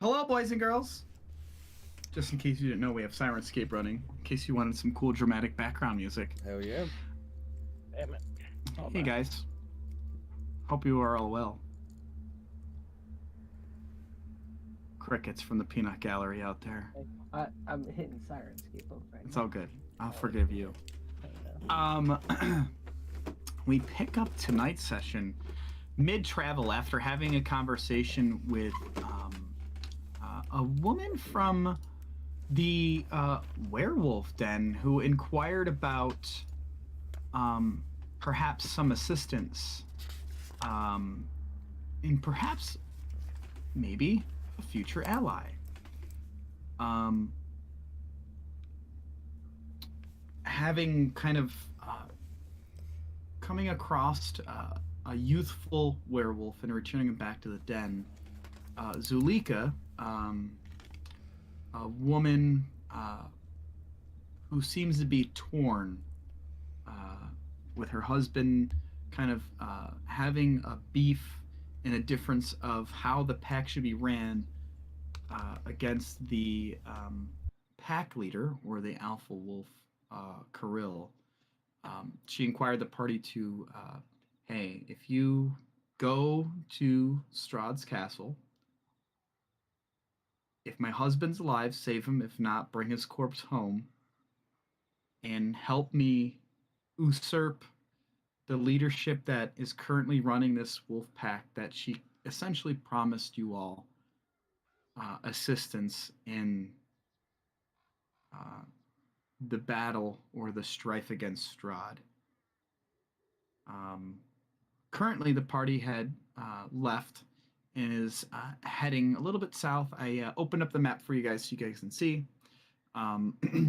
Hello, boys and girls. Just in case you didn't know, we have Sirenscape running. In case you wanted some cool, dramatic background music. Hell yeah. Damn it. Oh, Hey, man. guys. Hope you are all well. Crickets from the peanut gallery out there. I'm hitting Sirenscape right It's now. all good. I'll forgive you. I know. We pick up tonight's session mid-travel after having a conversation with a woman from the werewolf den who inquired about perhaps some assistance and perhaps maybe a future ally. Having kind of coming across a youthful werewolf and returning him back to the den, Zulika, a woman who seems to be torn with her husband, kind of having a beef and a difference of how the pack should be ran against the pack leader or the alpha wolf, Kirill. She inquired the party to, hey, if you go to Strahd's castle, if my husband's alive, save him. If not, bring his corpse home and help me usurp the leadership that is currently running this wolf pack that she essentially promised you all assistance in the battle or the strife against Strahd. Currently, the party had left and is heading a little bit south. I opened up the map for you guys so you guys can see.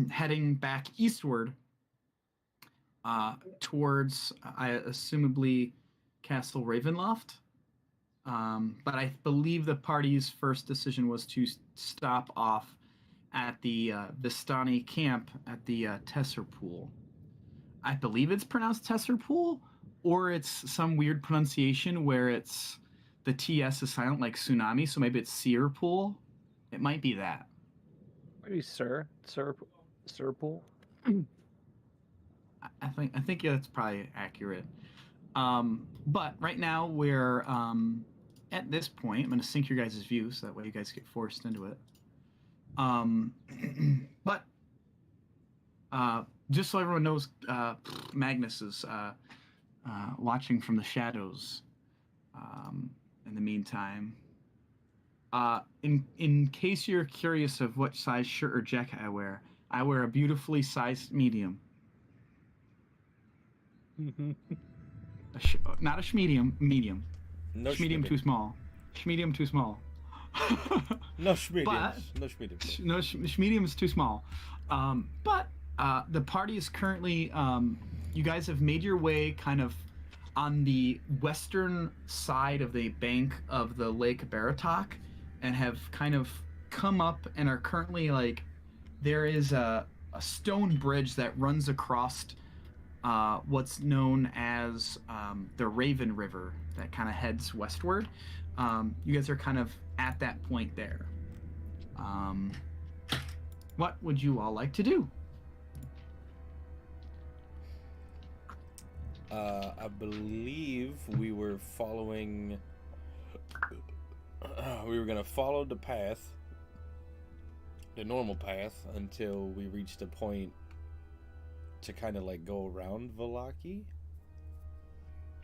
Heading back eastward towards, I assumably, Castle Ravenloft. But I believe the party's first decision was to stop off at the Vistani camp at the Tesser Pool. I believe it's pronounced Tesser Pool, or it's some weird pronunciation where it's the TS is silent like tsunami, so maybe it's Seer Pool. It might be that. Maybe Sir Pool. I think yeah, that's probably accurate. But right now we're at this point. I'm going to sync your guys' view so that way you guys get forced into it. But just so everyone knows, Magnus is watching from the shadows. In the meantime, in case you're curious of what size shirt or jacket I wear a beautifully sized medium. Not a schmedium, medium. No Schmedium too small. Schmedium too small. No schmediums. But- No schmediums. No, schmedium is too small. But the party is currently, you guys have made your way kind of on the western side of the bank of the Lake Baratok and have kind of come up and are currently like, there is a stone bridge that runs across what's known as the Raven River that kind of heads westward. You guys are kind of at that point there. What would you all like to do? I believe we were following. We were gonna follow the path, the normal path, until we reached a point to kind of like go around Valaki.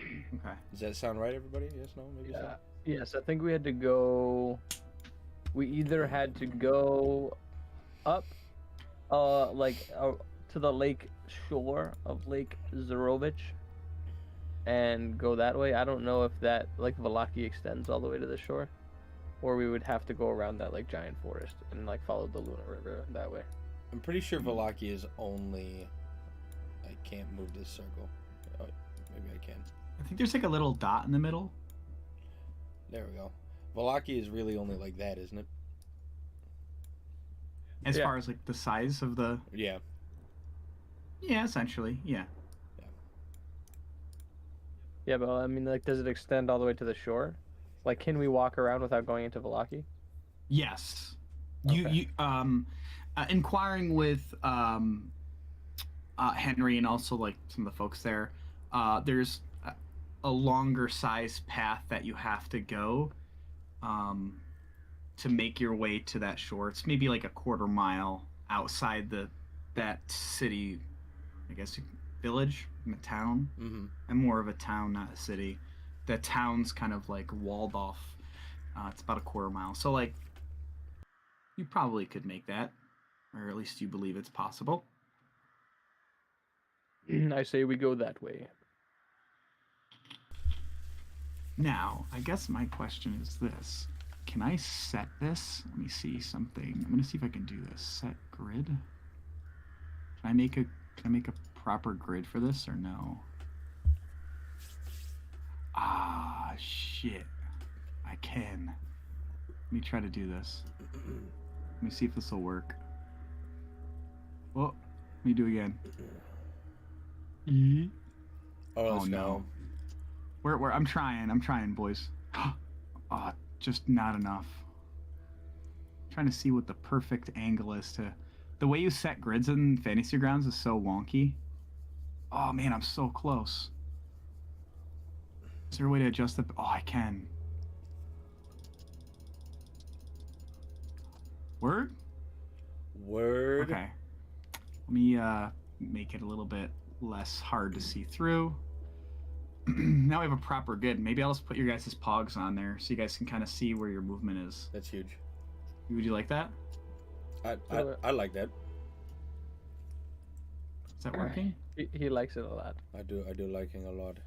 Okay. Does that sound right, everybody? Yes, no, maybe so. Yes, I think we had to go. We either had to go up, to the lake shore of Lake Zarovich, and go that way. I don't know if that like Valaki extends all the way to the shore, or we would have to go around that like giant forest and like follow the Luna River that way. I'm pretty sure Valaki is only. I can't move this circle. Oh, maybe I can. I think there's like a little dot in the middle. There we go. Valaki is really only like that, isn't it? As Yeah. far as like the size of the. Yeah. Yeah, essentially. Yeah. Yeah, but I mean, like, does it extend all the way to the shore? Like, can we walk around without going into Valaki? Yes. Okay. Inquiring with Henry and also like some of the folks there, there's a longer size path that you have to go um, to make your way to that shore. It's maybe like a quarter mile outside that city, I guess, village, a town. Mm-hmm. I'm more of a town, not a city. The town's kind of like walled off. It's about a quarter mile, so like you probably could make that, or at least you believe it's possible. I say we go that way. Now, I guess my question is this. Can I set this? Let me see something. I'm gonna see if I can do this. Set grid. Can I make a proper grid for this or no? Ah, shit. I can. Let me try to do this. Let me see if this will work. Oh, let me do it again. Oh, Oh, no. no. Where? I'm trying, boys. Just not enough. I'm trying to see what the perfect angle is to. The way you set grids in Fantasy Grounds is so wonky. Oh man, I'm so close. Is there a way to adjust the? Oh, I can. Word? Word. Okay. Let me make it a little bit less hard to see through. Now we have a proper grid. Maybe I'll just put your guys' pogs on there so you guys can kind of see where your movement is. That's huge. Would you like that? I like that. Is that working? He likes it a lot. I do liking a lot.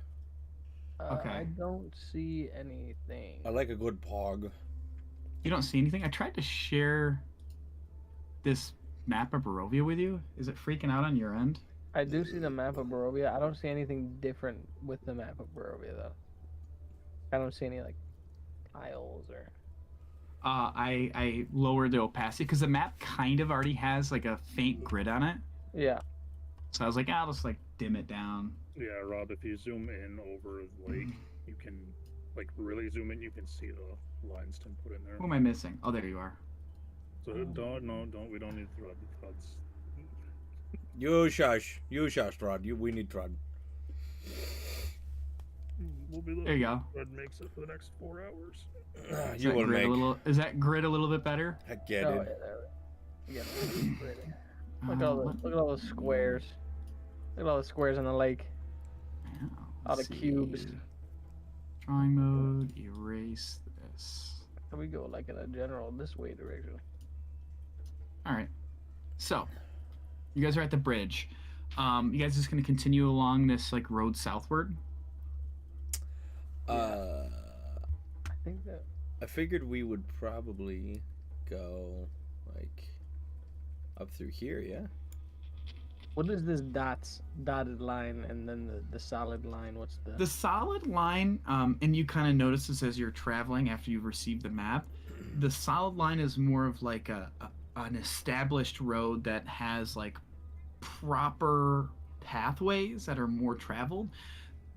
Okay. I don't see anything. I like a good pog. You don't see anything? I tried to share this map of Barovia with you. Is it freaking out on your end? I do see the map of Barovia. I don't see anything different with the map of Barovia though. I don't see any like tiles or. I lowered the opacity because the map kind of already has like a faint grid on it. Yeah. So I was like, I'll just like dim it down. Yeah, Rob, if you zoom in over the lake, you can, like, really zoom in, you can see the lines Tim put in there. Who am I missing? Oh, there you are. So we don't need thread. Threads. You shush, Rod. We need Rod. We'll be There you go. Thread makes it for the next 4 hours. You will make. Is that grid a little bit better? I get Oh, it. yeah, look at all the squares. Look at all the squares in the lake. Yeah, All the let's cubes. see. Drawing mode. Erase this. So we go like in a general this way direction. All right. So, you guys are at the bridge. You guys just gonna continue along this like road southward? I think that. I figured we would probably go like up through here, yeah. What is this dotted line and then the solid line? What's the? The solid line, and you kind of notice this as you're traveling after you've received the map. The solid line is more of like an established road that has like proper pathways that are more traveled.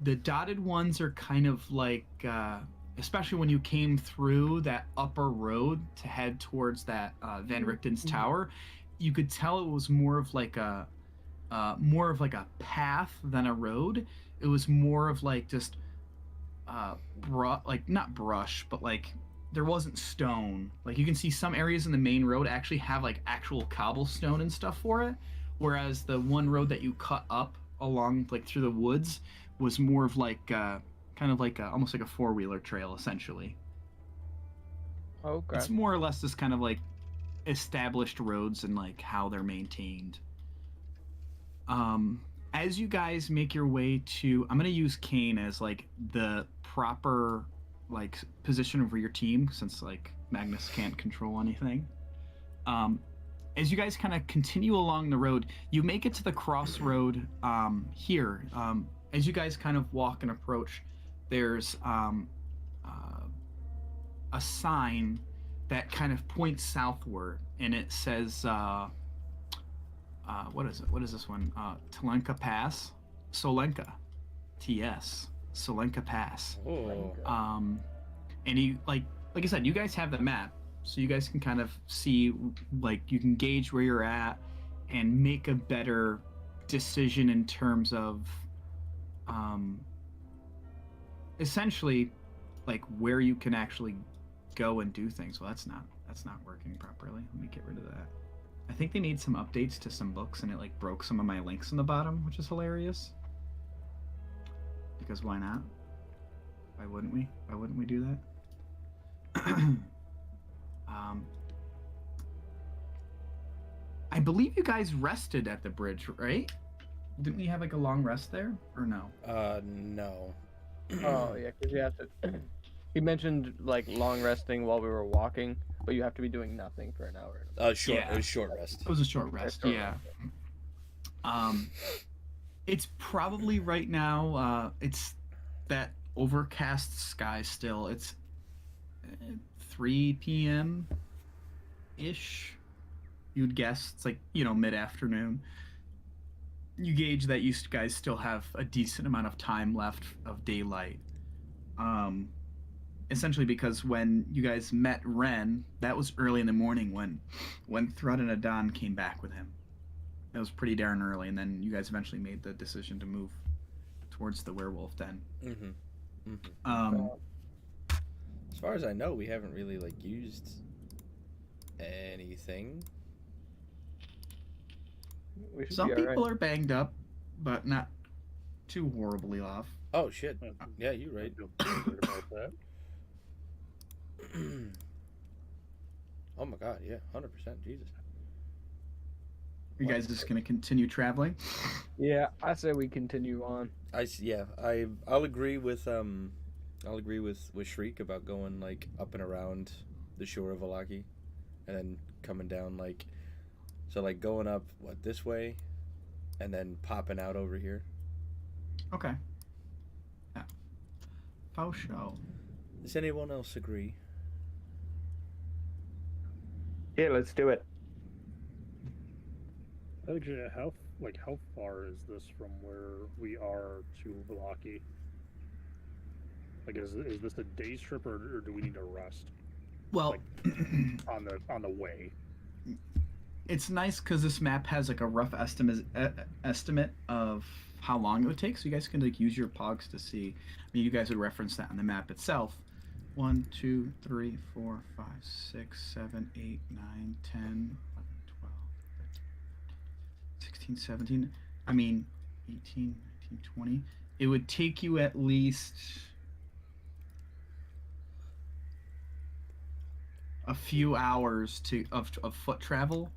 The dotted ones are kind of like, especially when you came through that upper road to head towards that Van Richten's tower, you could tell it was more of like a path than a road. It was more of like just like not brush, but like there wasn't stone. Like you can see some areas in the main road actually have like actual cobblestone and stuff for it, whereas the one road that you cut up along like through the woods was more of like kind of like almost like a four-wheeler trail essentially. Okay. It's more or less just kind of like established roads and like how they're maintained. As you guys make your way to, I'm gonna use Kane as like the proper like position for your team since like Magnus can't control anything. As you guys kind of continue along the road, you make it to the crossroad here. As you guys kind of walk and approach, there's a sign that kind of points southward, and it says, what is it? What is this one? Solenka Pass? Solenka. TS. Solenka Pass. Oh. And you, like I said, you guys have the map. so you guys can kind of see, like, you can gauge where you're at and make a better decision in terms of essentially like where you can actually go and do things. Well, that's not working properly. Let me get rid of that. I think they made some updates to some books and it like broke some of my links in the bottom, which is hilarious. Because why not? Why wouldn't we? Why wouldn't we do that? I believe you guys rested at the bridge, right? Didn't we have like a long rest there, or no? No. Oh yeah, because you have to. He mentioned like long resting while we were walking, but you have to be doing nothing for an hour. Short. Yeah. It was short rest. It was a short rest, yeah. It's probably right now. It's that overcast sky still. It's 3 p.m. ish. You'd guess it's like mid-afternoon. You gauge that you guys still have a decent amount of time left of daylight. Essentially because when you guys met Ren, that was early in the morning when Thrud and Adon came back with him. That was pretty darn early, and then you guys eventually made the decision to move towards the werewolf den. Mm-hmm. Mm-hmm. As far as I know, we haven't really like used anything. Some people are banged up, but not too horribly off. Oh shit! Yeah, you're right. I feel good about that. Oh my god! Yeah, 100%. Jesus. You guys just gonna continue traveling? Yeah, I say we continue on. I'll agree with Shriek about going like up and around the shore of Valaki, and then coming down like, so like going up this way, and then popping out over here. Okay. Yeah. Faux show. Does anyone else agree? Yeah, let's do it. Actually, how far is this from where we are to Valaki? Like, is this a day trip, or do we need to rest? Well, like, on the way. It's nice because this map has like a rough estimate of how long it would take, so you guys can like use your pogs to see. I mean, you guys would reference that on the map itself. 1, 2, 3, 4, 5, 6, 7, 8, 9, 10, 11, 12, 16, 17. I mean, 18, 19, 20. It would take you at least a few hours of foot travel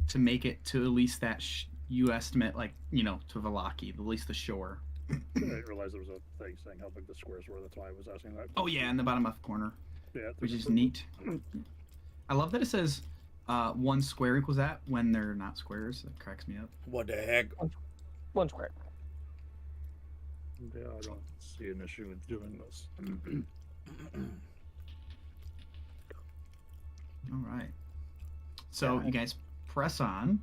to make it to at least that you estimate, like, to Valaki, at least the shore. I didn't realize there was a thing saying how big the squares were. That's why I was asking that. Oh yeah, in the bottom left corner. Yeah, which is neat. I love that it says 1 square equals that when they're not squares. That cracks me up. What the heck? 1 square. Yeah, I don't see an issue with doing this. All right. So you guys press on.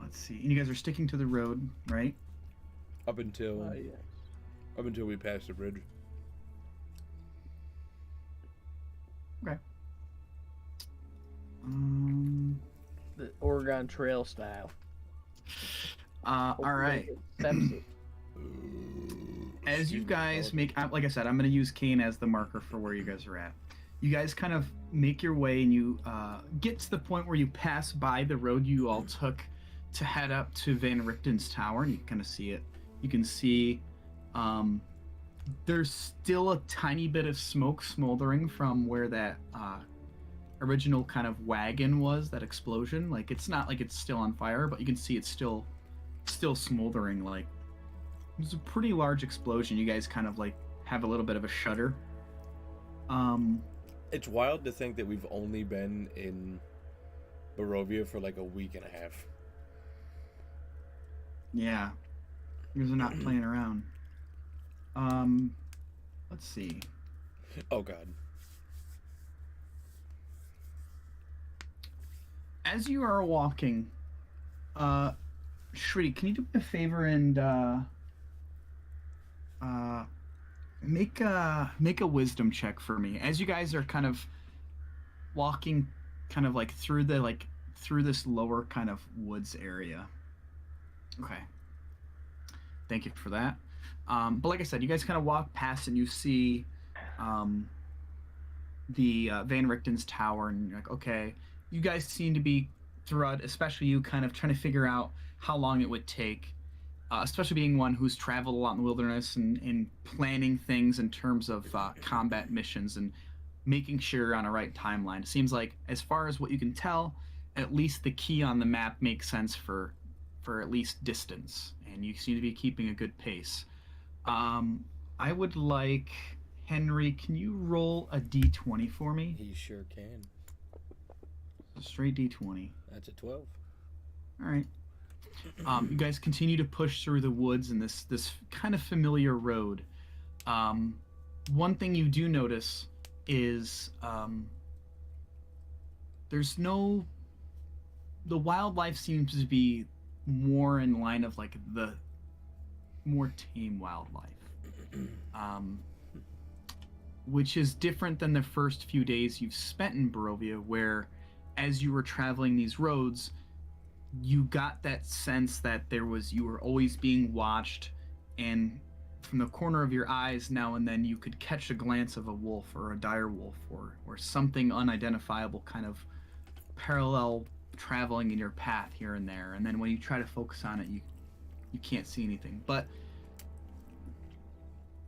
Let's see. And you guys are sticking to the road, right? Up until Yes. up until we pass the bridge. Okay. The Oregon Trail style. All right. Sepsi. As you guys make, like I said, I'm going to use Kane as the marker for where you guys are at. You guys kind of make your way and you get to the point where you pass by the road you all took to head up to Van Richten's tower, and you can kind of see it. You can see there's still a tiny bit of smoke smoldering from where that original kind of wagon was, that explosion. Like, it's not like it's still on fire, but you can see it's still smoldering. Like, it was a pretty large explosion. You guys kind of like have a little bit of a shudder. It's wild to think that we've only been in Barovia for like a week and a half. Yeah. You guys are not playing around. Let's see. Oh god. As you are walking, Shri, can you do me a favor and make a wisdom check for me as you guys are kind of walking, kind of like through this lower kind of woods area. Okay, thank you for that. But like I said, you guys kind of walk past and you see um, the Van Richten's tower, and you're like, okay, you guys seem to be throughout, especially you, kind of trying to figure out how long it would take, especially being one who's traveled a lot in the wilderness and planning things in terms of combat missions and making sure you're on a right timeline. It seems like, as far as what you can tell, at least the key on the map makes sense for at least distance, and you seem to be keeping a good pace. I would like Henry. Can you roll a d20 for me? He sure can. Straight d20. That's a 12. All right. You guys continue to push through the woods in this kind of familiar road. One thing you do notice is the wildlife seems to be more in line of like the more tame wildlife, which is different than the first few days you've spent in Barovia, where as you were traveling these roads, you got that sense that you were always being watched, and from the corner of your eyes now and then you could catch a glance of a wolf or a dire wolf or something unidentifiable kind of parallel traveling in your path here and there, and then when you try to focus on it, you can't see anything. But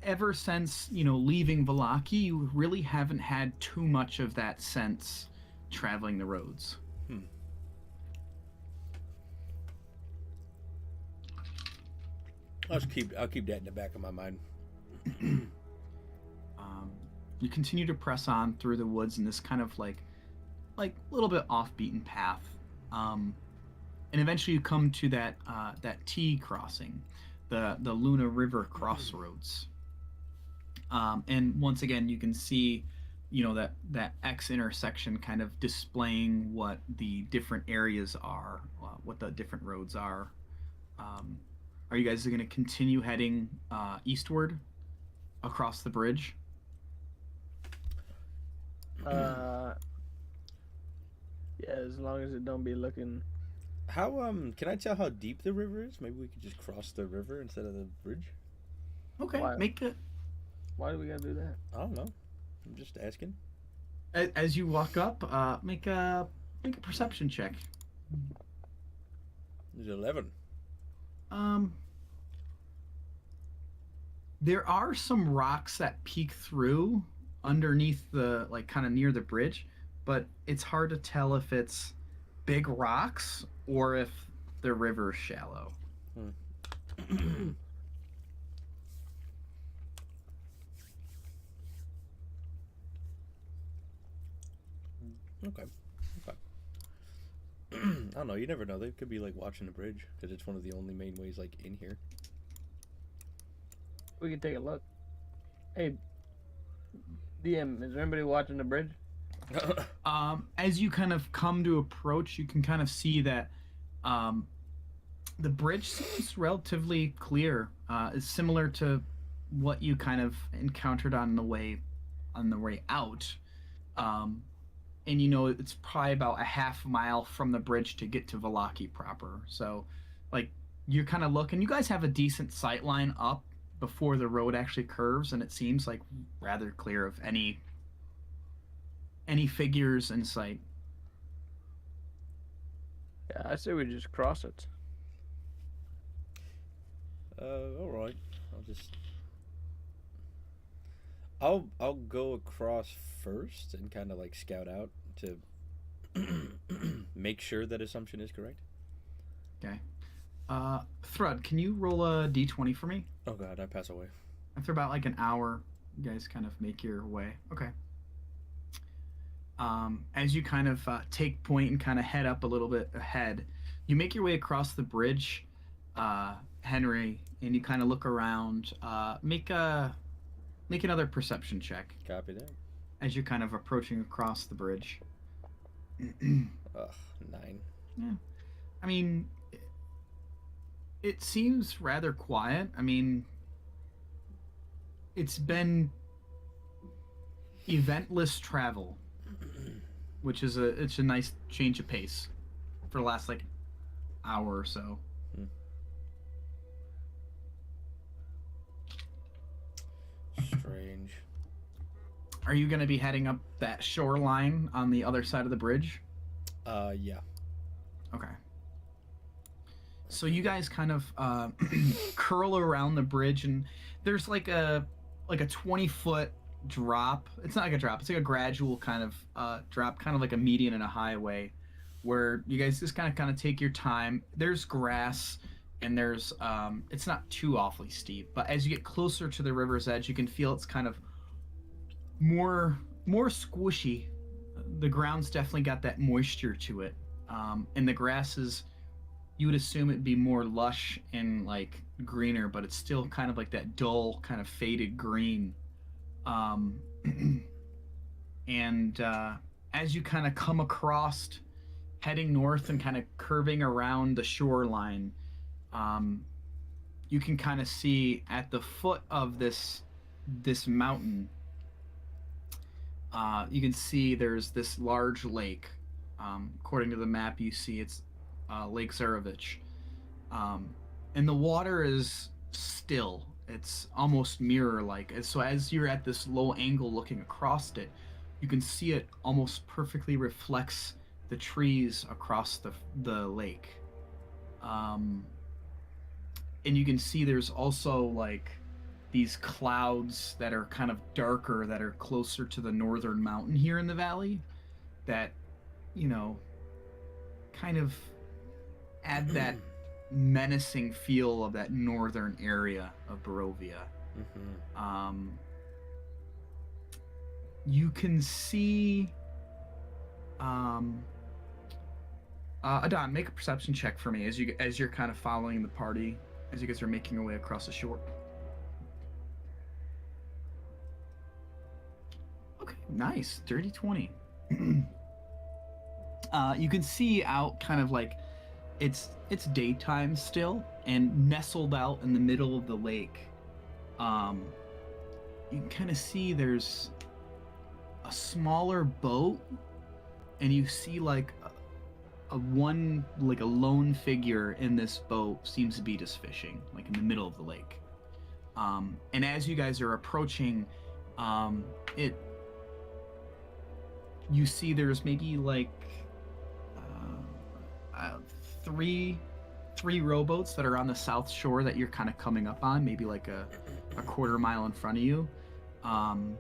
ever since leaving Vallaki, you really haven't had too much of that sense traveling the roads. I'll keep that in the back of my mind. You continue to press on through the woods in this kind of like a little bit off beaten path, and eventually you come to that T crossing, the Luna River crossroads, and once again you can see that X intersection kind of displaying what the different areas are, what the different roads are. Are you guys going to continue heading eastward across the bridge? Yeah, as long as it don't be looking. How can I tell how deep the river is? Maybe we could just cross the river instead of the bridge. Okay, Why? make it. Why do we gotta do that? I don't know. I'm just asking. As you walk up, make a perception check. There's 11. There are some rocks that peek through underneath the kind of near the bridge, but it's hard to tell if it's big rocks or if the river's shallow. Okay. I don't know. You never know. They could be like watching the bridge because it's one of the only main ways like in here. We can take a look. Hey, DM, is there anybody watching the bridge? As you kind of come to approach, you can kind of see that the bridge seems relatively clear. It's similar to what you kind of encountered on the way out. And it's probably about a half mile from the bridge to get to Vallaki proper. So, you kind of look, and you guys have a decent sight line up before the road actually curves, and it seems like rather clear of any figures in sight. Yeah, I say we just cross it. All right. I'll go across first and kind of like scout out to make sure that assumption is correct. Okay. Thrud, can you roll a d20 for me? Oh god, I pass away. After about like an hour, you guys kind of make your way. Okay. As you kind of take point and kind of head up a little bit ahead, you make your way across the bridge, Henry, and you kind of look around. Make another perception check Copy that. as you're kind of approaching across the bridge. Ugh, 9. Yeah. I mean, it seems rather quiet. I mean, it's been eventless travel, which is it's a nice change of pace for the last like hour or so. Strange. Are you going to be heading up that shoreline on the other side of the bridge? Yeah. Okay. So you guys kind of curl around the bridge, and there's like a 20-foot drop. It's not like a drop. It's like a gradual kind of drop, kind of like a median and a highway, where you guys just kind of take your time. There's grass, and there's it's not too awfully steep, but as you get closer to the river's edge, you can feel it's kind of more squishy. The ground's definitely got that moisture to it, and the grass is, you would assume it'd be more lush and like greener, but it's still kind of like that dull kind of faded green. And as you kind of come across heading north and kind of curving around the shoreline, you can kind of see at the foot of this mountain, you can see there's this large lake. According to the map, you see it's Lake Zarovich. And the water is still. It's almost mirror-like. So as you're at this low angle looking across it, you can see it almost perfectly reflects the trees across the lake. And you can see there's also like these clouds that are kind of darker, that are closer to the northern mountain here in the valley, that, you know, kind of add that menacing feel of that northern area of Barovia. You can see Adon, make a perception check for me as you're kind of following the party as you guys are making your way across the shore. Okay, nice. Dirty 20. You can see out kind of like it's daytime still, and nestled out in the middle of the lake, you can kind of see there's a smaller boat, and you see like a lone figure in this boat seems to be just fishing like in the middle of the lake. And as you guys are approaching, you see there's maybe like three rowboats that are on the south shore that you're kind of coming up on, maybe like a quarter mile in front of you, that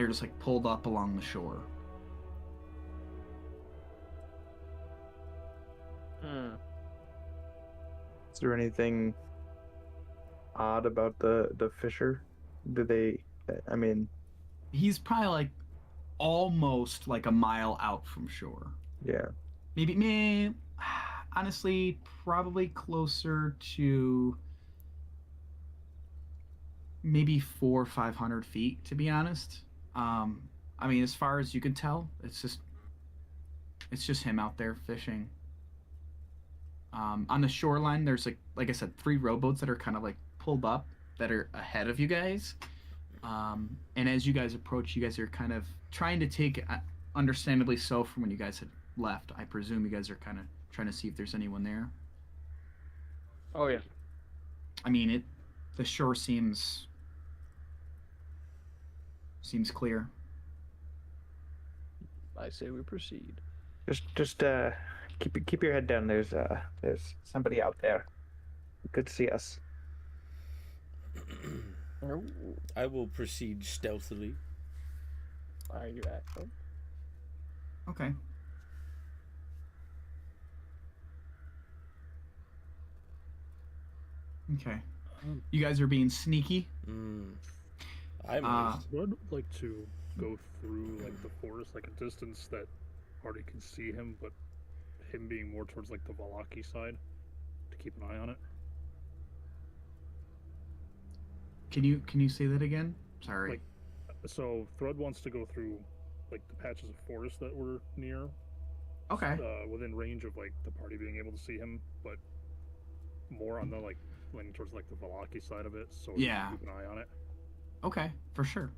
are just like pulled up along the shore. Is there anything odd about the fisher? Do they? I mean, he's probably like almost like a mile out from shore. Yeah. Maybe, honestly, probably closer to maybe 400 or 500 feet, to be honest. I mean, as far as you can tell, it's just him out there fishing. On the shoreline, there's like I said, 3 rowboats that are kind of like pulled up that are ahead of you guys. And as you guys approach, you guys are kind of trying to take, understandably so, from when you guys had left. I presume you guys are kind of trying to see if there's anyone there. Oh yeah. I mean, the shore seems clear. I say we proceed. Just keep your head down. There's somebody out there who could see us. I will proceed stealthily. Are you actually? Okay. Okay. You guys are being sneaky. I I'd like to go through like the forest, like a distance that already can see him, but him being more towards like the Valaki side, to keep an eye on it. Can you say that again? Sorry. Like, so Thrud wants to go through like the patches of forest that were near. Okay. Within range of like the party being able to see him, but more on the like leaning towards like the Valaki side of it, so Yeah. keep an eye on it. Okay, for sure.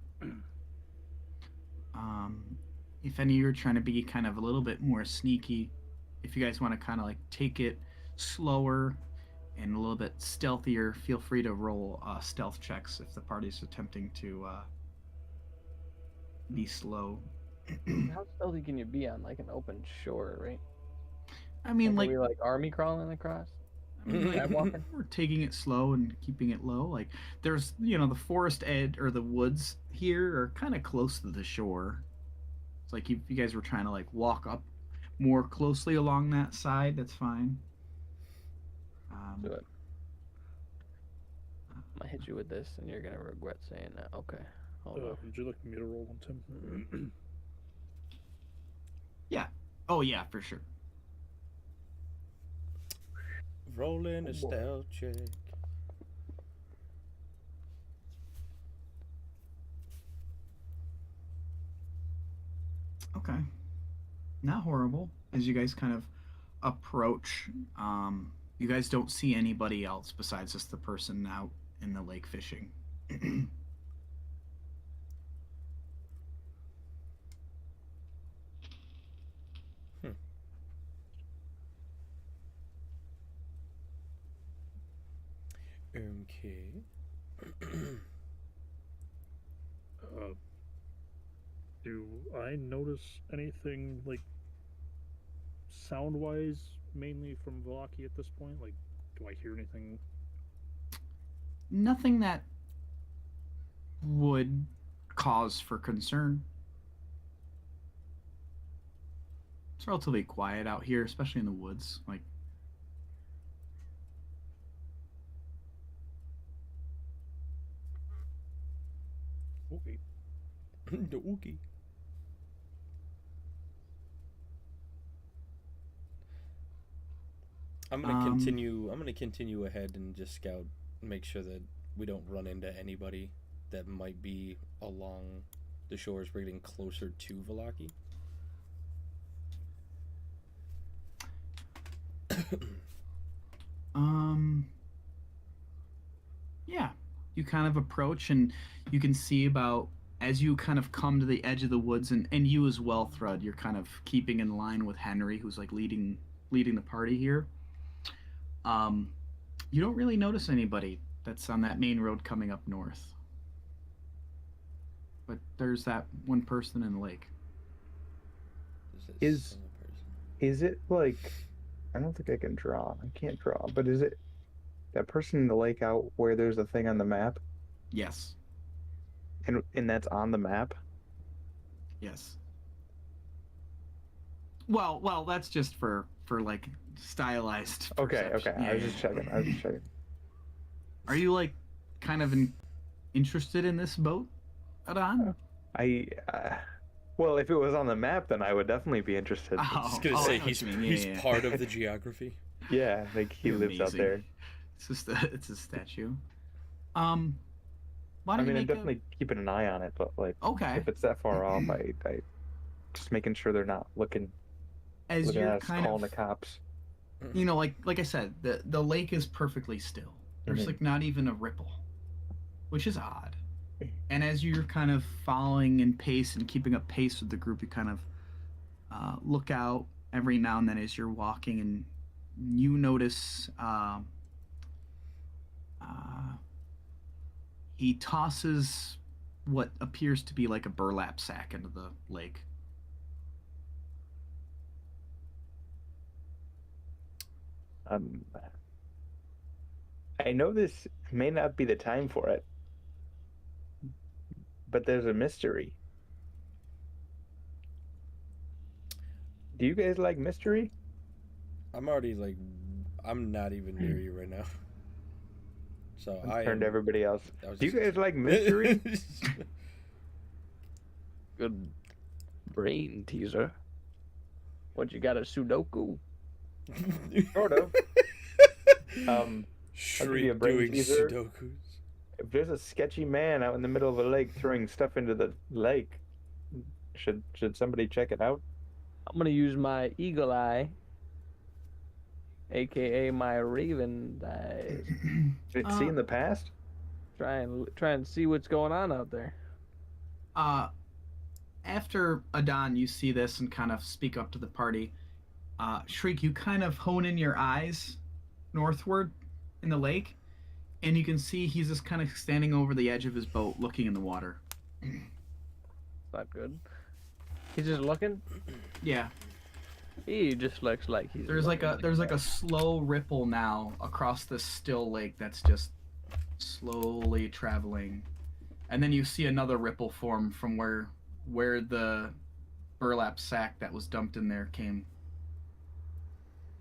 If any of you are trying to be kind of a little bit more sneaky, if you guys want to kind of like take it slower and a little bit stealthier, feel free to roll stealth checks if the party's attempting to be slow. How stealthy can you be on like an open shore, right? I mean, Like, like, are we like army crawling across? I mean, like Crab walking? we're taking it slow and keeping it low. Like, there's, the forest edge or the woods here are kind of close to the shore. It's like if you guys were trying to like walk up more closely along that side, that's fine. Do it. I'm gonna hit you with this, and you're gonna regret saying that. Okay, hold on. Would you like me to roll one, Tim? Oh yeah, for sure. Rolling a stealth check. Okay. Not horrible. As you guys kind of approach, you guys don't see anybody else besides just the person out in the lake fishing. Okay. Do I notice anything like sound-wise, mainly from Valaki at this point? Like, do I hear anything? Nothing that would cause for concern. It's relatively quiet out here, especially in the woods. Like, Okay. Okay. I'm gonna continue. I'm gonna continue ahead and just scout, make sure that we don't run into anybody that might be along the shores. We're getting closer to Valaki. Yeah, you kind of approach and you can see about as you kind of come to the edge of the woods, and you as well, Thrud, you're kind of keeping in line with Henry, who's like leading the party here. You don't really notice anybody that's on that main road coming up north, but there's that one person in the lake. Is it like, I don't think I can draw. I can't draw, but is it that person in the lake out where there's a thing on the map? Yes. And that's on the map? Yes. Well, that's just for like stylized. Okay, perception. okay. I was just checking. Are you like kind of interested in this boat, Adan? Well, if it was on the map, then I would definitely be interested. I was gonna I say know what he's you mean. Yeah. part of the geography. Yeah, like he lives out Amazing. there. It's just it's a statue. Why I don't you mean, I'm make definitely keeping an eye on it, but like, Okay. if it's that far off, I just making sure they're not looking as at you're us, kind calling of the cops. like I said, the lake is perfectly still. There's Mhm. like not even a ripple, which is odd. And as you're kind of following in pace and keeping up pace with the group, you kind of look out every now and then as you're walking, and you notice he tosses what appears to be like a burlap sack into the lake. I know this may not be the time for it, but there's a mystery. Do you guys like mystery? I'm already like, I'm not even near you right now. So I Turned to everybody else. I was Do you just- guys like mystery? Good brain teaser. What, you got a Sudoku? Sort of. I'll give you a Shriek brain doing teaser. Sudokus. If there's a sketchy man out in the middle of a lake throwing stuff into the lake, should somebody check it out? I'm gonna use my eagle eye aka my Raven dies. Did it see in the past? Try and see what's going on out there. After Adon, you see this and kind of speak up to the party. Shriek, you kind of hone in your eyes northward in the lake, and you can see he's just kind of standing over the edge of his boat, looking in the water. Not good. He's just looking. Yeah, He just looks like he's. there's like a slow ripple now across this still lake that's just slowly traveling, and then you see another ripple form from where the burlap sack that was dumped in there came.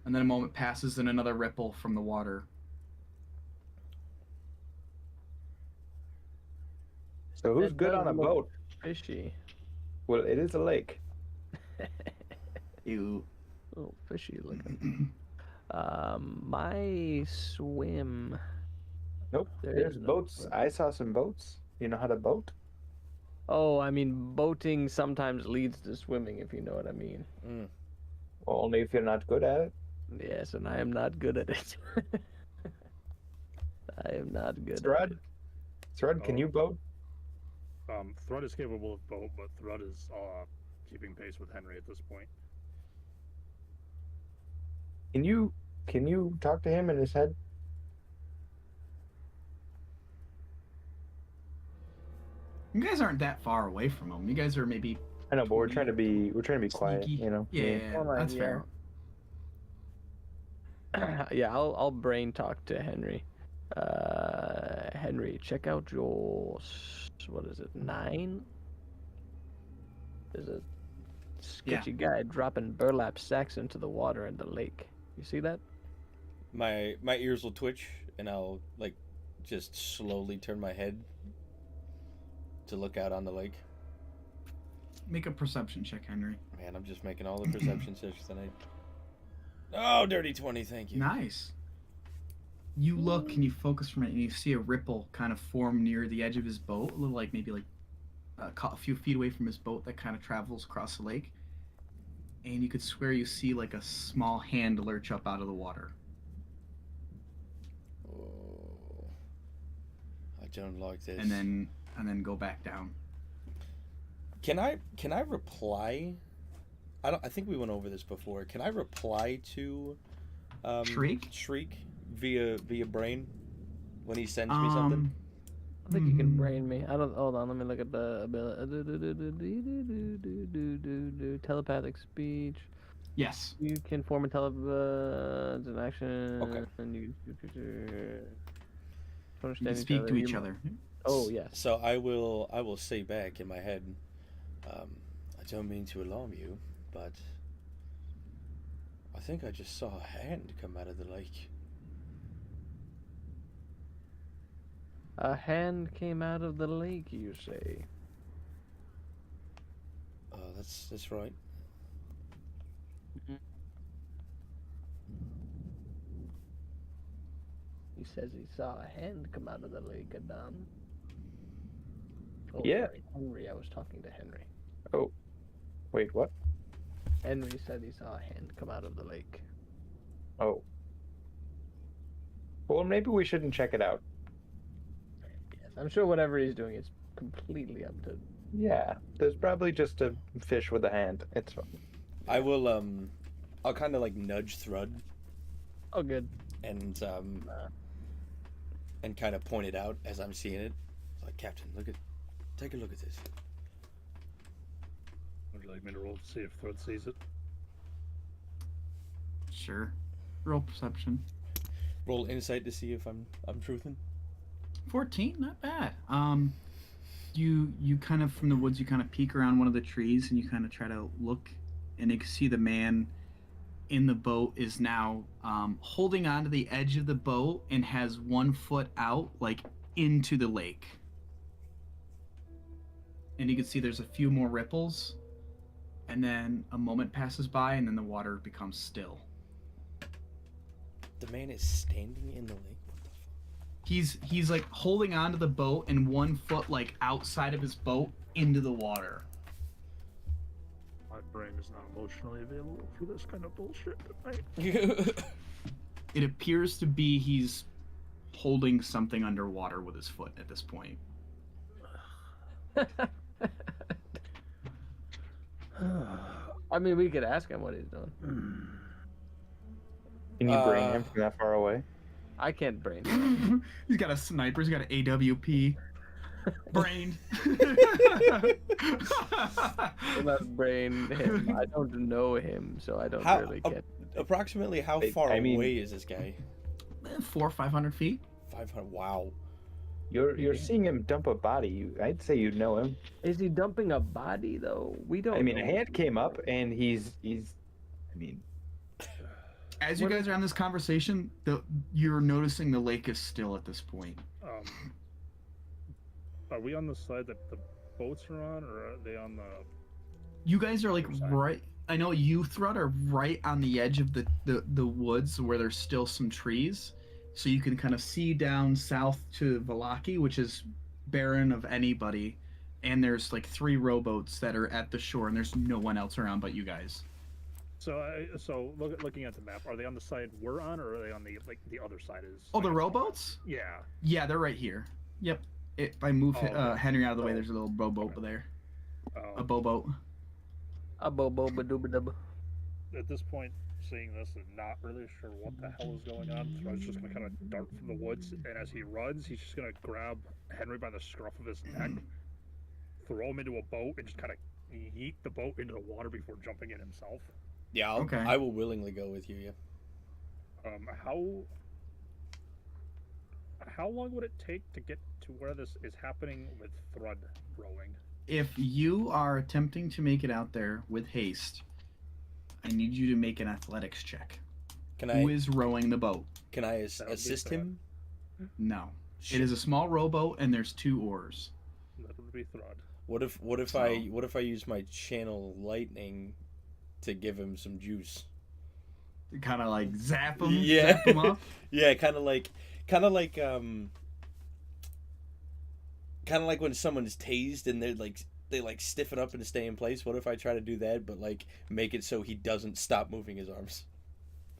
And then a moment passes and another ripple from the water. So who's It good does on a look boat? Fishy. Well, it is a lake. You. A little fishy looking. My swim. Nope. There There's is no boats. swim. I saw some boats. You know how to boat? Oh, I mean, boating sometimes leads to swimming, if you know what I mean. Mm. Well, only if you're not good at it. Yes, and I am not good at it. I am not good at Thrud? it. Thrud, can Oh. you boat? Thrud is capable of boat, but Thrud is keeping pace with Henry at this point. Can you talk to him in his head? You guys aren't that far away from him. You guys are maybe. I know, but we're trying to be quiet, Sneaky. you know. Yeah, Hold on, that's fair. Yeah, I'll brain talk to Henry. Henry, check out your what is it, 9? There's a sketchy guy dropping burlap sacks into the water in the lake. You see that? My ears will twitch, and I'll like just slowly turn my head to look out on the lake. Make a perception check, Henry. Man, I'm just making all the perception checks tonight. Oh, dirty 20, thank you. Nice. You look and you focus from it, and you see a ripple kind of form near the edge of his boat, a little like maybe like a few feet away from his boat that kind of travels across the lake. And you could swear you see like a small hand lurch up out of the water. Oh, I don't like this. And then go back down. Can I reply? I think we went over this before. Can I reply to Shriek? via brain when he sends me something? I think you can brain me. I don't. Hold on. Let me look at the telepathic speech. Yes. You can form a an action. Okay. And you You understand can speak to each You- other. Oh yes. So I will say back in my head. I don't mean to alarm you, but I think I just saw a hand come out of the lake. A hand came out of the lake. You say? That's right. He says he saw a hand come out of the lake, Adam. Oh, Yeah. sorry, Henry. I was talking to Henry. Oh. Wait, what? Henry said he saw a hand come out of the lake. Oh. Well, maybe we shouldn't check it out. Yes, I'm sure whatever he's doing is completely up to. Yeah, there's probably just a fish with a hand. It's fine. I will I'll kind of like nudge Thrud Oh, good. and kind of point it out as I'm seeing it. Like, Captain, take a look at this. Would you like me to roll to see if Thrud sees it? Sure. Roll perception. Roll insight to see if I'm truthing. 14, not bad. You kind of from the woods, you kind of peek around one of the trees and you kind of try to look, and you can see the man in the boat is now holding onto the edge of the boat and has one foot out like into the lake. And you can see there's a few more ripples, and then a moment passes by and then the water becomes still. The man is standing in the lake. What the fuck? He's like holding onto the boat and one foot like outside of his boat into the water. My brain is not emotionally available for this kind of bullshit tonight. It appears to be he's holding something underwater with his foot at this point. I mean, we could ask him what he's doing. Can you brain him from that far away? I can't brain him. He's got a sniper. He's got an AWP. Brained. I'm not brain him. I don't know him, so I don't really get. Approximately how far away is this guy? 400 or 500 feet. 500. Wow. You're seeing him dump a body. I'd say you'd know him. Is he dumping a body though? We don't. I mean, know. a hand came up and he's. I mean, as you guys are in this conversation, you're noticing the lake is still at this point. Are we on the side that the boats are on, or are they on the? You guys are like Other side. right. I know you, Thrud, are right on the edge of the woods where there's still some trees, so you can kind of see down south to Valaki, which is barren of anybody, and there's like 3 rowboats that are at the shore, and there's no one else around but you guys. So looking at the map, are they on the side we're on, or are they on the other side? Oh, the rowboats? Yeah. Yeah, they're right here. Yep. If I move okay. Henry out of the way, Oh. there's a little rowboat over there. A Um, bowboat. A bobo badooba. at this point, seeing this and not really sure what the hell is going on, so I was just gonna kind of dart from the woods, and as he runs, he's just gonna grab Henry by the scruff of his neck, throw him into a boat, and just kind of yeet the boat into the water before jumping in himself. Yeah, Okay. I will willingly go with you. Yeah. How long would it take to get to where this is happening with Thrud rowing? If you are attempting to make it out there with haste, I need you to make an athletics check. Can Who I? is rowing the boat? Can I That would be assist Thrud. him? No. It is a small rowboat and there's 2 oars. That would be Thrud. What if So- I use my channel lightning to give him some juice? Kind of like zap him, Yeah. zap him up. Yeah, kind of like when someone's tased and they stiffen up and stay in place. What if I try to do that, but like make it so he doesn't stop moving his arms?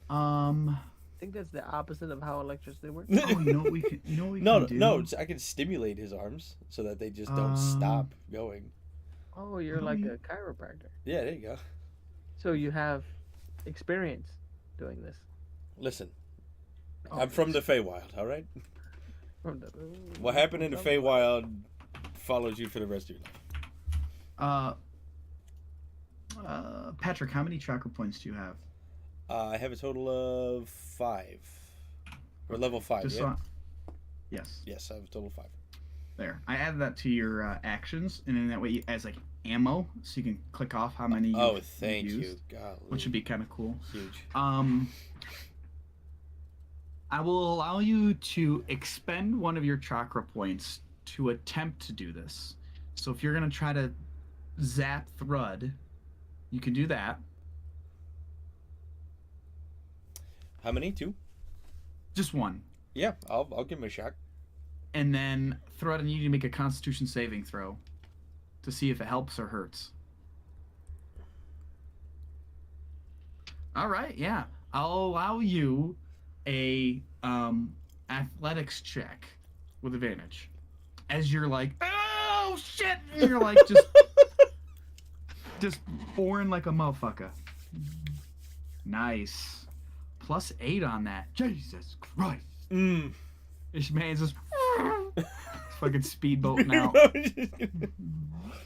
I think that's the opposite of how electricity works. Oh, you know what we can, No, do? no, I can stimulate his arms so that they just don't stop going. Oh, you're like a chiropractor. Yeah, there you go. So you have experience doing this. Listen, Oh, I'm from the Feywild, all right? What happened in the Feywild follows you for the rest of your life. Patrick, how many chakra points do you have? I have a total of 5. Or level 5, Just yeah? Yes. Yes, I have a total of 5. There. I added that to your actions, and then that way, as like ammo, so you can click off how many. Oh, thank you. used, Golly. Which would be kind of cool. Huge. I will allow you to expend one of your chakra points to attempt to do this. So if you're gonna try to zap Thrud, you can do that. How many? 2? Just one. Yeah, I'll give him a shot. And then Thrud, I need you to make a Constitution saving throw to see if it helps or hurts. All right, yeah. I'll allow you a athletics check with advantage. As you're like, oh shit! And you're like just boring like a motherfucker. Nice. +8 on that. Jesus Christ. Mm. This man's just fucking speedboat now. Look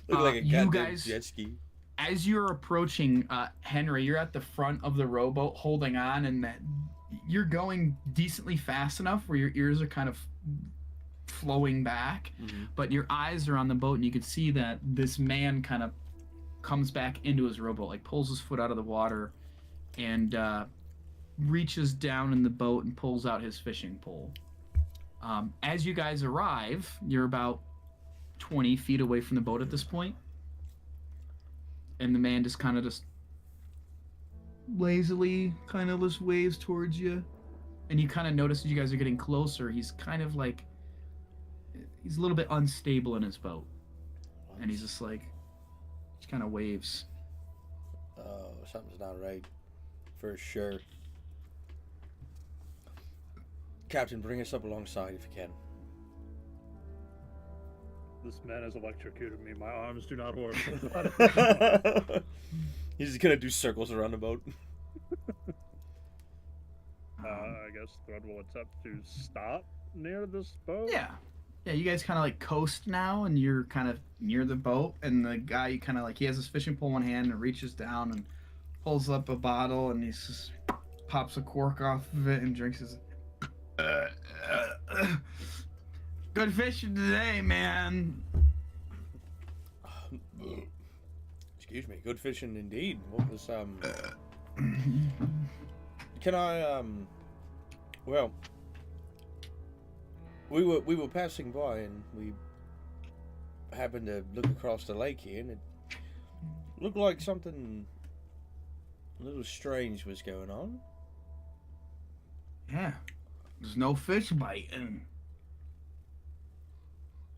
like a you goddamn guys- jet ski. As you're approaching Henry, you're at the front of the rowboat holding on, and that you're going decently fast enough where your ears are kind of flowing back, but your eyes are on the boat, and you can see that this man kind of comes back into his rowboat, like pulls his foot out of the water, and reaches down in the boat and pulls out his fishing pole. As you guys arrive, you're about 20 feet away from the boat at this point. And the man just kind of just lazily kind of just waves towards you. And you kind of notice as you guys are getting closer, he's kind of like, he's a little bit unstable in his boat. And he's just like, just kind of waves. Oh, something's not right. For sure. Captain, bring us up alongside if you can. This man has electrocuted me. My arms do not work. He's just gonna do circles around the boat. I guess Thread will attempt to stop near this boat. Yeah. Yeah, you guys kind of like coast now, and you're kind of near the boat, and the guy, you kind of like, he has his fishing pole in one hand and reaches down and pulls up a bottle, and he just pops a cork off of it and drinks his. Good fishing today, man. Excuse me, good fishing indeed. What was Can I well, we were passing by and we happened to look across the lake here, and it looked like something a little strange was going on. Yeah, there's no fish biting.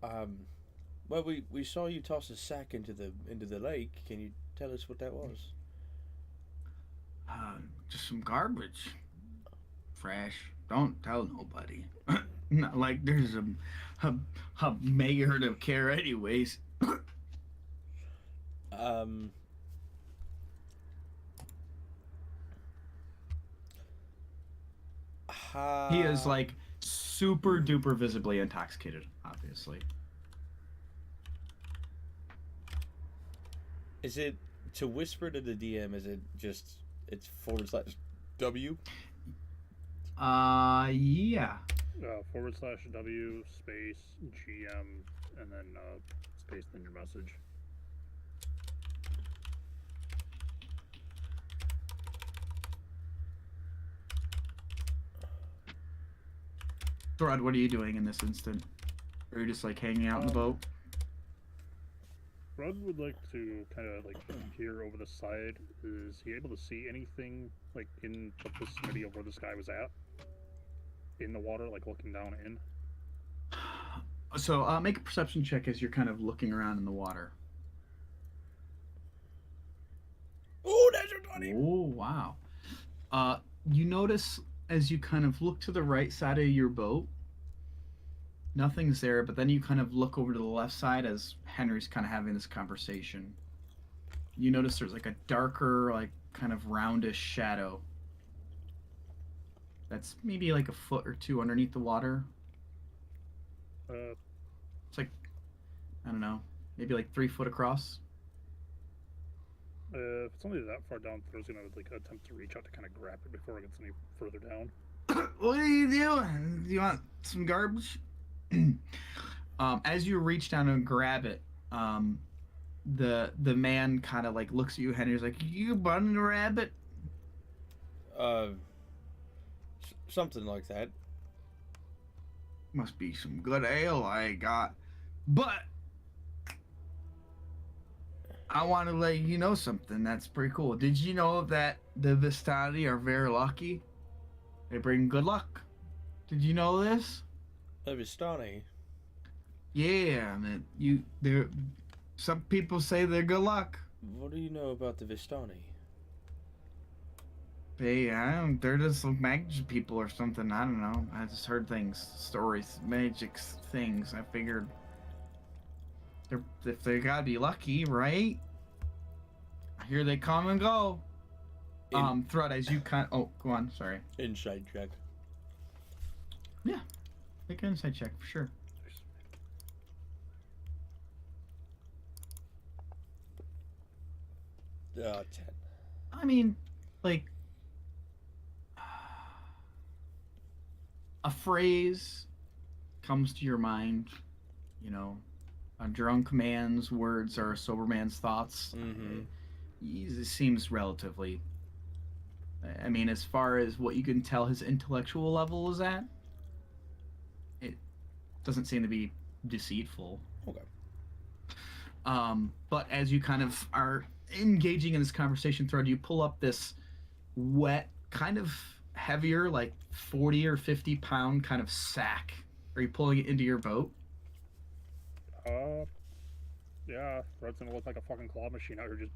Well, we saw you toss a sack into the lake. Can you tell us what that was? Just some garbage. Fresh. Don't tell nobody. Not like there's a mayor to care anyways. He is like super duper visibly intoxicated, obviously. Is it to whisper to the DM? Is it just it's /W? Yeah. /W space GM and then space in your message. Thread, what are you doing in this instant? Are you just like hanging out in the boat? Rod would like to kind of like peer over the side. Is he able to see anything like in the vicinity of where this guy was at? In the water, like looking down in? So make a perception check as you're kind of looking around in the water. Oh, that's your 20. Oh, wow. You notice as you kind of look to the right side of your boat, nothing's there, but then you kind of look over to the left side as Henry's kind of having this conversation. You notice there's like a darker, like kind of roundish shadow that's maybe like a foot or two underneath the water. It's like, I don't know, maybe like 3 foot across. If it's only that far down, Thro's gonna like attempt to reach out to kind of grab it before it gets any further down. What are you doing? Do you want some garbage? As you reach down and grab it, the man kind of like looks at you, Henry's like, "You bunny rabbit?" Something like that. Must be some good ale I got, but I want to let you know something that's pretty cool. Did you know that the Vistani are very lucky? They bring good luck. Did you know this? Vistani. Yeah, they're some people say they're good luck. What do you know about the Vistani? They're just like magic people or something. I don't know. I just heard things, stories, magic things. I figured if they gotta be lucky, right? Here they come and go. Thread, as you kind. Oh, go on. Sorry. Insight check. Yeah, make an insight check for sure. 10. I mean, like, a phrase comes to your mind, you know, a drunk man's words are a sober man's thoughts. Mm-hmm. It seems relatively, I mean, as far as what you can tell his intellectual level is at, it doesn't seem to be deceitful. Okay. But as you kind of are engaging in this conversation thread, you pull up this wet, kind of heavier, like 40 or 50 pound kind of sack. Are you pulling it into your boat? Yeah, Fred's gonna look like a fucking claw machine out here, just.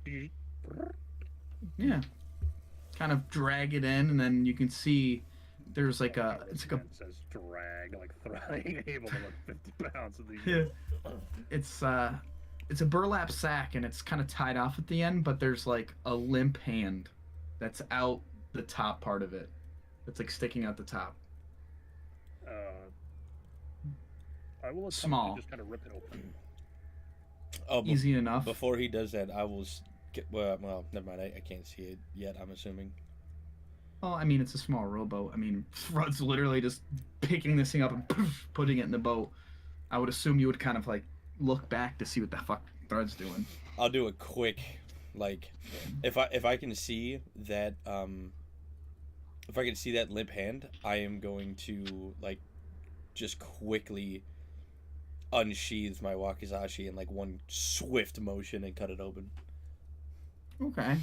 Yeah. Kind of drag it in, and then you can see there's like a it's like a It says drag, like throwing able to lift 50 pounds of these. yeah, it's a burlap sack and it's kind of tied off at the end, but there's like a limp hand that's out the top part of it. It's like sticking out the top. I will attempt Small. to just kind of rip it open. Oh, Easy enough. Before he does that, I will get. Well, never mind. I can't see it yet. I'm assuming. Well, I mean, it's a small rowboat. I mean, Frod's literally just picking this thing up and poof, putting it in the boat. I would assume you would kind of like look back to see what the fuck Frod's doing. I'll do a quick, like, if I can see that if I can see that limp hand, I am going to like just quickly unsheath my wakizashi in like one swift motion and cut it open. Okay.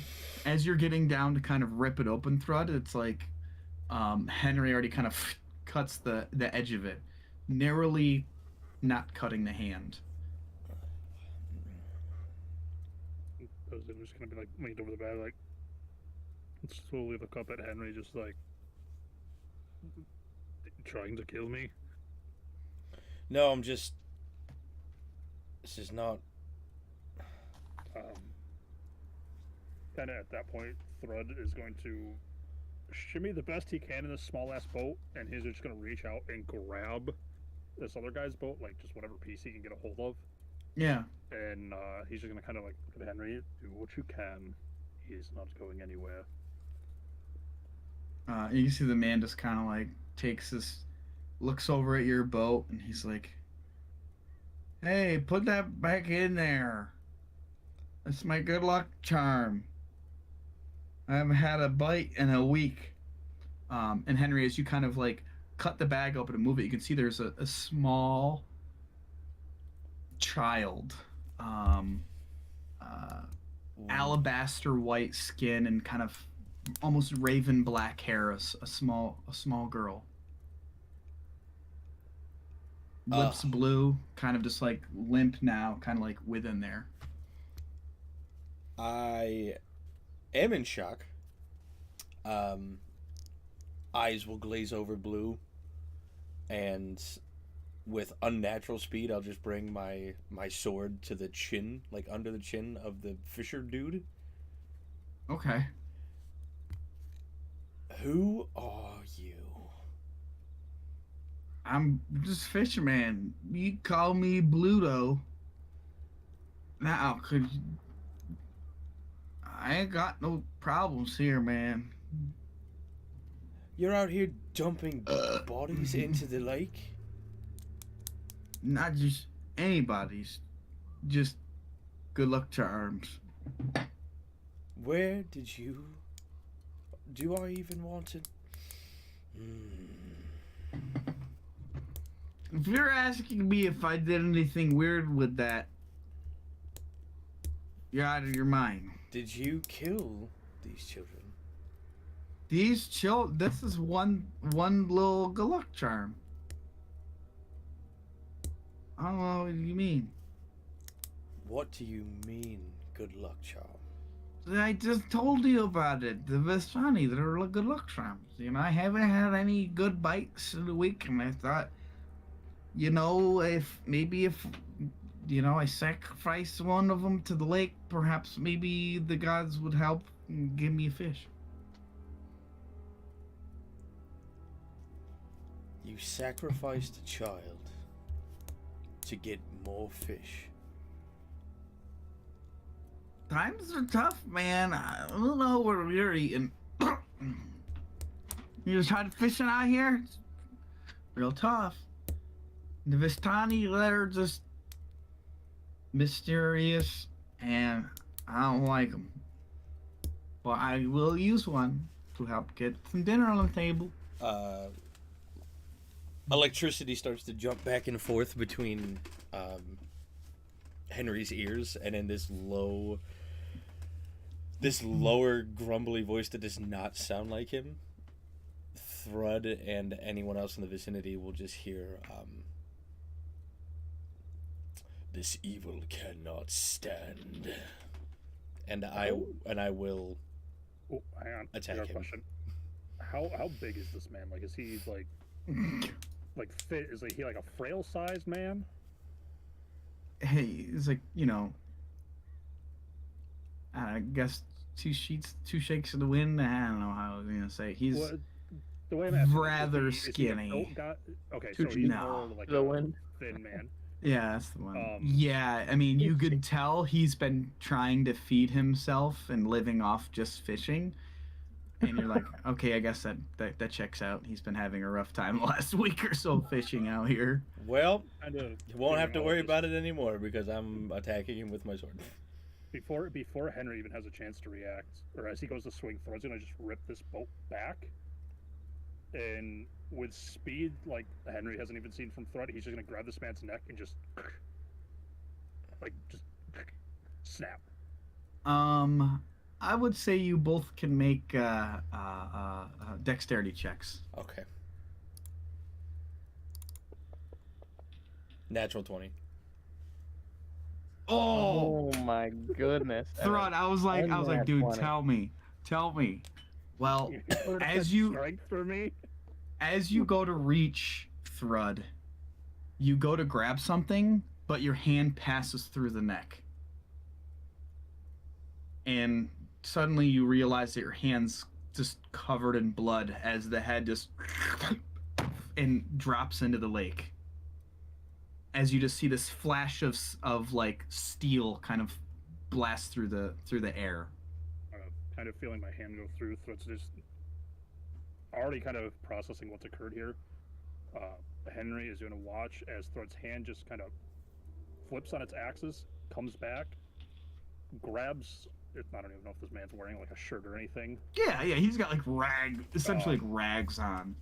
As you're getting down to kind of rip it open, Thrud, it's like Henry already kind of cuts the edge of it, narrowly not cutting the hand. I'm just gonna be like leaned over the bag, like slowly look up at Henry, just like trying to kill me. No, I'm just. This is not. Kind of at that point, Thrud is going to shimmy the best he can in this small ass boat, and he's just going to reach out and grab this other guy's boat, like just whatever piece he can get a hold of. Yeah. And he's just going to kind of like look at Henry, do what you can. He's not going anywhere. You see the man just kind of like looks over at your boat, and he's like, "Hey, put that back in there. That's my good luck charm. I haven't had a bite in a week." And Henry, as you kind of like cut the bag open and move it, you can see there's a small child, alabaster white skin and kind of almost raven black hair, a small girl. Lips blue, kind of just like limp now, kind of like within there. I am in shock. Eyes will glaze over blue, and with unnatural speed, I'll just bring my sword to the chin, like under the chin of the fisher dude. Okay. Who are you? I'm just fisherman. You call me Bluto. Now, I ain't got no problems here, man. You're out here dumping bodies into the lake? Not just anybody's, just good luck charms. Where did you... Do I even want it? If you're asking me if I did anything weird with that, you're out of your mind. Did you kill these children? This is one little good luck charm. I don't know what you mean. What do you mean, good luck charm? I just told you about it. The Vistani, they're good luck charms. You know, I haven't had any good bites in a week, and I thought, you know, if I sacrifice one of them to the lake, perhaps maybe the gods would help and give me a fish. You sacrificed a child to get more fish. Times are tough, man. I don't know what you're eating. You just tried fishing out here? It's real tough. The Vistani, they're just mysterious, and I don't like them. But I will use one to help get some dinner on the table. Electricity starts to jump back and forth between Henry's ears, and in this lower grumbly voice that does not sound like him, Thrud and anyone else in the vicinity will just hear, "This evil cannot stand," and I will Oh, hang on. attack I got a him. question. how big is this man? Like, is he like fit? Is he like a frail sized man? Hey, it's like, I guess two shakes of the wind. I don't know how I was gonna say. He's Well, the way I'm asking, rather is he a skinny. built guy? Okay, Too- so he's no. more like The a wind. thin man. Yeah, that's the one. Um, Yeah, I mean, you could tell he's been trying to feed himself and living off just fishing. And you're like, okay, I guess that checks out. He's been having a rough time the last week or so fishing out here. Well, kind of you won't have to worry about it anymore because I'm attacking him with my sword. Before Henry even has a chance to react, or as he goes to swing, Thread's gonna just rip this boat back, and with speed like Henry hasn't even seen from Thread, he's just gonna grab this man's neck and just snap. I would say you both can make dexterity checks. Okay. Natural 20. Oh, Oh my goodness. Thrud, I was like, Unnat dude, 20. tell me. Well, Or as that's you strength for me. as you go to reach Thrud, you go to grab something, but your hand passes through the neck. And suddenly you realize that your hand's just covered in blood as the head just and drops into the lake. As you just see this flash of like steel kind of blast through the air. Kind of feeling my hand go through. Thread's just already kind of processing what's occurred here. Henry is going to watch as Thread's hand just kind of flips on its axis, comes back, grabs. I don't even know if this man's wearing like a shirt or anything. Yeah, he's got like essentially like rags on.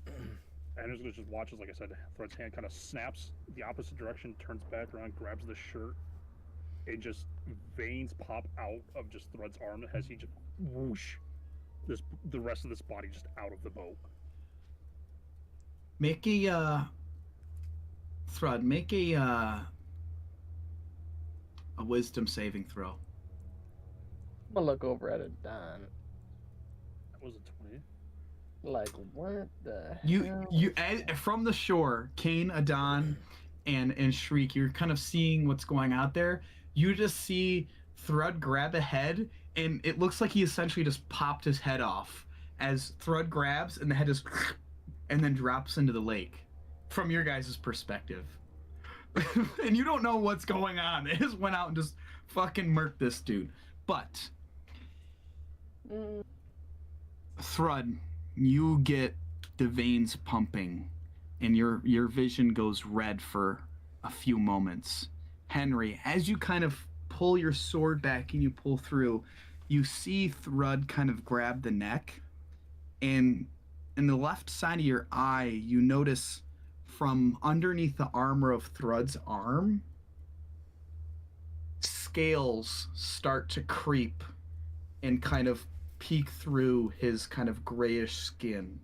Henry's going to just watch as, like I said, Thread's hand kind of snaps the opposite direction, turns back around, grabs the shirt, and just veins pop out of just Thread's arm as he just whoosh the rest of this body just out of the boat. Make a Thrud, make a wisdom saving throw. I'm gonna look over at it, Don. That was a 20. Like, what the hell? From the shore, Kane, Adon, and Shriek, you're kind of seeing what's going out there. You just see Thrud grab a head, and it looks like he essentially just popped his head off as Thrud grabs, and the head just and then drops into the lake. From your guys' perspective, and you don't know what's going on. They just went out and just fucking murked this dude. But Thrud, you get the veins pumping and your vision goes red for a few moments. Henry, as you kind of pull your sword back and you pull through, you see Thrud kind of grab the neck, and in the left side of your eye you notice from underneath the armor of Thrud's arm, scales start to creep and kind of peek through his kind of grayish skin.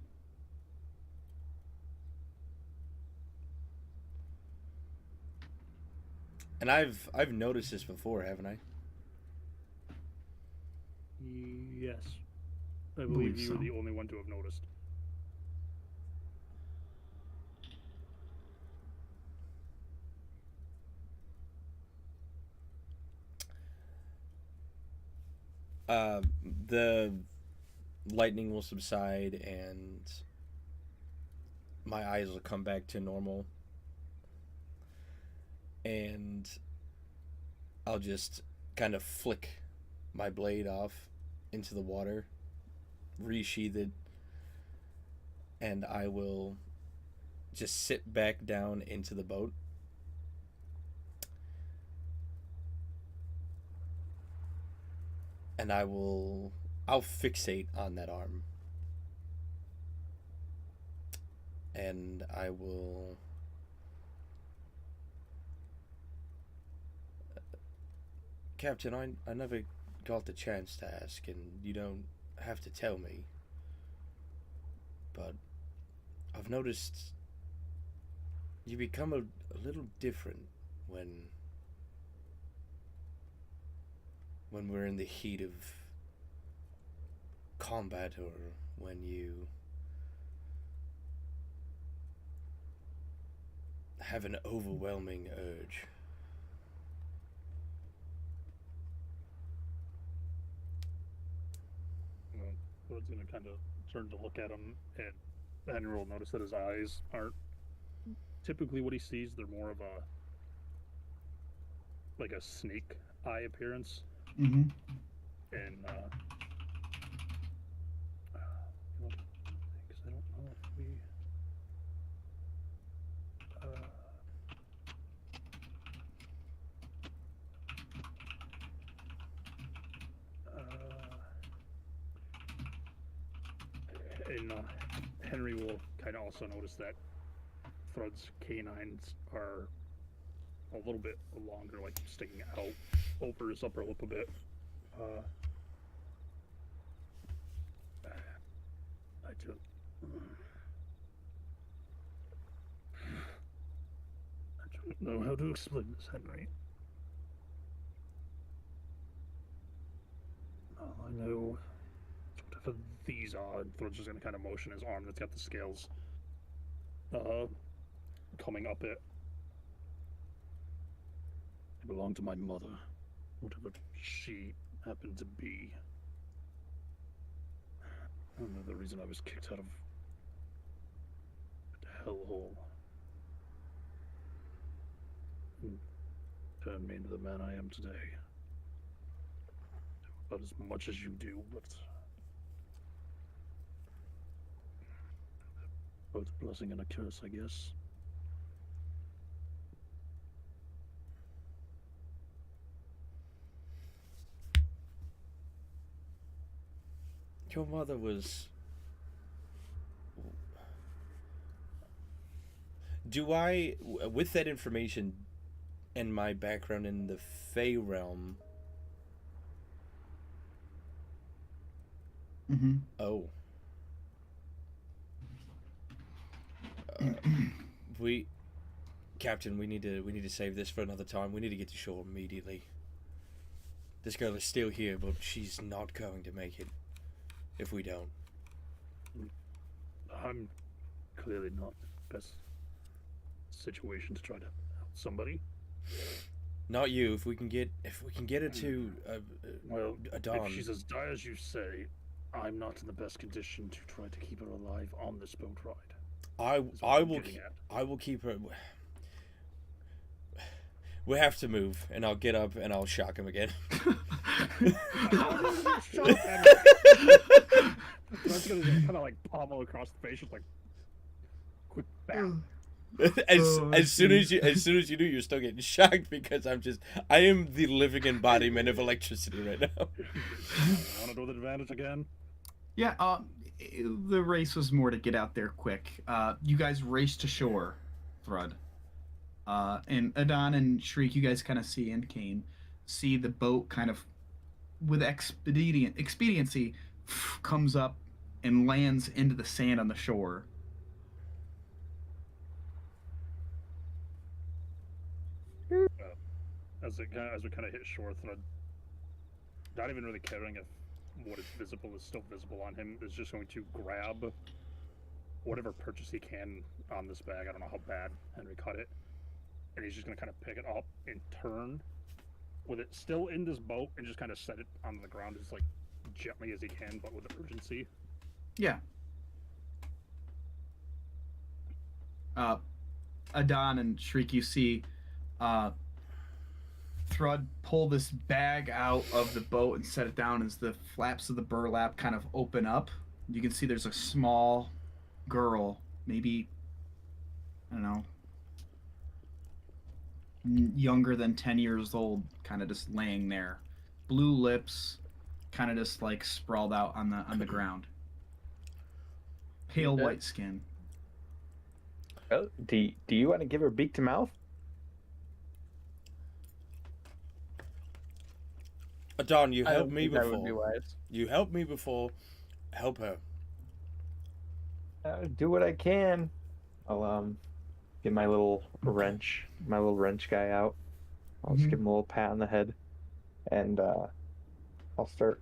And I've noticed this before, haven't I? Yes. I believe Believe you were so. the only one to have noticed. The lightning will subside and my eyes will come back to normal. And I'll just kind of flick my blade off into the water, resheath it, and I will just sit back down into the boat. And I'll fixate on that arm. And I will Captain, I never got the chance to ask, and you don't have to tell me. But I've noticed you become a little different when we're in the heat of combat, or when you have an overwhelming urge. Frodo's gonna kind of turn to look at him, and Henry will notice that his eyes aren't typically what he sees. They're more of a like a snake eye appearance, Mm-hmm. and because I don't know if we. And Henry will kind of also notice that Thrud's canines are a little bit longer, like sticking out over his upper lip a bit. I don't know how to explain this, Henry. All I know whatever these are, and Throat's just gonna kind of motion his arm that's got the scales coming up it. They belong to my mother, whatever she happened to be. I don't know the reason I was kicked out of the hellhole. And turned me into the man I am today. About as much as you do, but both a blessing and a curse, I guess. Your mother was... Do I, with that information and my background in the Fey realm... Mm-hmm. Oh. Captain, we need to save this for another time. We need to get to shore immediately. This girl is still here, but she's not going to make it if we don't. I'm clearly not the best situation to try to help somebody. Not you. If we can get her to Well, Adon. if she's as dire as you say, I'm not in the best condition to try to keep her alive on this boat ride. I will keep her. We have to move, and I'll get up and I'll shock him again. That's gonna kind of like pommel across the face, just like quick bam. As soon as you do, you're still getting shocked because I am the living embodiment of electricity right now. Want to go with advantage again? Yeah, the race was more to get out there quick. You guys race to shore, Thrud. And Adon and Shriek, you guys kind of see, and Kane, see the boat kind of, with expediency, comes up and lands into the sand on the shore. As we kind of hit shore, Thrud, not even really caring if what is visible is still visible on him, is just going to grab whatever purchase he can on this bag. I don't know how bad Henry cut it. And he's just going to kind of pick it up and turn with it still in this boat and just kind of set it on the ground as like gently as he can, but with urgency. Yeah. Adon and Shriek, you see Thrud pull this bag out of the boat and set it down as the flaps of the burlap kind of open up. You can see there's a small girl, maybe, I don't know, younger than 10 years old, kind of just laying there. Blue lips, kind of just like sprawled out on the ground. Pale white skin. Oh, do you want to give her beak to mouth? Adon, you I helped don't me think that would be before. wise. You helped me before. Help her. Do what I can. I'll get my little wrench guy out. I'll just give him a little pat on the head, and I'll start.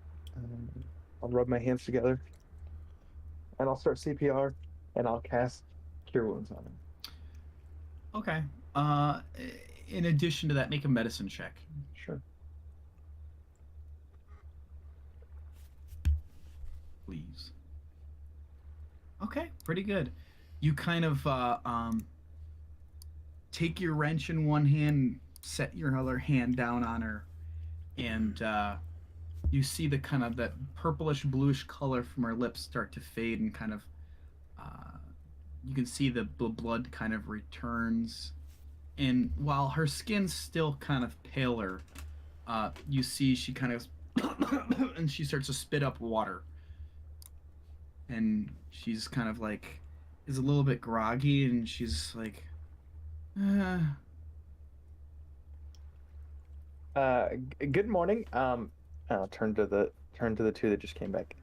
I'll rub my hands together, and I'll start CPR, and I'll cast Cure Wounds on him. Okay. Uh, in addition to that, make a medicine check, Sure. please. Okay, pretty good. You kind of take your wrench in one hand, set your other hand down on her, and you see the kind of that purplish bluish color from her lips start to fade and kind of uh, you can see the blood kind of returns, and while her skin's still kind of paler, you see she kind of and she starts to spit up water, and she's kind of like is a little bit groggy, and she's like uh, Good morning. I'll turn to the two that just came back.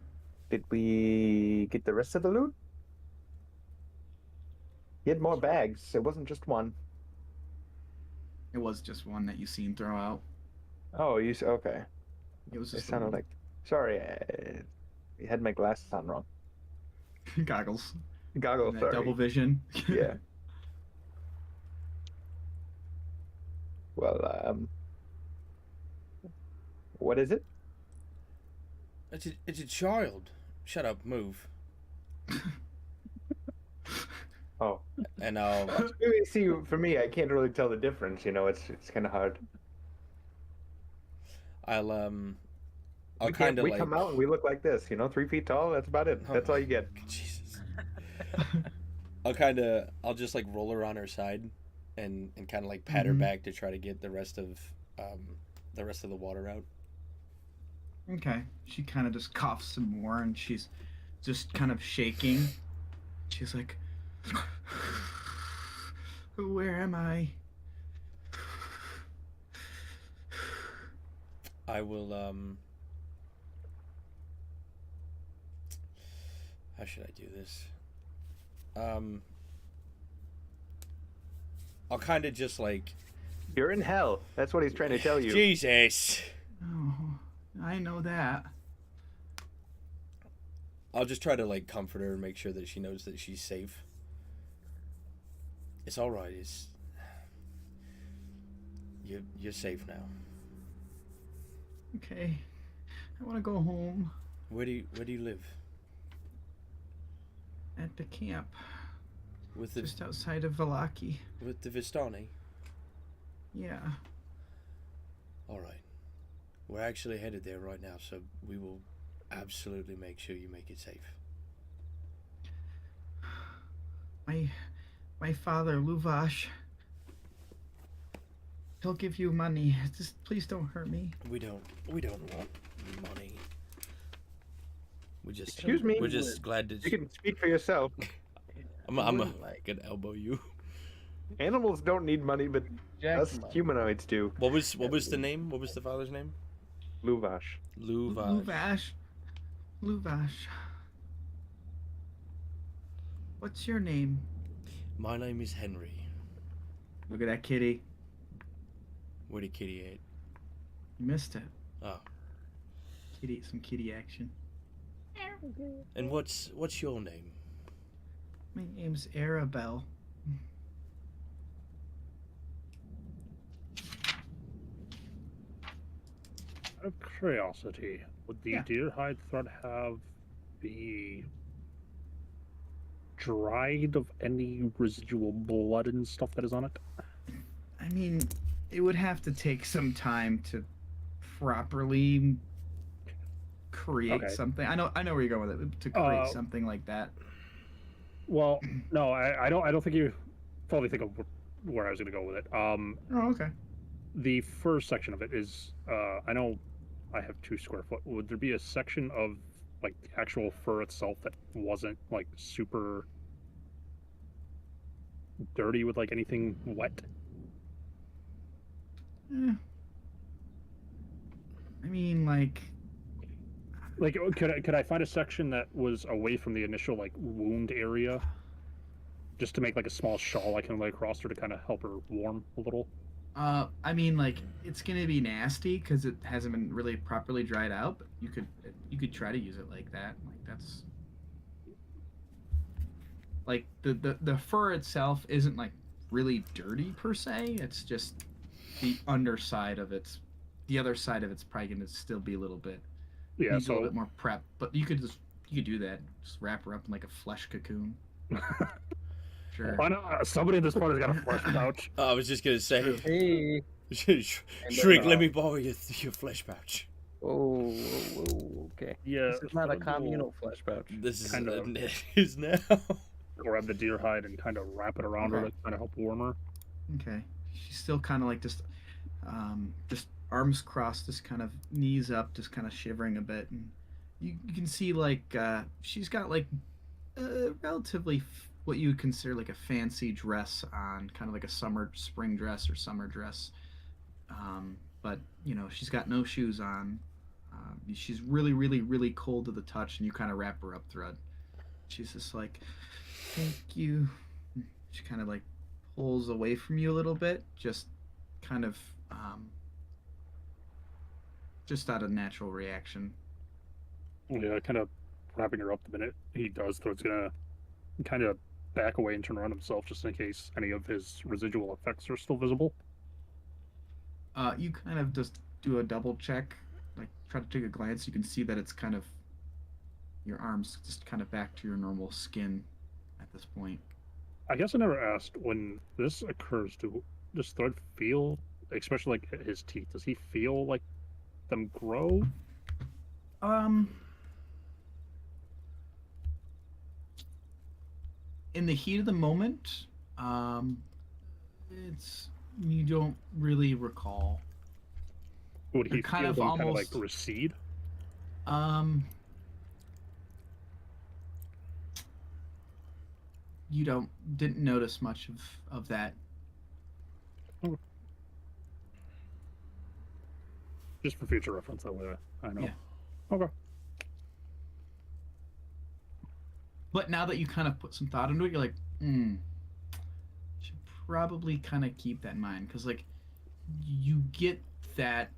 Did we get the rest of the loot? He had more bags. It wasn't just one. it was just one that you seen throw out. Oh, okay. It was It just the sounded one. like. Sorry, I had my glasses on wrong. Goggles. Goggles. And that Sorry. double vision. Yeah. Well, what is it? It's a child. Shut up, move. Oh, And see, for me, I can't really tell the difference. It's kind of hard. I'll We kind of we like. come out and we look like this. 3 feet tall. That's about it. Oh That's all my- you get. Jesus. I'll just like roll her on her side, and kind of like pat her Mhm. back to try to get the rest of the water out. Okay. She kind of just coughs some more, and she's just kind of shaking. She's like, "Where am I?" I will how should I do this? I'll kind of just like You're in hell. That's what he's trying to tell you. Jesus. Oh, I know that. I'll just try to like comfort her and make sure that she knows that she's safe. It's all right. You're safe now. Okay. I want to go home Where do you live? at the camp With the just outside of Valaki. Vistani? Yeah. All right. We're actually headed there right now, so we will absolutely make sure you make it safe. My father, Luvash, he'll give you money. Just please don't hurt me. We don't want money. Excuse me? We're just glad to. You can speak for yourself. I'm wouldn't like- gonna elbow you. Animals don't need money, but Jack us money. humanoids do. What was the name? What was the father's name? Luvash. Luvash. Luvash. What's your name? My name is Henry. Look at that kitty. Where did Kitty at? You missed it. Oh. Some kitty action. And what's your name? My name's Arabelle. Out of curiosity, would the Yeah. deer hide thread have the dried of any residual blood and stuff that is on it? I mean, it would have to take some time to properly create Okay. something. I know where you're going with it. To create Uh, something like that. Well, no, I don't think you fully think of where I was going to go with it. Oh, okay. The first section of it is, I know I have 2 square foot. Would there be a section of like the actual fur itself that wasn't like super dirty with like anything wet? Eh. I mean, like, Like, could I find a section that was away from the initial like wound area, just to make like a small shawl I can lay across her to kind of help her warm a little? I mean, like, it's gonna be nasty because it hasn't been really properly dried out. But you could try to use it like that. Like that's like the fur itself isn't like really dirty per se. It's just the underside of it's. The other side of it's probably gonna still be a little bit. Yeah, Needs a little so bit more prep, but you could do that. Just wrap her up in like a flesh cocoon. Sure. why not? Somebody in this party's got a flesh pouch. I was just gonna say, Hey. Shrink, let me borrow your flesh pouch. Oh, okay. Yeah, This is not a Fred will communal flesh pouch. This is Kind of. it is now. grab the deer hide and kind of wrap it around her Okay. to kind of help warm her. Okay. She's still kind of like just arms crossed, just kind of knees up, just kind of shivering a bit, and you can see like she's got like a relatively what you would consider like a fancy dress on, kind of like a spring dress or summer dress, but you know she's got no shoes on. She's really, really, really cold to the touch, and you kind of wrap her up thread. She's just like, thank you. She kind of like pulls away from you a little bit, just kind of just out of natural reaction. Yeah, kind of wrapping her up the minute he does, so it's gonna kind of back away and turn around himself just in case any of his residual effects are still visible. You kind of just do a double check, like try to take a glance. You can see that it's kind of your arms just kind of back to your normal skin at this point. I guess I never asked, when this occurs, does Thread feel, especially like his teeth, does he feel like them grow? In the heat of the moment, it's you don't really recall. Would he They're kind feel of them kind of almost- like recede? You didn't notice much of that. Just for future reference, that way I know. Yeah. Okay. But now that you kind of put some thought into it, you're like, should probably kind of keep that in mind, because like you get that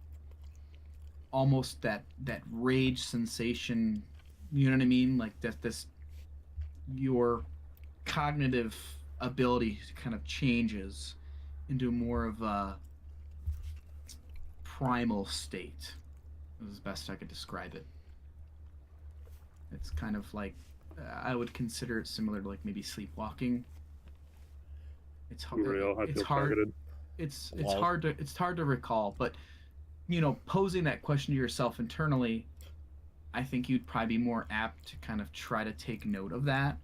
almost that rage sensation. You know what I mean? Like that this your cognitive ability kind of changes into more of a primal state. Is the best I could describe it. It's kind of like I would consider it similar to like maybe sleepwalking. It's hard. Real, I It's feel hard. targeted. It's Wow. hard to recall, but you know, posing that question to yourself internally, I think you'd probably be more apt to kind of try to take note of that.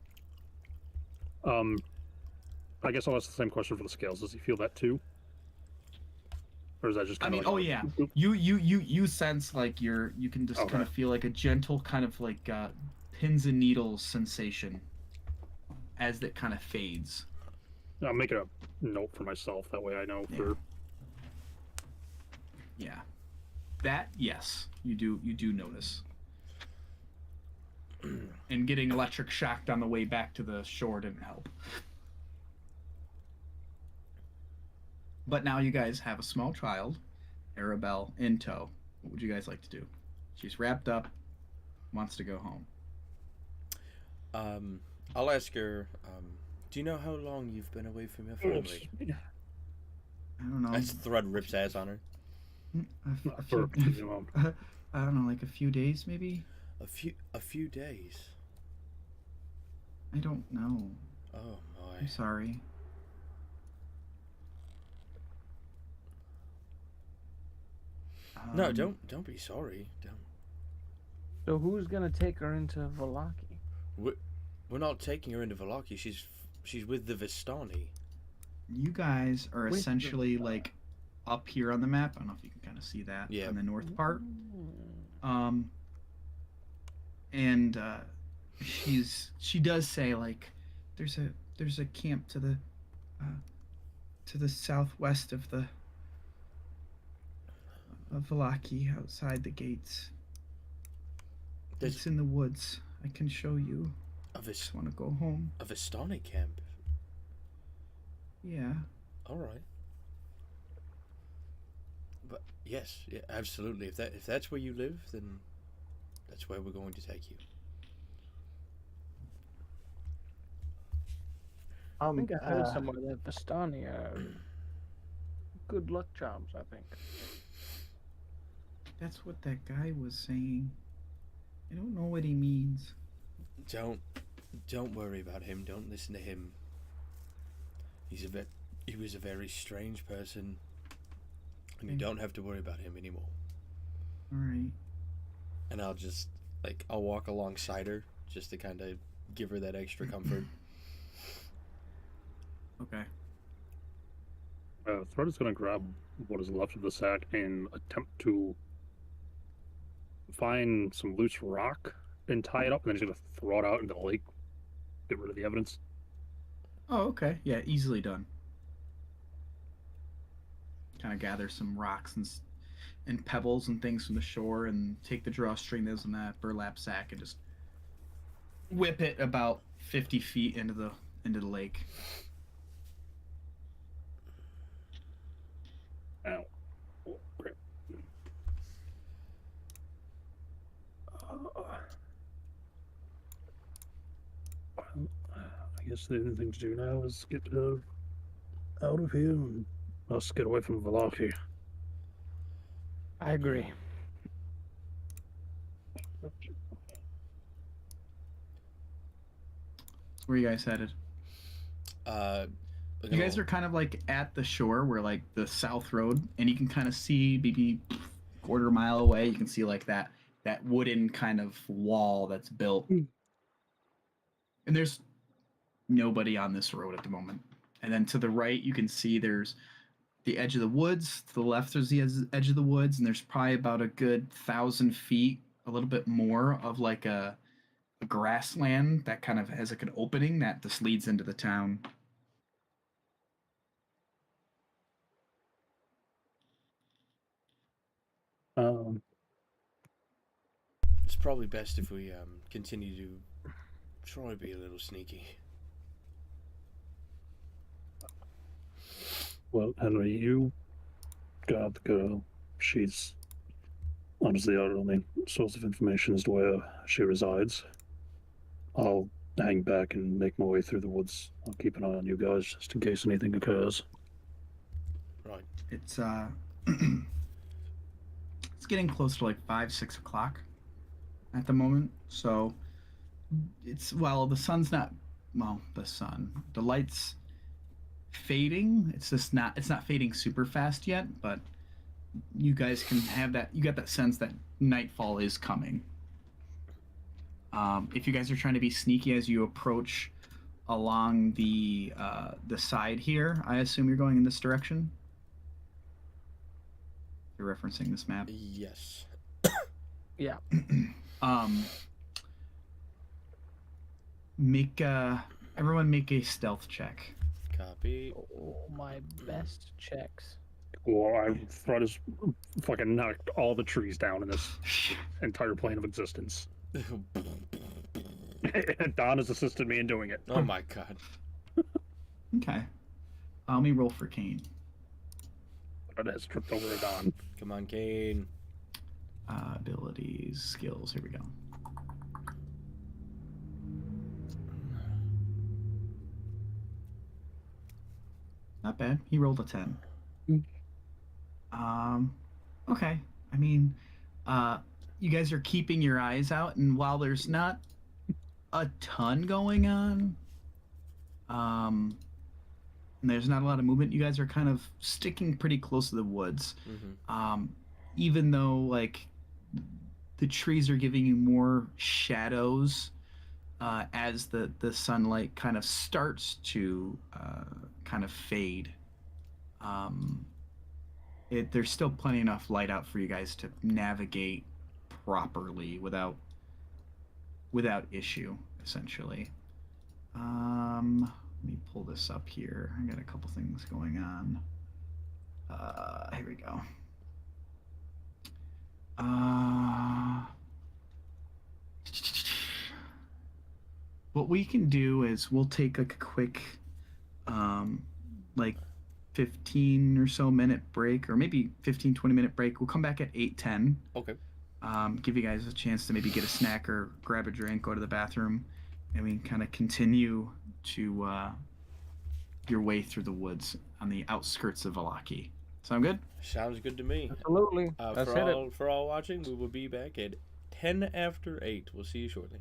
I guess I'll ask the same question for the scales. Does he feel that too? Or is that just I kind mean, of oh like yeah, oop, you sense like you can just Okay. kind of feel like a gentle kind of like pins and needles sensation as that kind of fades. I'm making a note for myself. That way I know Yeah. for... Yeah, that yes, you do notice. And getting electric shocked on the way back to the shore didn't help. But now you guys have a small child, Arabelle, in tow. What would you guys like to do? She's wrapped up, wants to go home. I'll ask her. Do you know how long you've been away from your family? I don't know. As Thread rips ass on her. A For, few, I don't know, like a few days maybe? A few days. I don't know. Oh I'm my. sorry. No, don't be sorry. Don't. So who's gonna take her into Valaki? We're not taking her into Valaki. She's with the Vistani. You guys are With the- essentially like up here on the map. I don't know if you can kind of see that Yeah. on the north part. And she does say like there's a camp to the southwest of Valaki outside the gates. There's It's in the woods. I can show you. a Just want to go home. Vistani camp. Yeah. All right. But yes, yeah, absolutely. If that's where you live, then that's where we're going to take you. I think I heard somewhere that Vistani are good luck charms, I think. That's what that guy was saying. I don't know what he means. Don't worry about him. Don't listen to him. He was a very strange person, and you don't have to worry about him anymore. All right. And I'll walk alongside her just to kind of give her that extra comfort. Okay. Thread is going to grab what is left of the sack and attempt to find some loose rock and tie it up, and then he's going to throw it out into the lake. Get rid of the evidence. Oh, okay. Yeah, easily done. Kind of gather some rocks and pebbles and things from the shore, and take the drawstring that's in that burlap sack and just whip it about 50 feet into the lake. Ow. Oh, crap. I guess the only thing to do now is get out of here and us get away from Valaki. I agree. Where are you guys headed? You guys are kind of like at the shore where like the south road, and you can kind of see maybe quarter mile away. You can see like that wooden kind of wall that's built, and there's nobody on this road at the moment. And then to the right, you can see there's the edge of the woods. To the left, there's the edge of the woods, and there's probably about a good 1,000 feet, a little bit more of like a grassland that kind of has like an opening that just leads into the town. It's probably best if we continue to try to be a little sneaky. Well, Henry, you got the girl. She's honestly our only source of information as to where she resides. I'll hang back and make my way through the woods. I'll keep an eye on you guys just in case anything occurs. Right. It's it's getting close to like 5-6 o'clock at the moment. So the sun's not the light's fading. It's not fading super fast yet, but you guys can have that. You get that sense that nightfall is coming. If you guys are trying to be sneaky as you approach along the side here, I assume you're going in this direction. You're referencing this map. Yes. Yeah. Everyone make a stealth check. Copy. Oh, my best checks. Well, Thread has fucking knocked all the trees down in this entire plane of existence. Don has assisted me in doing it. Oh my god. Okay. Let me roll for Kane. Thread has tripped over a Don. Come on, Kane. Abilities, skills. Here we go. Not bad. He rolled a 10. Okay. I mean, you guys are keeping your eyes out, and while there's not a ton going on, and there's not a lot of movement, you guys are kind of sticking pretty close to the woods. Mm-hmm. Even though like the trees are giving you more shadows as the sunlight kind of starts to kind of fade. There's still plenty enough light out for you guys to navigate properly without issue, essentially. Let me pull this up here. I got a couple things going on. Here we go. What we can do is we'll take like a quick, like 15 or so minute break, or maybe 15-20 minute break. We'll come back at 8:10. Okay. Give you guys a chance to maybe get a snack or grab a drink, go to the bathroom, and we can kind of continue to your way through the woods on the outskirts of Valaki. Sound good? Sounds good to me. Absolutely. Let's hit it. For all watching, we will be back at 10 after 8. We'll see you shortly.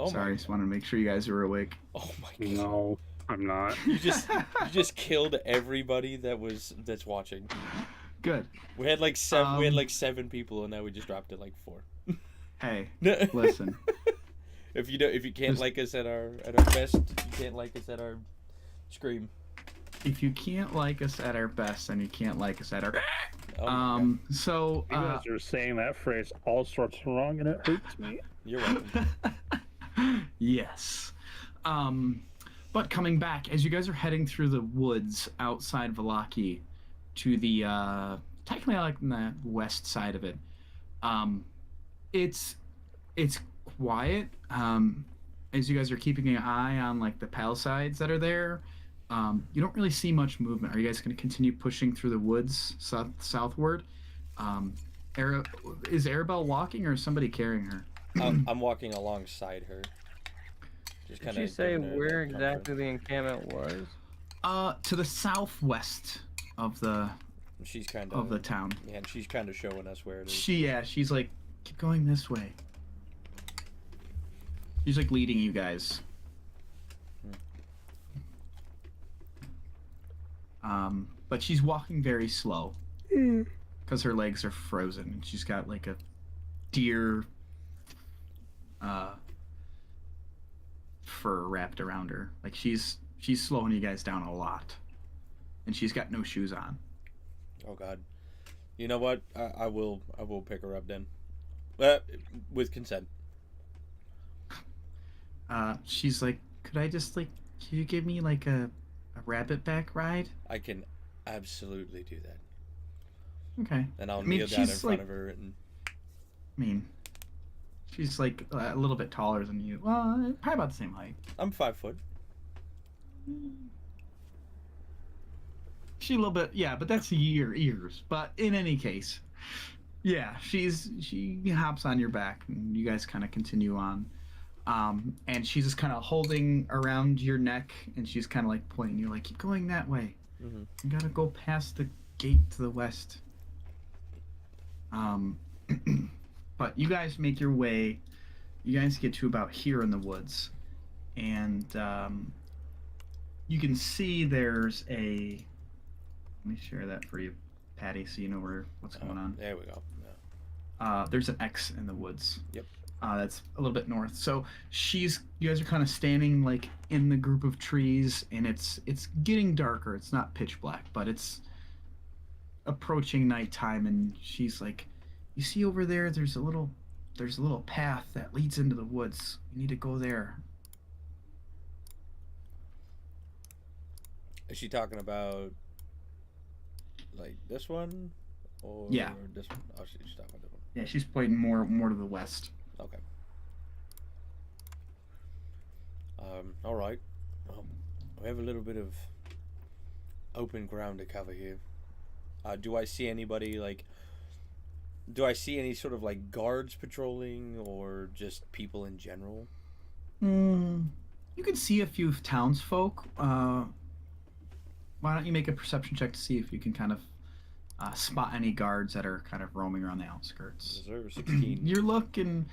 Oh Sorry, my. just wanted to make sure you guys were awake. Oh my god. No, I'm not. You just killed everybody that's watching. Good. We had like seven. We had Um, like 7 people, and now we just dropped it like 4. Hey, listen. If you can't Just- like us at our best, you can't like us at our scream. If you can't like us at our best, then you can't like us at our. Oh my So. You guys are saying that phrase all sorts wrong, and it hurts me. God. You're welcome. Yes. But coming back, as you guys are heading through the woods outside Valaki to the technically like in the west side of it, it's quiet. As you guys are keeping an eye on like the palisades that are there, you don't really see much movement. Are you guys going to continue pushing through the woods southward? Is Arabelle walking or is somebody carrying her? I'm walking alongside her. Just Did kinda you say giving her where that comfort. exactly the encampment was? To the southwest of the She's kind of the town. Yeah, and she's kind of showing us where it is. She's like, keep going this way. She's like leading you guys. But she's walking very slow because her legs are frozen. And she's got like a deer fur wrapped around her. Like she's slowing you guys down a lot, and she's got no shoes on. Oh God. You know what? I will pick her up then. With consent. She's like, could I just like, could you give me like a rabbit back ride? I can absolutely do that. Okay. And I'll I mean, kneel down in she's front like- of her and I mean, she's like a little bit taller than you. Well, probably about the same height. I'm 5 foot. She a little bit, yeah, but that's your ears. But in any case, yeah, she hops on your back, and you guys kind of continue on. And she's just kind of holding around your neck, and she's kind of like pointing you, like, keep going that way. Mhm. You gotta go past the gate to the west. But you guys make your way. You guys get to about here in the woods, and you can see there's a. Let me share that for you, Patty, so you know what's going on. There we go. Yeah. There's an X in the woods. Yep. That's a little bit north. So you guys are kind of standing like in the group of trees, and it's getting darker. It's not pitch black, but it's approaching nighttime. And she's like, "You see over there? There's a little path that leads into the woods. You need to go there." Is she talking about like this one, or Yeah. this one? Oh, she's talking about this one. Yeah, she's pointing more to the west. Okay. All right. Well, we have a little bit of open ground to cover here. Do I see anybody like? Do I see any sort of like guards patrolling, or just people in general? You can see a few townsfolk. Why don't you make a perception check to see if you can kind of spot any guards that are kind of roaming around the outskirts? Reserve 16. You're looking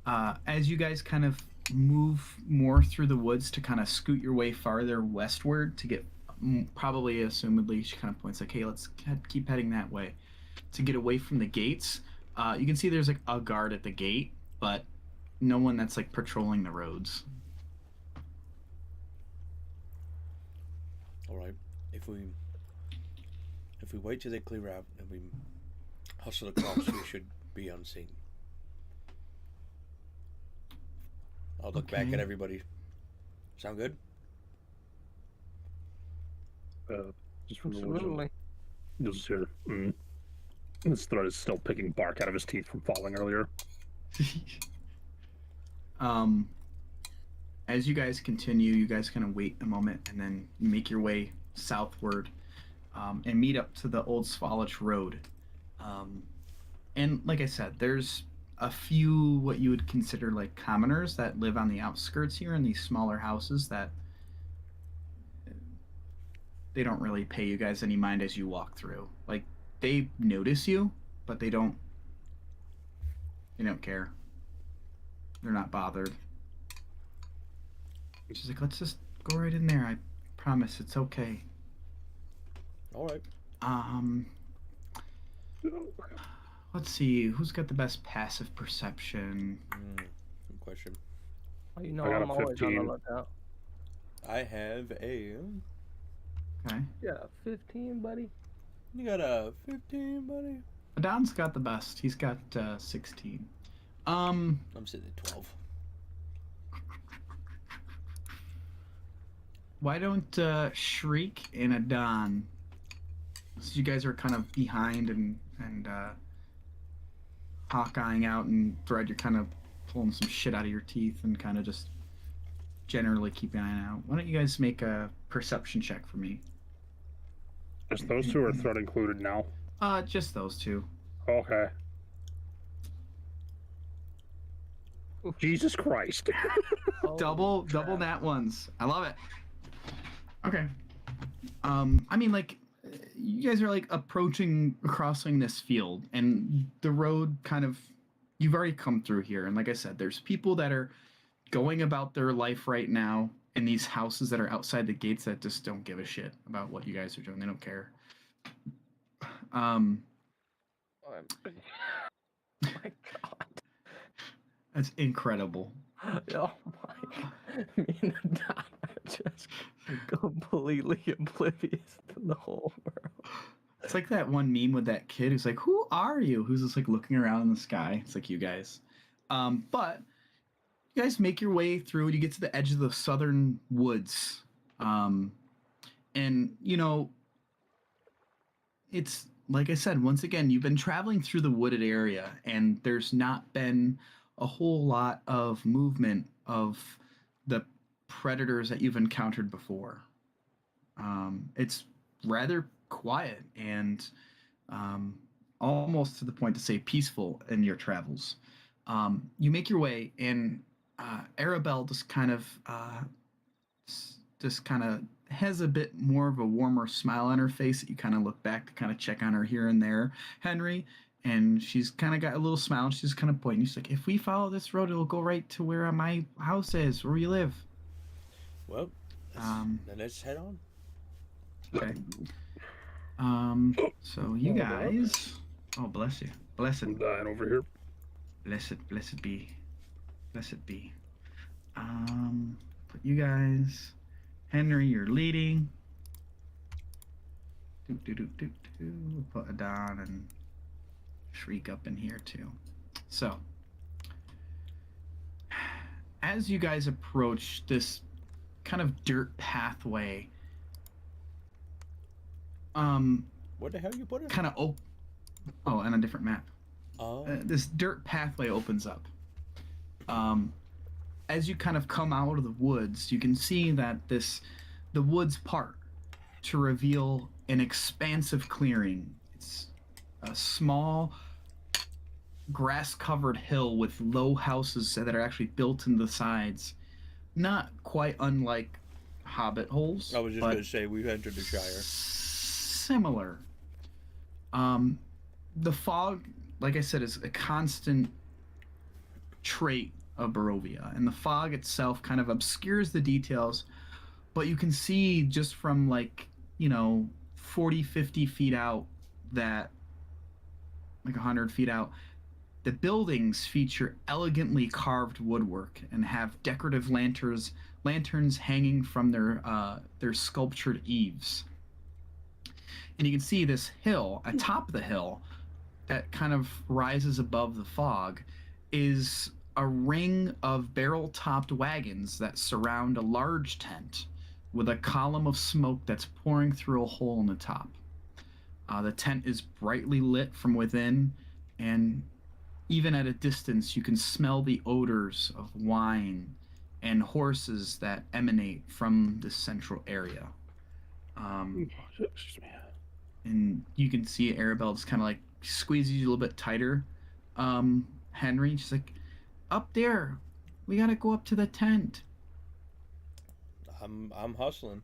as you guys kind of move more through the woods to kind of scoot your way farther westward to get probably assumedly she kind of points like, hey, let's keep heading that way to get away from the gates. You can see there's like a guard at the gate, but no one that's like patrolling the roads. All right. If we wait till they clear out and we hustle across, we should be unseen. I'll look back Okay. at everybody. Sound good? Just from the woods. Absolutely. You'll just hear. This throat is still picking bark out of his teeth from falling earlier. As you guys continue, you guys kind of wait a moment and then you make your way southward and meet up to the old Svalich Road. And like I said, there's a few what you would consider like commoners that live on the outskirts here in these smaller houses that they don't really pay you guys any mind as you walk through. Like they notice you, but they don't care. They're not bothered. She's like, let's just go right in there. I promise it's okay. All right. Um, let's see. Who's got the best passive perception? Good question. Oh, you know, I got a I'm always on the 15. lookout. I have a. Okay. Yeah, 15, buddy. You got a 15, buddy. Adon's got the best. He's got 16. I'm sitting at 12. Why don't Shriek and Adon? So you guys are kind of behind and Hawkeyeing out, and Thread, you're kind of pulling some shit out of your teeth and kind of just generally keeping an eye out. Why don't you guys make a perception check for me? Just those two are threat included now. Just those two. Okay. Jesus Christ. Oh, Double crap. nat ones. I love it. Okay. I mean, like, you guys are like crossing this field, and the road kind of, you've already come through here, and like I said, there's people that are going about their life right now in these houses that are outside the gates that just don't give a shit about what you guys are doing. They don't care. Oh my god. That's incredible. Oh my. Me and Adon are just completely oblivious to the whole world. It's like that one meme with that kid who's like, "Who are you?" Who's just like looking around in the sky. It's like you guys. But you guys make your way through. You get to the edge of the southern woods, and you know, it's like I said. Once again, you've been traveling through the wooded area, and there's not been a whole lot of movement of the predators that you've encountered before. It's rather quiet and almost to the point to say peaceful in your travels. You make your way, and Arabelle just kind of has a bit more of a warmer smile on her face that you kind of look back to kind of check on her here and there, Henry. And she's kind of got a little smile, and she's kind of pointing. She's like, if we follow this road, it'll go right to where my house is, where we live. Well, then let's head on. Okay. So you guys. Oh, bless you. Blessed. I'm dying over here. Blessed be. Blessed be. Put you guys. Henry, you're leading. We'll put Adon and Shriek up in here too. So, as you guys approach this kind of dirt pathway, Where the hell you put it? kind of on a different map. Oh. This dirt pathway opens up. As you kind of come out of the woods, you can see that the woods part to reveal an expansive clearing. It's a small grass-covered hill with low houses that are actually built into the sides. Not quite unlike hobbit holes. I was just going to say, we've entered the Shire. Similar. The fog, like I said, is a constant trait of Barovia, and the fog itself kind of obscures the details, but you can see just from 40, 50 feet out, that like 100 feet out, the buildings feature elegantly carved woodwork and have decorative lanterns hanging from their sculptured eaves. And you can see this hill, atop the hill, that kind of rises above the fog, is a ring of barrel-topped wagons that surround a large tent with a column of smoke that's pouring through a hole in the top. The tent is brightly lit from within, and even at a distance, you can smell the odors of wine and horses that emanate from the central area. Excuse me. And you can see Arabelle just kind of like squeezes you a little bit tighter. Henry, she's like, up there, we gotta go up to the tent. I'm hustling.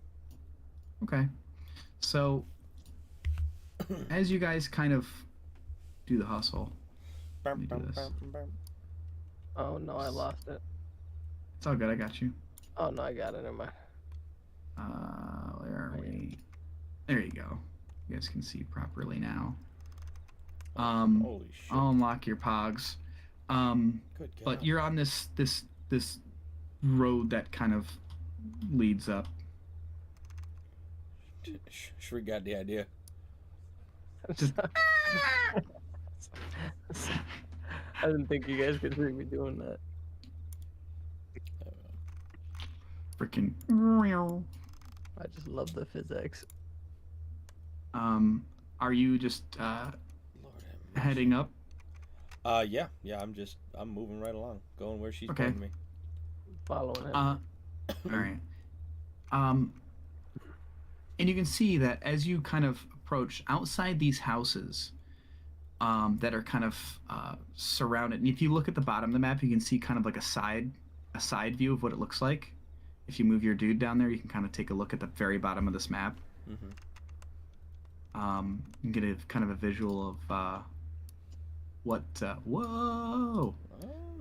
Okay. So, as you guys kind of do the hustle, let me do this. Oh no, I lost it. It's all good, I got you. Oh no, I got it. Never mind. Where are we? There you go. You guys can see properly now. Holy shit. I'll unlock your pogs. Good God. But you're on this road that kind of leads up. Shriek got the idea. I didn't think you guys could hear me doing that. Freaking. I just love the physics. Are you just Lord have mercy. heading up? Yeah. I'm moving right along, going where she's Okay. pointing me. Following it. All right. And you can see that as you kind of approach outside these houses, that are kind of surrounded. And if you look at the bottom of the map, you can see kind of like a side view of what it looks like. If you move your dude down there, you can kind of take a look at the very bottom of this map. Mm-hmm. You can get a kind of a visual of what. Whoa!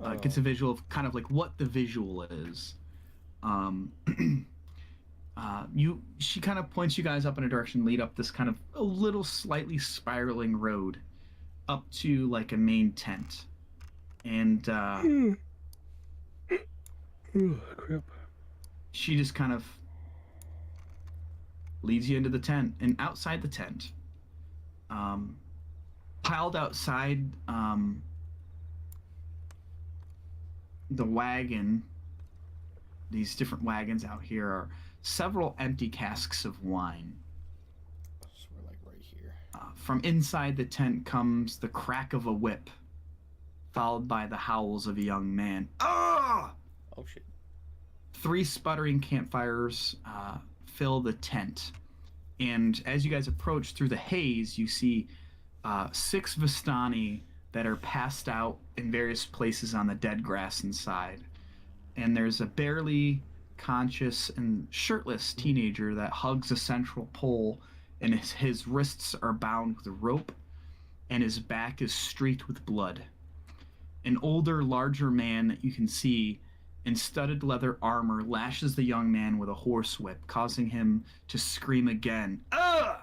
It gets a visual of kind of like what the visual is. She kind of points you guys up in a direction, lead up this kind of a little slightly spiraling road up to like a main tent, and Crap. she just kind of leads you into the tent. And outside the tent, piled outside the wagon, these different wagons out here, are several empty casks of wine. So we're like right here. From inside the tent comes the crack of a whip, followed by the howls of a young man. Ah! Oh shit. 3 sputtering campfires fill the tent. And as you guys approach through the haze, you see 6 Vistani that are passed out in various places on the dead grass inside. And there's a barely conscious and shirtless teenager that hugs a central pole, and his wrists are bound with a rope, and his back is streaked with blood. An older, larger man that you can see in studded leather armor lashes the young man with a horsewhip, causing him to scream again. Ugh!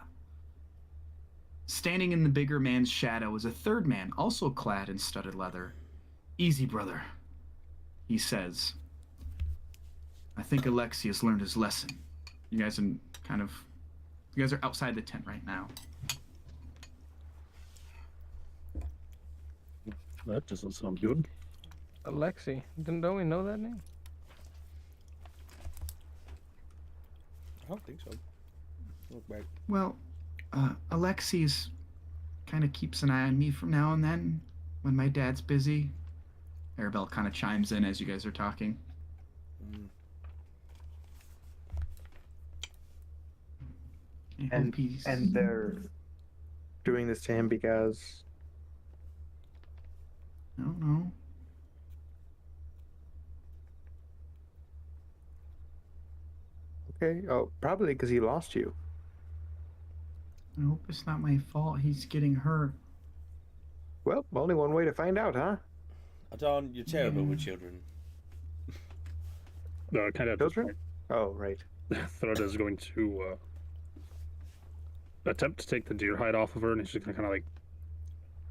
Standing in the bigger man's shadow is a third man, also clad in studded leather. Easy, brother, he says. I think Alexei has learned his lesson. You guys are outside the tent right now. That doesn't sound good. Alexei. Don't we know that name? I don't think so. Look back. Well, Alexei's kind of keeps an eye on me from now and then when my dad's busy. Arabelle kind of chimes in as you guys are talking. Mm. And they're doing this to him because I don't know. okay. Oh, probably because he lost you. I hope it's not my fault he's getting hurt. Well, only one way to find out, huh? Adon, you're terrible with children. Kind of. Children? Oh, right. Thread is going to attempt to take the deer hide off of her, and he's just gonna kind of like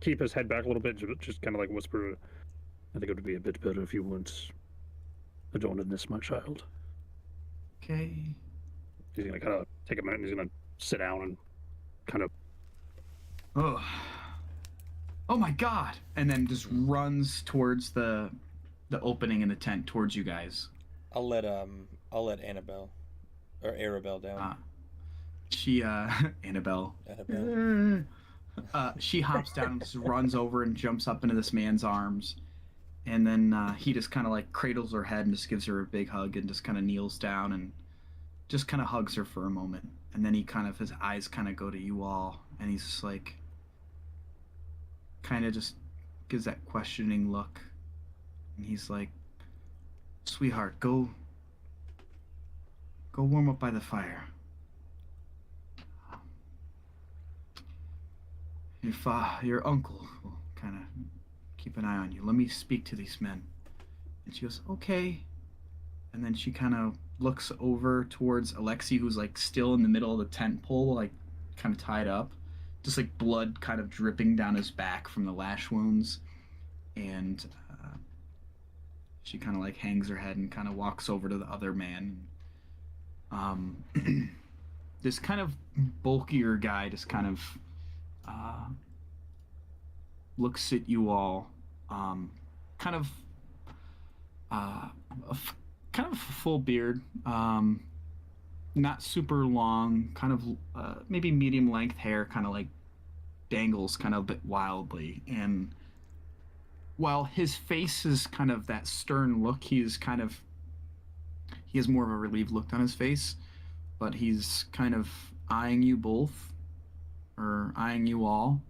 keep his head back a little bit, just kind of like whisper, "I think it would be a bit better if you weren't adorned in this, my child." Okay. He's gonna kind of take a minute, and he's gonna sit down and kind of. Oh my God! And then just runs towards the opening in the tent towards you guys. I'll let Annabelle or Arabelle down. She Annabelle. Annabelle. She hops down and just runs over and jumps up into this man's arms, and then he just kind of like cradles her head and just gives her a big hug and just kind of kneels down and just kind of hugs her for a moment, and then his eyes kind of go to you all, and he's just like kind of just gives that questioning look, and he's like, "Sweetheart, go warm up by the fire. Your uncle will kind of keep an eye on you. Let me speak to these men." And she goes, "Okay." and then she kind of looks over towards Alexei, who's like still in the middle of the tent pole, like kind of tied up, just like blood kind of dripping down his back from the lash wounds, and she kind of like hangs her head and kind of walks over to the other man. Um, this kind of bulkier guy just kind of looks at you all, kind of kind of a full beard, not super long, kind of maybe medium length hair, kind of like dangles kind of a bit wildly. And while his face is kind of that stern look, he has more of a relieved look on his face, but he's kind of eyeing you both, or eyeing you all.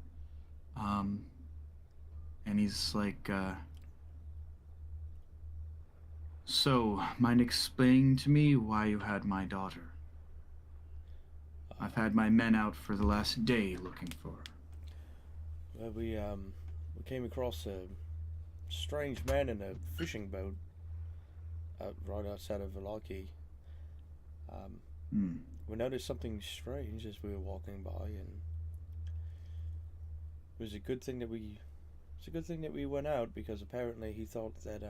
And he's like, so, mind explaining to me why you had my daughter? I've had my men out for the last day looking for her. Well, we came across a strange man in a fishing boat right outside of Valaki. We noticed something strange as we were walking by, and it was a good thing that we went out, because apparently he thought that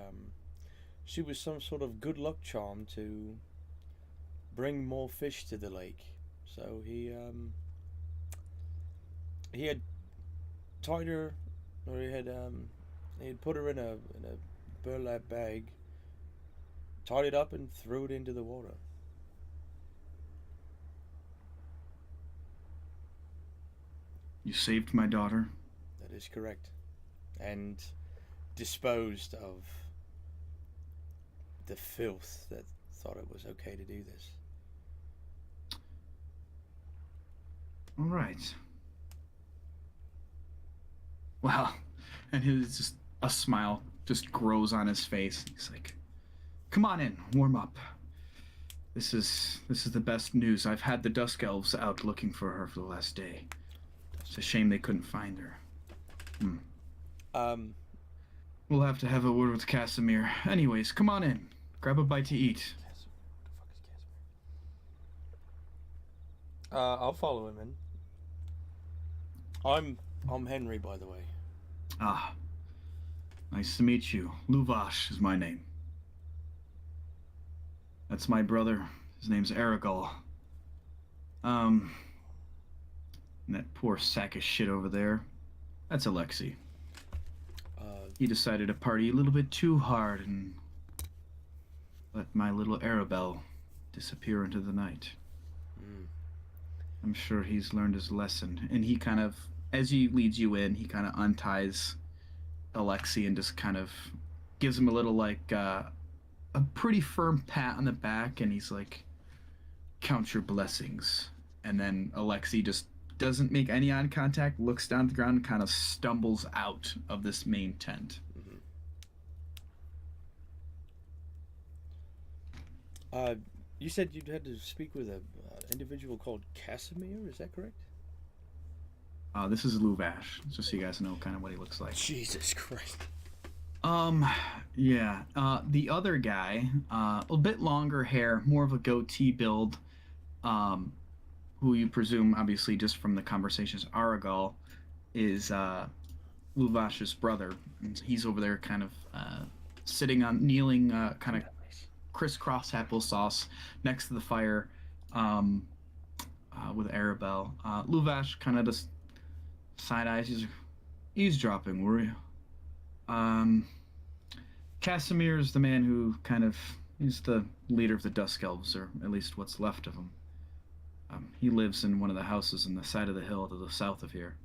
she was some sort of good luck charm to bring more fish to the lake. So he had tied her, or he had put her in a burlap bag, tied it up, and threw it into the water. You saved my daughter? That is correct. And disposed of the filth that thought it was okay to do this. All right. Well, and his just a smile just grows on his face. He's like, "Come on in, warm up. This is the best news. I've had the Dusk Elves out looking for her for the last day. It's a shame they couldn't find her." We'll have to have a word with Casimir. Anyways, come on in. Grab a bite to eat. I'll follow him in. I'm Henry, by the way. Ah, nice to meet you. Luvash is my name. That's my brother. His name's Aragol. And that poor sack of shit over there, that's Alexei. He decided to party a little bit too hard and let my little Arabelle disappear into the night. I'm sure he's learned his lesson. And he kind of, as he leads you in, he kind of unties Alexei and just kind of gives him a little, like, a pretty firm pat on the back, and he's like, "Count your blessings." And then Alexei just doesn't make any eye contact, looks down at the ground, and kind of stumbles out of this main tent. You said you'd had to speak with an individual called Casimir, is that correct? This is Luvash, just so you guys know kind of what he looks like. Jesus Christ. Yeah. The other guy, a bit longer hair, more of a goatee build, who you presume, obviously, just from the conversations, Aragal, is Luvash's brother. And he's over there kind of kneeling, kind of crisscross applesauce next to the fire with Arabelle. Luvash kind of just side eyes. He's eavesdropping, were you? Casimir is the man who he's the leader of the Dusk Elves, or at least what's left of them. He lives in one of the houses on the side of the hill to the south of here.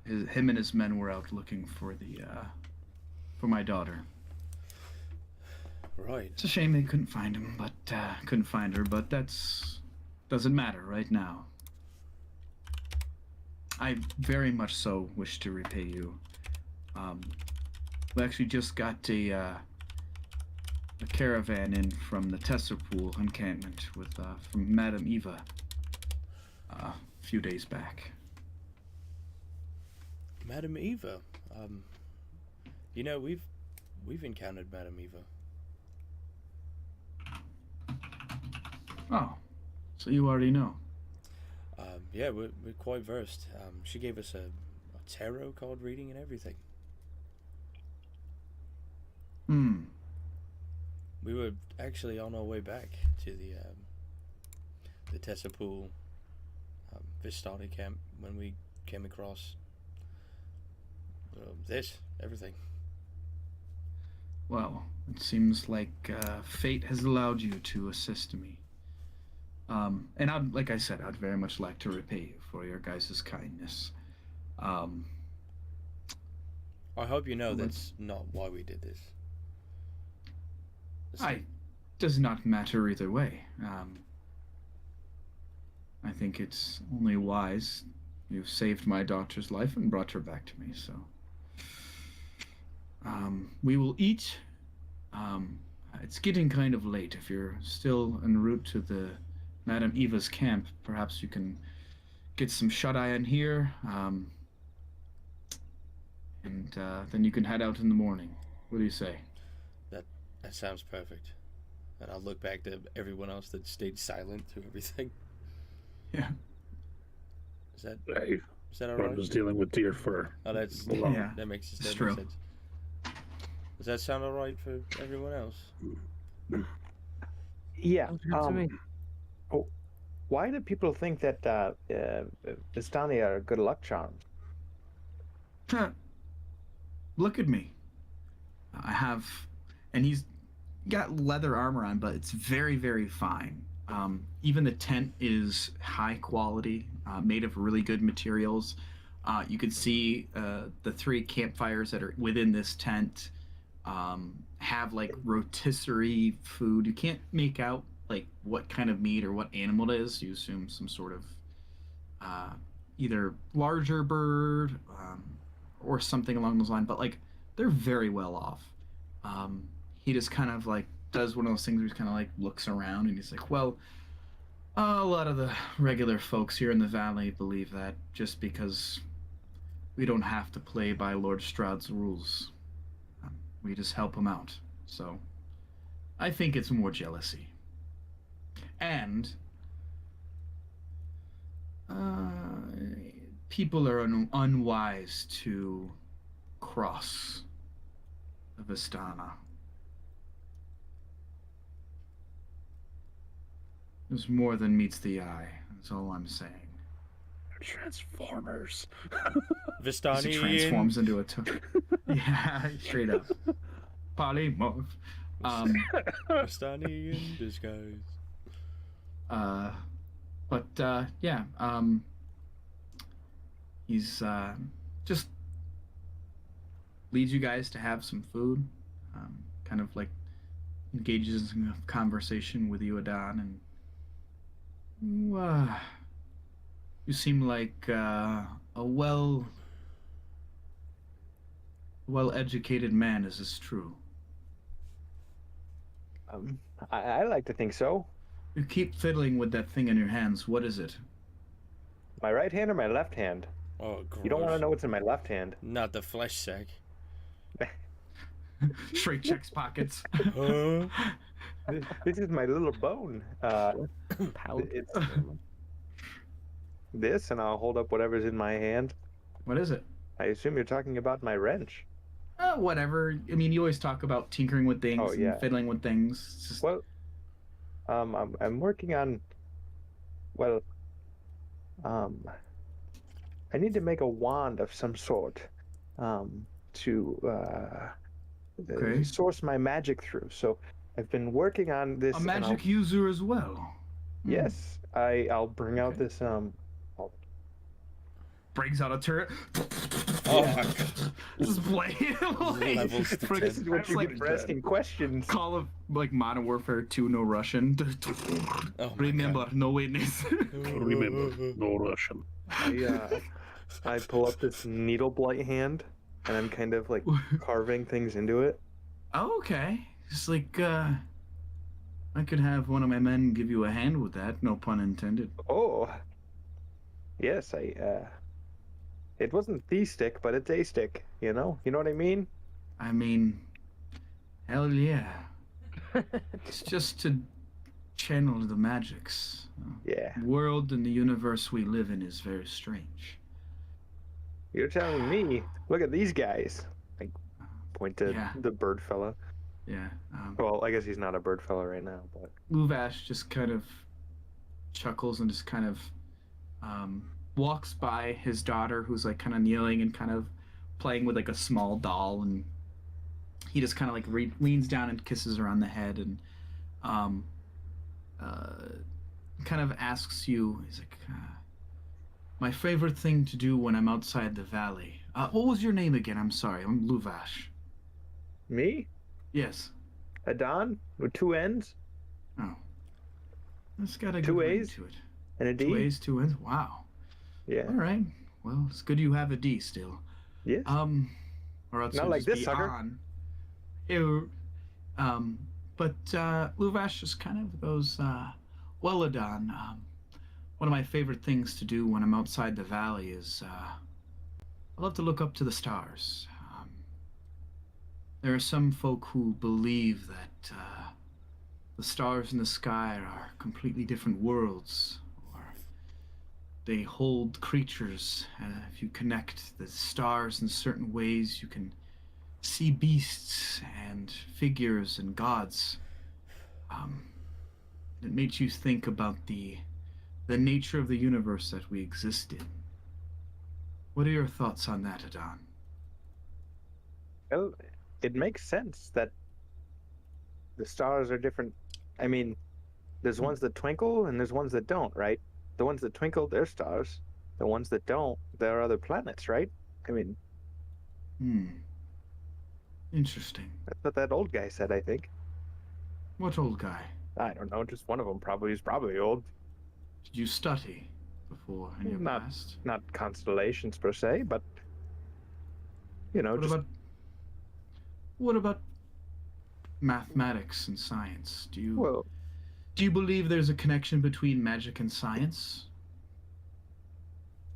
Him and his men were out looking for my daughter. Right. It's a shame they couldn't find her, but doesn't matter right now. I very much so wish to repay you. We actually just got a caravan in from the Tesserpool encampment from Madame Eva a few days back. Madame Eva, you know, we've we've encountered Madame Eva. Oh, so you already know. Yeah, we're quite versed. She gave us a tarot card reading and everything. Hmm. We were actually on our way back to the Tessapool Vistani camp when we came across everything. Well, it seems like fate has allowed you to assist me. And like I said, I'd very much like to repay you for your guys' kindness. Um, I hope you know Well, that's not why we did this. does not matter either way. I think it's only wise. You've saved my daughter's life and brought her back to me, so. We will eat. It's getting kind of late. If you're still en route to the Madame Eva's camp, perhaps you can get some shut-eye in here, and then you can head out in the morning. What do you say? That sounds perfect. And I'll look back to everyone else that stayed silent through everything. Yeah. Is that Hey, all I'm right? just dealing with deer fur. Oh, that's Yeah. that makes It's that true. makes sense. Does that sound all right for everyone else? Yeah. Sounds good to me. Why do people think that Vistani are good luck charms? Huh. Look at me. I have, and he's got leather armor on, but it's very, very fine. Even the tent is high quality, made of really good materials. You can see the 3 campfires that are within this tent have like rotisserie food. You can't make out like what kind of meat or what animal it is. You assume some sort of either larger bird or something along those lines. But like they're very well off. He just kind of like does one of those things where he kind of like looks around and he's like, well, a lot of the regular folks here in the valley believe that just because we don't have to play by Lord Strahd's rules. We just help him out. So I think it's more jealousy. And people are unwise to cross the Vistana. There's more than meets the eye. That's all I'm saying. Transformers. He Vistani transforms into a yeah, straight up. Polymorph. Vistani in disguise. Yeah, he's just leads you guys to have some food, kind of like engages in a conversation with you, Adon, and you seem like a well-educated man. Is this true? I like to think so. You keep fiddling with that thing in your hands. What is it? My right hand or my left hand? Oh, gross. You don't want to know what's in my left hand. Not the flesh sack. Straight checks pockets. Huh? This is my little bone. Pout. It's this, and I'll hold up whatever's in my hand. What is it? I assume you're talking about my wrench. Whatever. I mean, you always talk about tinkering with things Oh, yeah. and fiddling with things. It's just... Well, I'm working on. Well, I need to make a wand of some sort, to Okay. source my magic through. So I've been working on this. a and magic user as well. Yes, I'll bring out Okay. this Brings out a turret. Oh Yeah. my god. Just play it like, Levels to brings- 10. what you like get for asking questions. Call of like Modern Warfare 2, no Russian. Oh my Remember, God. no witness. Remember, no Russian. I pull up this needle blight hand, and I'm kind of like carving things into it. Oh, okay. It's like I could have one of my men give you a hand with that. No pun intended. Oh, yes, it wasn't the stick, but it's a stick. You know what I mean? I mean, Hell yeah. It's just to channel the magics. Yeah. The world and the universe we live in is very strange. You're telling me, look at these guys. I point to Yeah, the bird fella. yeah. Well, I guess he's not a bird fella right now, but Luvash just kind of chuckles and just kind of walks by his daughter, who's like kind of kneeling and kind of playing with like a small doll, and he just kind of like leans down and kisses her on the head, and um, uh, kind of asks you. He's like, "My favorite thing to do when I'm outside the valley." What was your name again? I'm sorry. I'm Luvash. me? Yes. Adon with two N's, Oh, that's got a Two good ring A's? to it. and a D. Two A's, two N's. Wow. Yeah. All right. Well, it's good you have a D still. Yes. Or else Not it'd like just this be sucker. on. Ew. But Luvash just kind of goes, well, Adon, one of my favorite things to do when I'm outside the valley is I love to look up to the stars. There are some folk who believe that the stars in the sky are completely different worlds, or they hold creatures. If you connect the stars in certain ways, you can see beasts and figures and gods. Um, it makes you think about the nature of the universe that we exist in. What are your thoughts on that, Adon? Well, it makes sense that the stars are different. I mean, there's ones that twinkle and there's ones that don't, right? The ones that twinkle, they're stars. The ones that don't, they're other planets, right? I mean, Hmm. Interesting. that's what that old guy said, I think. What old guy? I don't know, just one of them probably is probably old. Did you study before in your Not past? not constellations per se, but you know, What just about what about mathematics and science? well, Do you believe there's a connection between magic and science?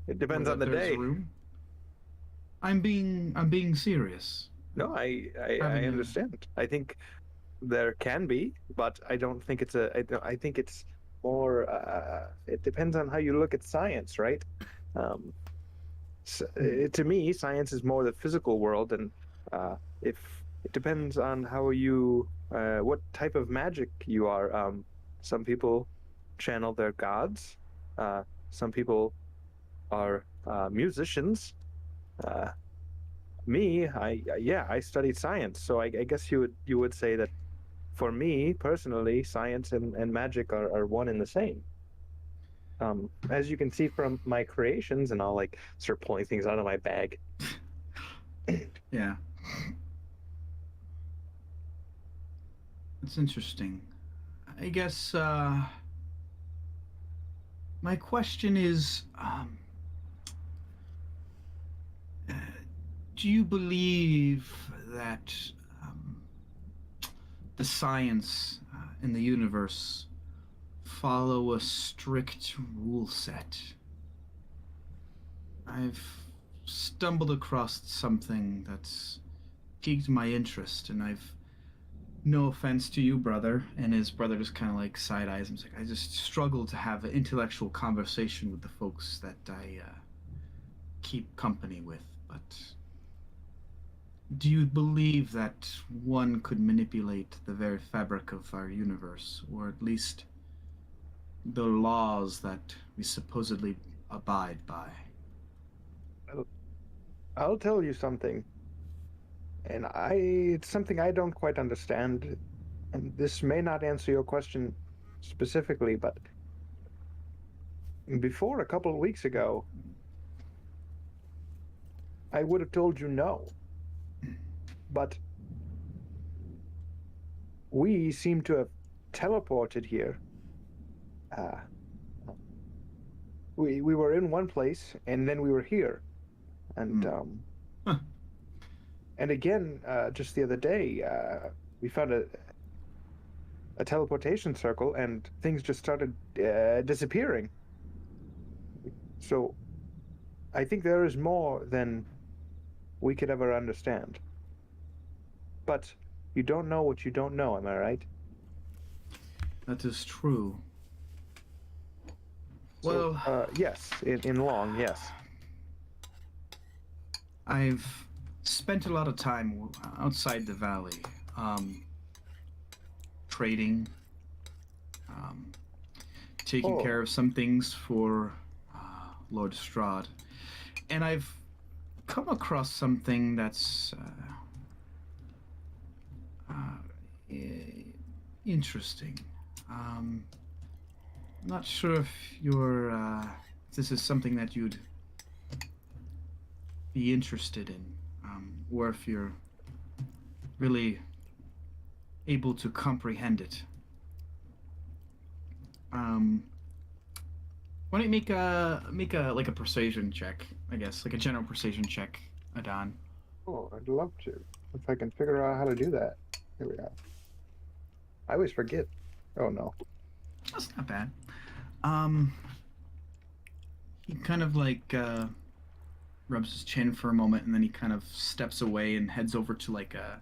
it Or depends on that the there's day. room? I'm being serious. No, I Having a- understand. I think there can be, but I don't think it's a. I think it's more. It depends on how you look at science, right? Um, to me, science is more the physical world, and if it depends on how you, what type of magic you are. Some people channel their gods. Some people are musicians. Uh, Me, yeah, I studied science, so I guess you would say that for me personally, science and magic are one and the same. As you can see from my creations, and I'll like start pulling things out of my bag. Yeah. It's interesting. I guess my question is, uh, do you believe that um, the science in the universe follow a strict rule set? I've stumbled across something that's piqued my interest, and I've no offense to you, brother. And his brother just kind of like side eyes him. He's like, I just struggle to have an intellectual conversation with the folks that I keep company with. But do you believe that one could manipulate the very fabric of our universe, or at least the laws that we supposedly abide by? I'll tell you something, and it's something I don't quite understand, and this may not answer your question specifically, but before a couple of weeks ago, I would have told you no, but we seem to have teleported here. Uh, we were in one place and then we were here, and Huh. and again, just the other day, we found a teleportation circle, and things just started disappearing. So, I think there is more than we could ever understand. But You don't know what you don't know, am I right? That is true. So, Well, yes, in long, yes. I've spent a lot of time outside the valley, trading, um, taking Oh. care of some things for Lord Strahd, and I've come across something that's interesting. Not sure if if this is something that you'd be interested in, or if you're really able to comprehend it. Why don't you make a like a persuasion check? I guess like a general persuasion check, Adon. Oh, I'd love to. If I can figure out how to do that. Here we are. I always forget. Oh no. That's not bad. Um, he kind of like rubs his chin for a moment, and then he kind of steps away and heads over to like a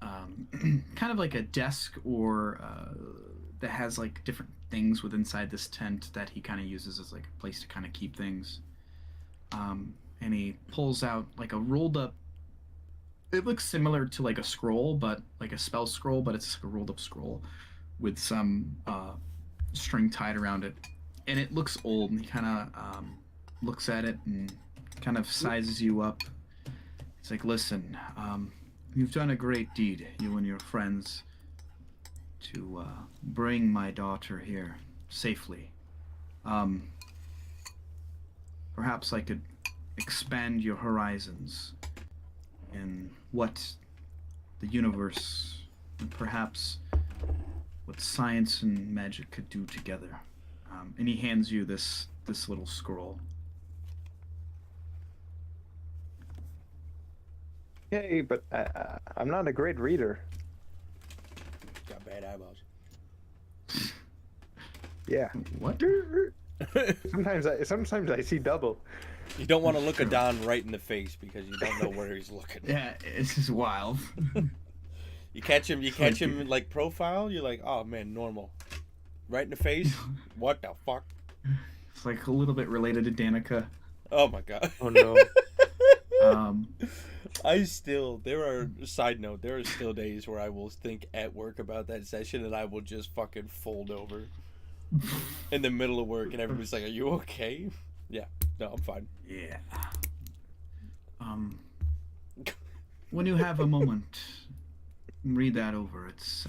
kind of like a desk or that has like different things with inside this tent that he kind of uses as like a place to kind of keep things. And he pulls out like a rolled up. It looks similar to like a scroll, but like a spell scroll, but it's like a rolled up scroll with some string tied around it, and it looks old. And he kind of looks at it and kind of sizes you up. It's like, listen, you've done a great deed, you and your friends, to bring my daughter here safely. Perhaps I could expand your horizons in what the universe and perhaps what science and magic could do together. And he hands you this little scroll. Yay, but I'm not a great reader. Got bad eyeballs. Yeah. What? Sometimes I see double. You don't want to look Adon right in the face because you don't know where he's looking. Yeah, it's just wild. You catch him like profile, you're like, oh man, normal. Right in the face? What the fuck? It's like a little bit related to Danica. Oh my god. Oh no. There are still days where I will think at work about that session and I will just fucking fold over in the middle of work and everybody's like, are you okay? Yeah, no, I'm fine. Yeah. When you have a moment, read that over. It's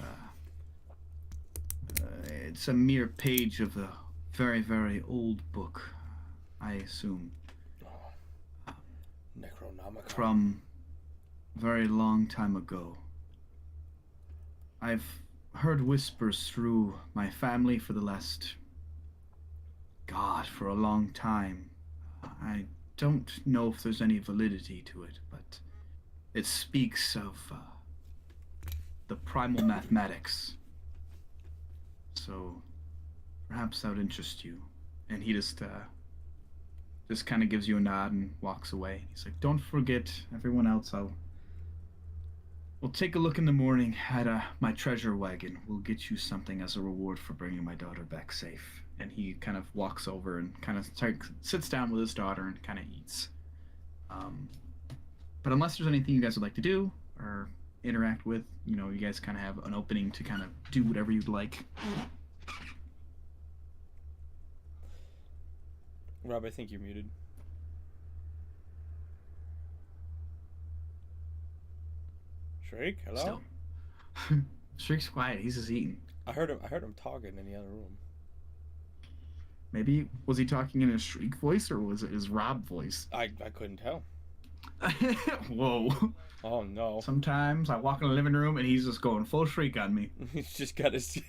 a mere page of a very, very old book, I assume. Necronomicon. From a very long time ago. I've heard whispers through my family for for a long time. I don't know if there's any validity to it, but it speaks of the primal mathematics. So perhaps that would interest you. And he just kind of gives you a nod and walks away. He's like, don't forget, everyone else, we'll take a look in the morning at my treasure wagon. We'll get you something as a reward for bringing my daughter back safe. And he kind of walks over and kind of sits down with his daughter and kind of eats. But unless there's anything you guys would like to do or interact with, you guys kind of have an opening to kind of do whatever you'd like. Rob, I think you're muted. Shrek, hello? Still. Shriek's quiet. He's just eating. I heard him talking in the other room. Maybe was he talking in his Shriek voice or was it his Rob voice? I couldn't tell. Whoa. Oh no. Sometimes I walk in the living room and he's just going full Shriek on me. He's just got his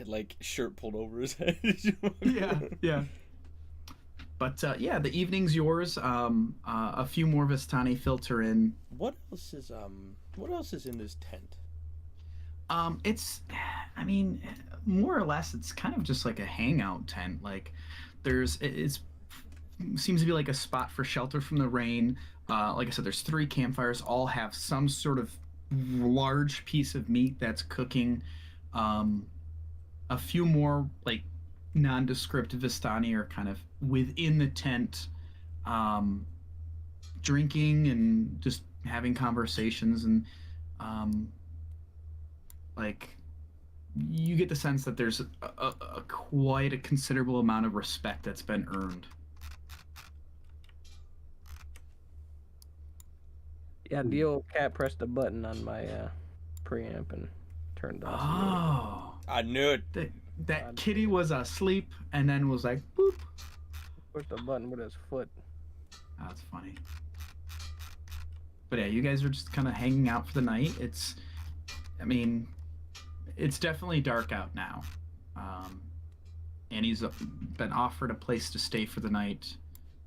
like shirt pulled over his head. Yeah. But yeah, the evening's yours. A few more Vistani filter in. What else is in this tent? I mean, more or less, it's kind of just like a hangout tent. Like, it seems to be like a spot for shelter from the rain. Like I said, there's 3 campfires. All have some sort of large piece of meat that's cooking. Um, a few more like nondescript Vistani are kind of within the tent, um, drinking and just having conversations and um, like you get the sense that there's a quite a considerable amount of respect that's been earned. Yeah, the old cat pressed a button on my preamp and turned off. Oh, I knew it. that kitty was asleep and then was like, boop. Pushed a button with his foot. Oh, that's funny. But yeah, you guys are just kind of hanging out for the night. I mean, it's definitely dark out now. And he's been offered a place to stay for the night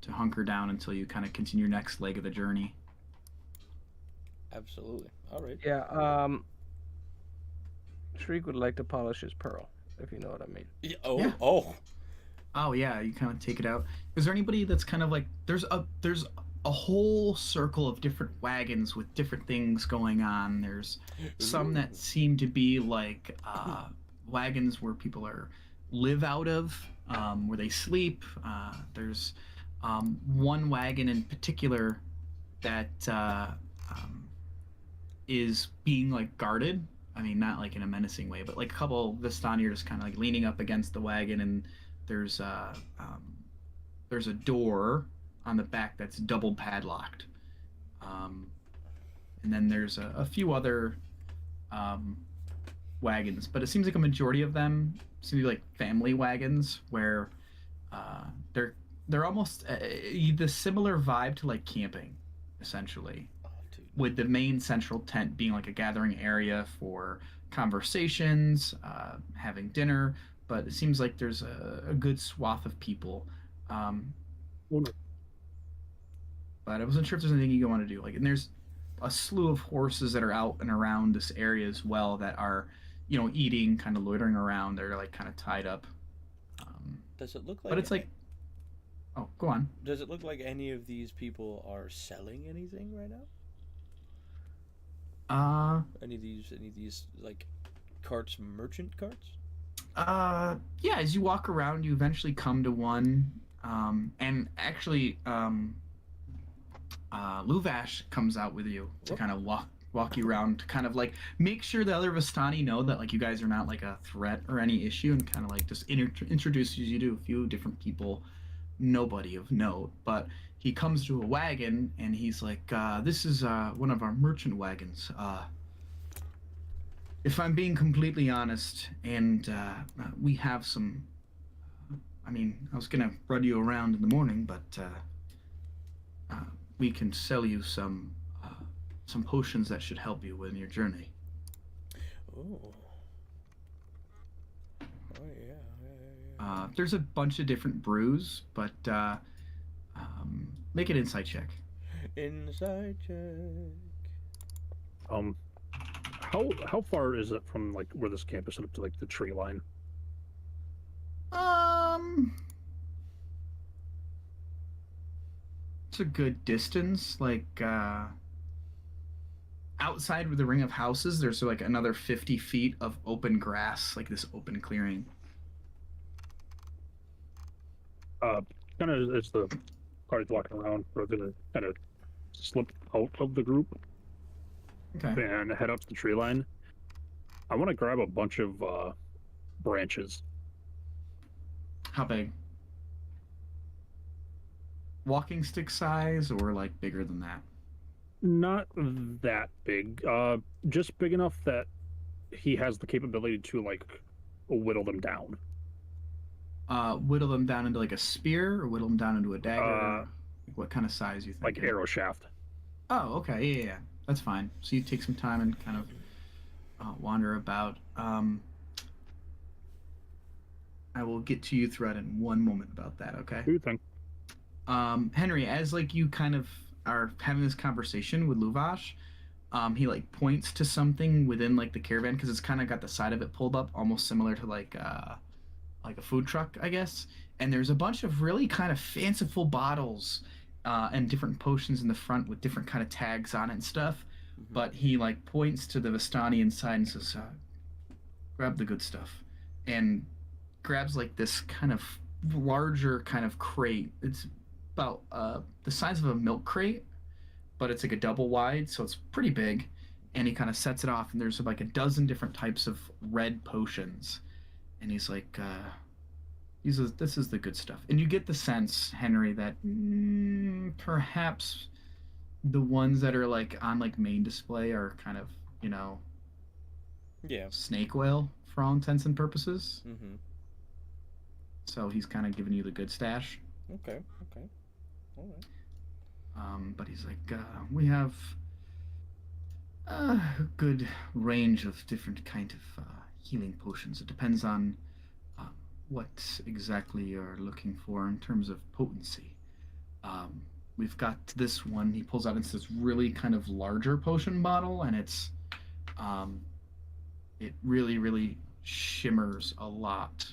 to hunker down until you kind of continue your next leg of the journey. Absolutely. All right. Yeah, Shriek would like to polish his pearl, if you know what I mean. Yeah, oh, Yeah. oh. Oh yeah, you kind of take it out. Is there anybody that's kind of like there's a whole circle of different wagons with different things going on. There's some that seem to be like wagons where people live out of, where they sleep. There's one wagon in particular that is being like guarded. I mean, not like in a menacing way, but like a couple Vistani are just kind of like leaning up against the wagon, and there's a door on the back that's double padlocked. And then there's a few other wagons, but it seems like a majority of them seem to be like family wagons where they're almost the similar vibe to like camping, essentially, with the main central tent being like a gathering area for conversations, having dinner. But it seems like there's a good swath of people. But I wasn't sure if there's anything you want to do. Like, and there's a slew of horses that are out and around this area as well that are, eating, kind of loitering around. They're like kind of tied up. Does it look like? But it's like, oh, go on. Does it look like any of these people are selling anything right now? Any of these like carts, merchant carts? Yeah. As you walk around, you eventually come to one, and actually, Luvash comes out with you to kind of walk you around to kind of like make sure the other Vistani know that like you guys are not like a threat or any issue, and kind of like just introduces you to a few different people, nobody of note. But he comes to a wagon and he's like, this is one of our merchant wagons. If I'm being completely honest, and we have some, I mean, I was gonna run you around in the morning, but we can sell you some potions that should help you in your journey. Oh. Oh yeah. There's a bunch of different brews, but make an insight check. Insight check. How far is it from like where this camp is set up to like the tree line? It's a good distance. Like outside of the ring of houses, there's like another 50 feet of open grass, like this open clearing. Kind of as the party's walking around, we're gonna kind of slip out of the group Okay. and head up to the tree line. I want to grab a bunch of branches. How big? Walking stick size or like bigger than that? Not that big. Just big enough that he has the capability to like whittle them down. Whittle them down into like a spear or whittle them down into a dagger? What kind of size you think? Like arrow shaft. Oh, okay. Yeah. That's fine. So you take some time and kind of wander about. I will get to you, Thread, in one moment about that, okay? Do you think? Henry, as like you kind of are having this conversation with Luvash, he like points to something within like the caravan because it's kind of got the side of it pulled up, almost similar to like a food truck, I guess. And there's a bunch of really kind of fanciful bottles and different potions in the front with different kind of tags on it and stuff. but he like points to the Vistani inside and says, "Grab the good stuff," and grabs like this kind of larger kind of crate. It's about the size of a milk crate, but it's like a double wide, so it's pretty big. And he kind of sets it off, and there's like a dozen different types of red potions. And he's like, this is the good stuff. And you get the sense, Henry, that perhaps the ones that are like on like main display are kind of, Yeah. snake oil for all intents and purposes. Mm-hmm. So he's kind of giving you the good stash. Okay. All right. But he's like, we have a good range of different kind of healing potions. It depends on what exactly you're looking for in terms of potency. We've got this one. He pulls out into this really kind of larger potion bottle, and it really, really shimmers a lot.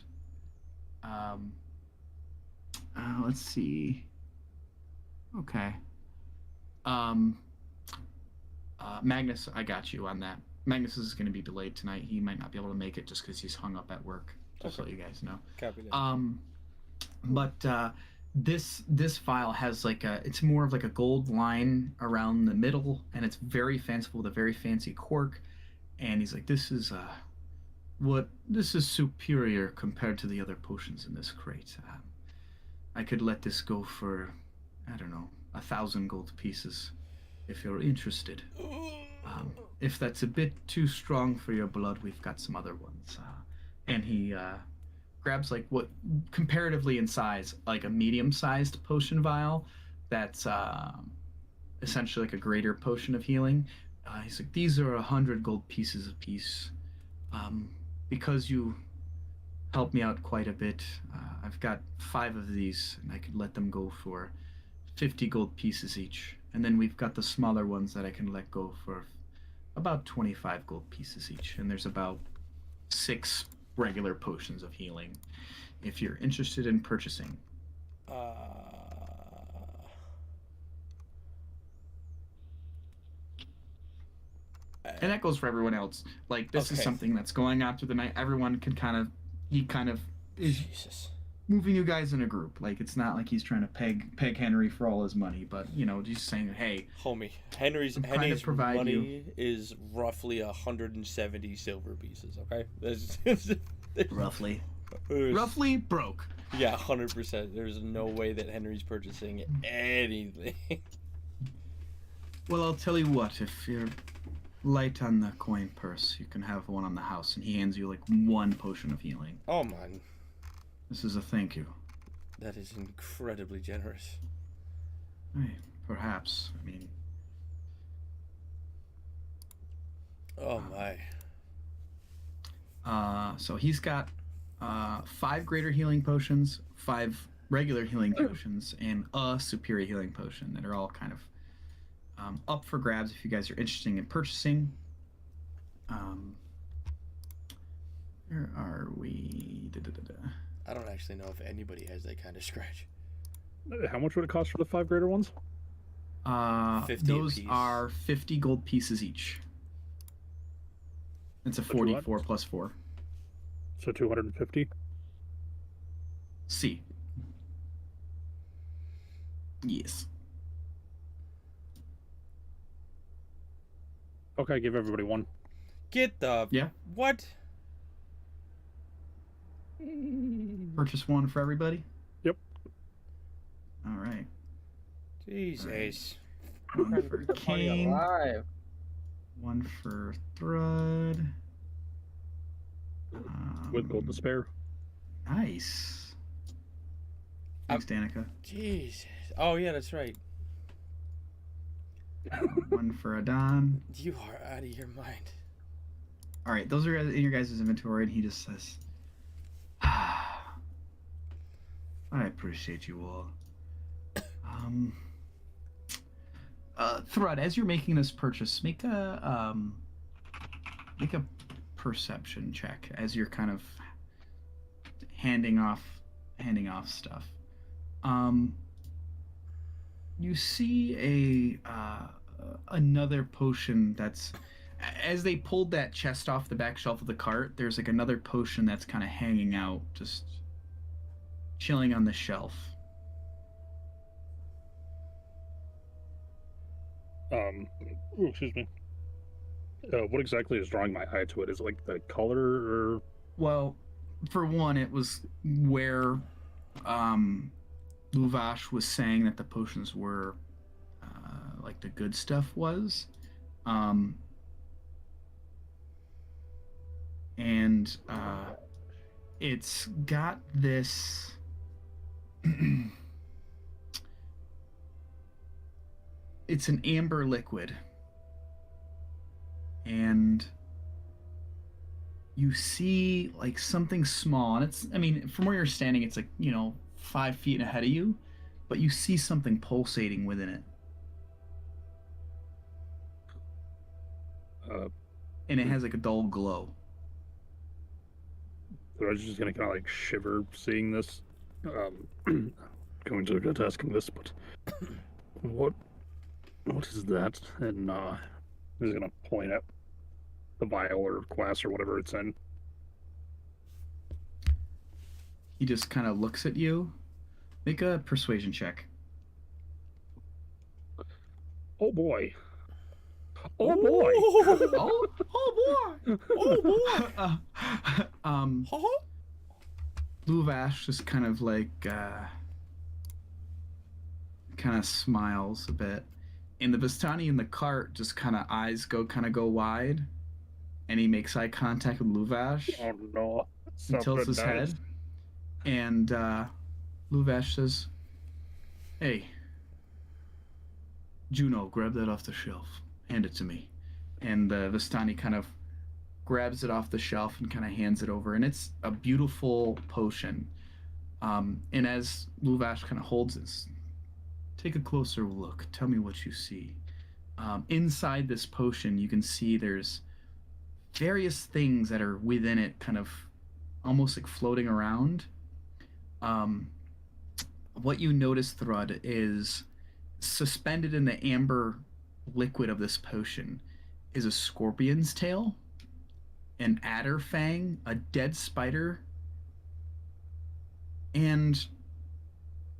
Let's see. Okay. Magnus, I got you on that. Magnus is going to be delayed tonight. He might not be able to make it just because he's hung up at work. Just to let you guys know. Copy that. But this file has like it's more of like a gold line around the middle, and it's very fanciful with a very fancy cork. And he's like, this is superior compared to the other potions in this crate. I could let this go for, I don't know, 1,000 gold pieces, if you're interested. If that's a bit too strong for your blood, we've got some other ones. And he grabs like what comparatively in size, like a medium-sized potion vial that's essentially like a greater potion of healing. He's like, these are 100 gold pieces a piece. Because you helped me out quite a bit, I've got 5 of these, and I could let them go for 50 gold pieces each. And then we've got the smaller ones that I can let go for about 25 gold pieces each. And there's about 6 regular potions of healing if you're interested in purchasing. And that goes for everyone else. Like, this is something that's going on through the night. Everyone can he kind of is Jesus. moving you guys in a group. Like, it's not like he's trying to peg Henry for all his money, but, just saying, hey. Homie, Henry's money is roughly 170 silver pieces, okay? Roughly. Roughly broke. Yeah, 100%. There's no way that Henry's purchasing anything. Well, I'll tell you what, if you're light on the coin purse, you can have one on the house, and he hands you like 1 potion of healing. Oh, man. This is a thank you. That is incredibly generous. Hey, perhaps. I mean... Oh, my. So he's got 5 greater healing potions, 5 regular healing potions, and a superior healing potion that are all kind of up for grabs if you guys are interested in purchasing. Where are we? I don't actually know if anybody has that kind of scratch. How much would it cost for the 5 greater ones? 50 those apiece. are 50 gold pieces each. It's a 44 plus 4. So 250? C. Yes. Okay, give everybody 1. Get the... Yeah. What? Purchase 1 for everybody? Yep. All right. Jesus. 1 for King. Alive. 1 for Thrud. With gold to spare. Nice. Thanks, Danica. Jesus. Oh, yeah, that's right. 1 for Adon. You are out of your mind. All right, those are in your guys' inventory, and he just says, I appreciate you all. Thrud, as you're making this purchase, make a perception check as you're kind of handing off stuff. You see another potion that's as they pulled that chest off the back shelf of the cart, there's like another potion that's kind of hanging out, just chilling on the shelf. Ooh, excuse me. What exactly is drawing my eye to it? Is it like the color or? Well, for one, it was where Luvash was saying that the potions were like the good stuff was. And it's got this it's an amber liquid, and you see like something small, and it's, I mean, from where you're standing, it's like, 5 feet ahead of you, but you see something pulsating within it. And it has like a dull glow. So I was just gonna kind of like shiver seeing this. Going to regret asking this, but what is that? And he's gonna point at the vial or glass or whatever it's in. He just kind of looks at you. Make a persuasion check. Oh boy. Oh boy. Oh boy. Oh boy. Luvash just kind of like kind of smiles a bit, and the Vistani in the cart just kind of eyes go wide, and he makes eye contact with Luvash. Oh no. He tilts his head, and Luvash says, "Hey, Juno, grab that off the shelf. Hand it to me." And the Vistani kind of grabs it off the shelf and kind of hands it over, and it's a beautiful potion. And as Luvash kind of holds this, take a closer look. Tell me what you see. Inside this potion, you can see there's various things that are within it, kind of almost like floating around. What you notice, Thrud, is suspended in the amber liquid of this potion is a scorpion's tail, an adder fang, a dead spider, and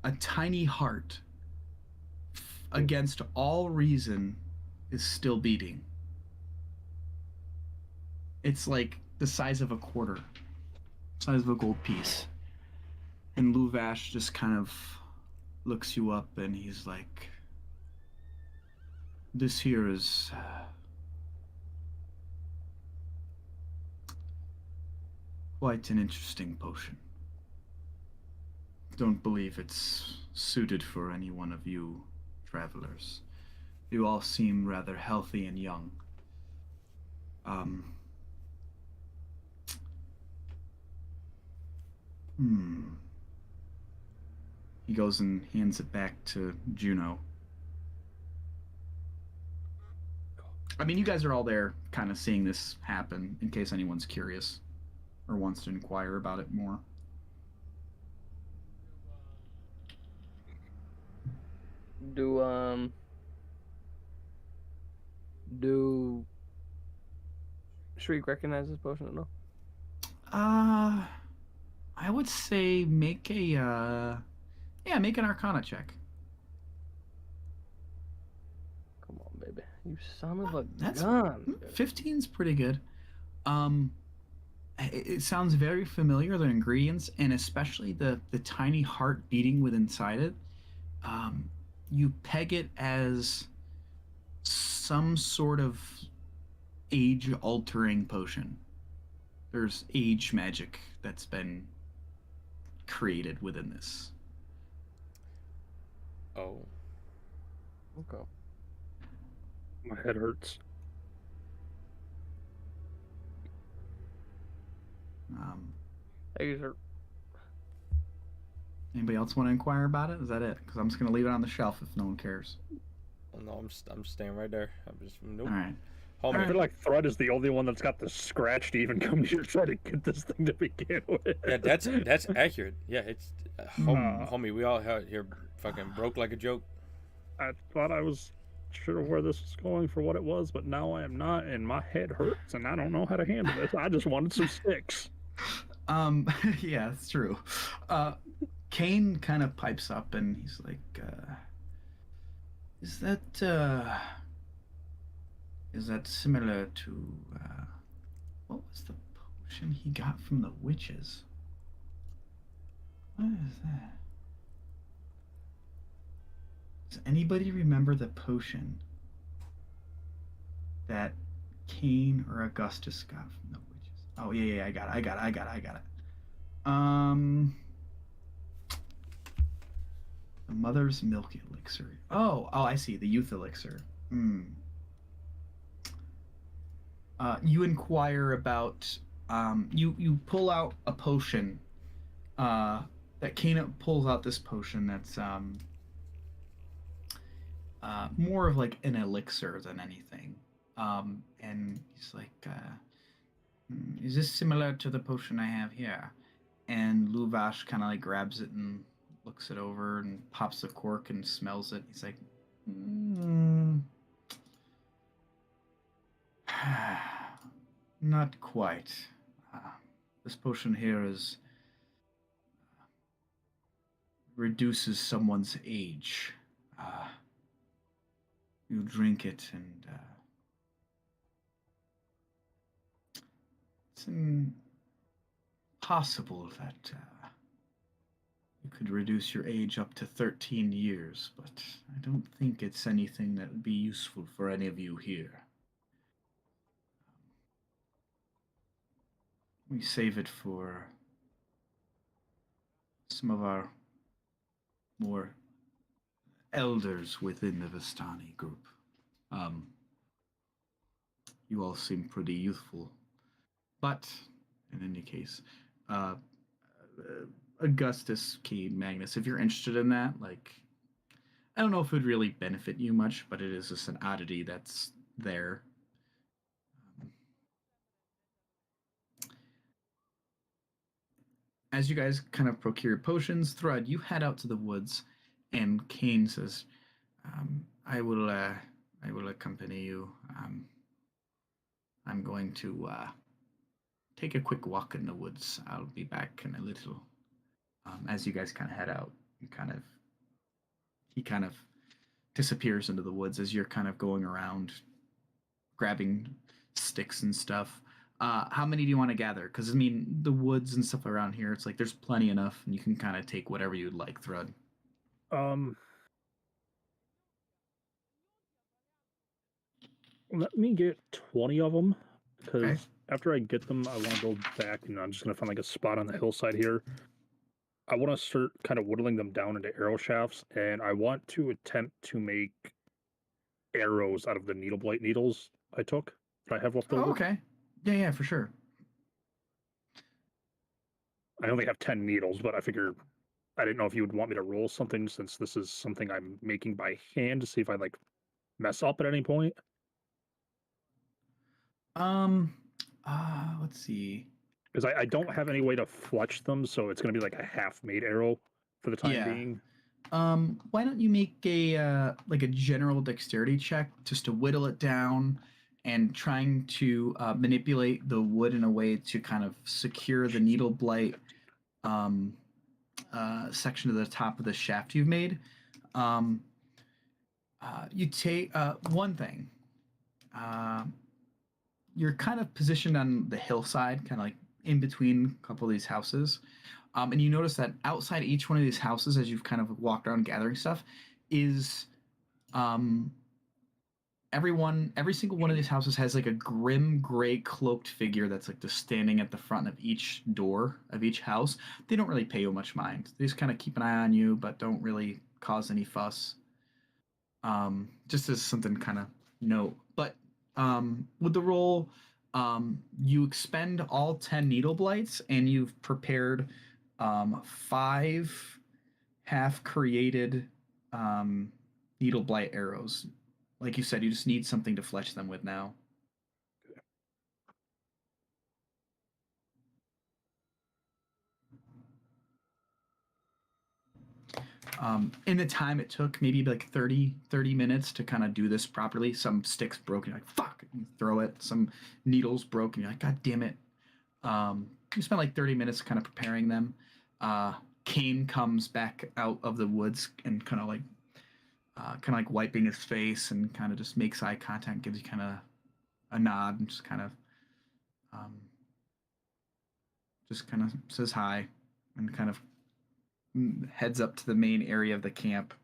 a tiny heart, against all reason, is still beating. It's like the size of a quarter, size of a gold piece. And Luvash just kind of looks you up, and he's like, "This here is quite an interesting potion. Don't believe it's suited for any one of you travelers. You all seem rather healthy and young. He goes and hands it back to Juno. I mean, you guys are all there kind of seeing this happen, in case anyone's curious or wants to inquire about it more. Do Shriek recognize this potion at all? I would say make make an Arcana check. Come on, baby. You son of a That's gun. 15's pretty good. It sounds very familiar, the ingredients, and especially the tiny heart beating within inside it. You peg it as some sort of age-altering potion. There's age magic that's been created within this. Oh. Okay. My head hurts. Hey, sir. Anybody else want to inquire about it? Is that it? Because I'm just going to leave it on the shelf if no one cares. Well, no, I'm staying right there. I'm just nope. All right. Homie. I feel like Thrud is the only one that's got the scratch to even come here to try to get this thing to begin with. Yeah, that's accurate. Yeah, it's homie. We all out here fucking broke like a joke. I thought I was sure where this was going for what it was, but now I am not, and my head hurts, and I don't know how to handle this. I just wanted some sticks. Yeah, it's true. Kane kind of pipes up and he's like, is that similar to, what was the potion he got from the witches? What is that? Does anybody remember the potion that Kane or Augustus got from the witches? Oh yeah, I got it. The mother's milk elixir. Oh, I see. The youth elixir. You inquire about. You pull out a potion. That Kane pulls out this potion that's more of like an elixir than anything. And he's like, "Is this similar to the potion I have here?" And Luvash kind of like grabs it and looks it over and pops the cork and smells it. He's like, not quite. This potion here is reduces someone's age. You drink it and it's impossible that you could reduce your age up to 13 years, but I don't think it's anything that would be useful for any of you here. We save it for some of our more elders within the Vistani group. You all seem pretty youthful. But, in any case, Augustus, Key, Magnus, if you're interested in that, like, I don't know if it would really benefit you much, but it is just an oddity that's there. As you guys kind of procure potions, Thrud, you head out to the woods, and Kane says, I will accompany you. I'm going to take a quick walk in the woods. I'll be back in a little." As you guys kind of head out, he kind of disappears into the woods as you're kind of going around, grabbing sticks and stuff. How many do you want to gather? Because I mean, the woods and stuff around here, it's like there's plenty enough, and you can kind of take whatever you'd like, Thrud. Let me get 20 of them, because Okay. after I get them, I want to go back, and I'm just going to find like a spot on the hillside here. I want to start kind of whittling them down into arrow shafts, and I want to attempt to make arrows out of the needle blight needles I took that I have left over. Oh, okay. Yeah, for sure. I only have 10 needles, but I figure I didn't know if you would want me to roll something, since this is something I'm making by hand, to see if I like mess up at any point. Let's see. Because I don't have any way to fletch them, so it's going to be like a half-made arrow for the time being. Why don't you make a like a general dexterity check just to whittle it down and trying to manipulate the wood in a way to kind of secure the needle blight section of the top of the shaft you've made. You take one thing. You're kind of positioned on the hillside, kind of like in between a couple of these houses. And you notice that outside each one of these houses, as you've kind of walked around gathering stuff, is every single one of these houses has like a grim gray cloaked figure that's like just standing at the front of each door of each house. They don't really pay you much mind. They just kind of keep an eye on you, but don't really cause any fuss. Just as something kind of note. But with the roll, you expend all 10 needle blights, and you've prepared 5 half-created needle blight arrows. Like you said, you just need something to fletch them with now. In the time it took, maybe like 30 minutes to kind of do this properly. Some sticks broke, and you're like, fuck, and you throw it. Some needles broke, and you're like, god damn it. You spent like 30 minutes kind of preparing them. Kane comes back out of the woods and kind of like wiping his face and kind of just makes eye contact, gives you kind of a nod, and just kind of says hi, and kind of heads up to the main area of the camp,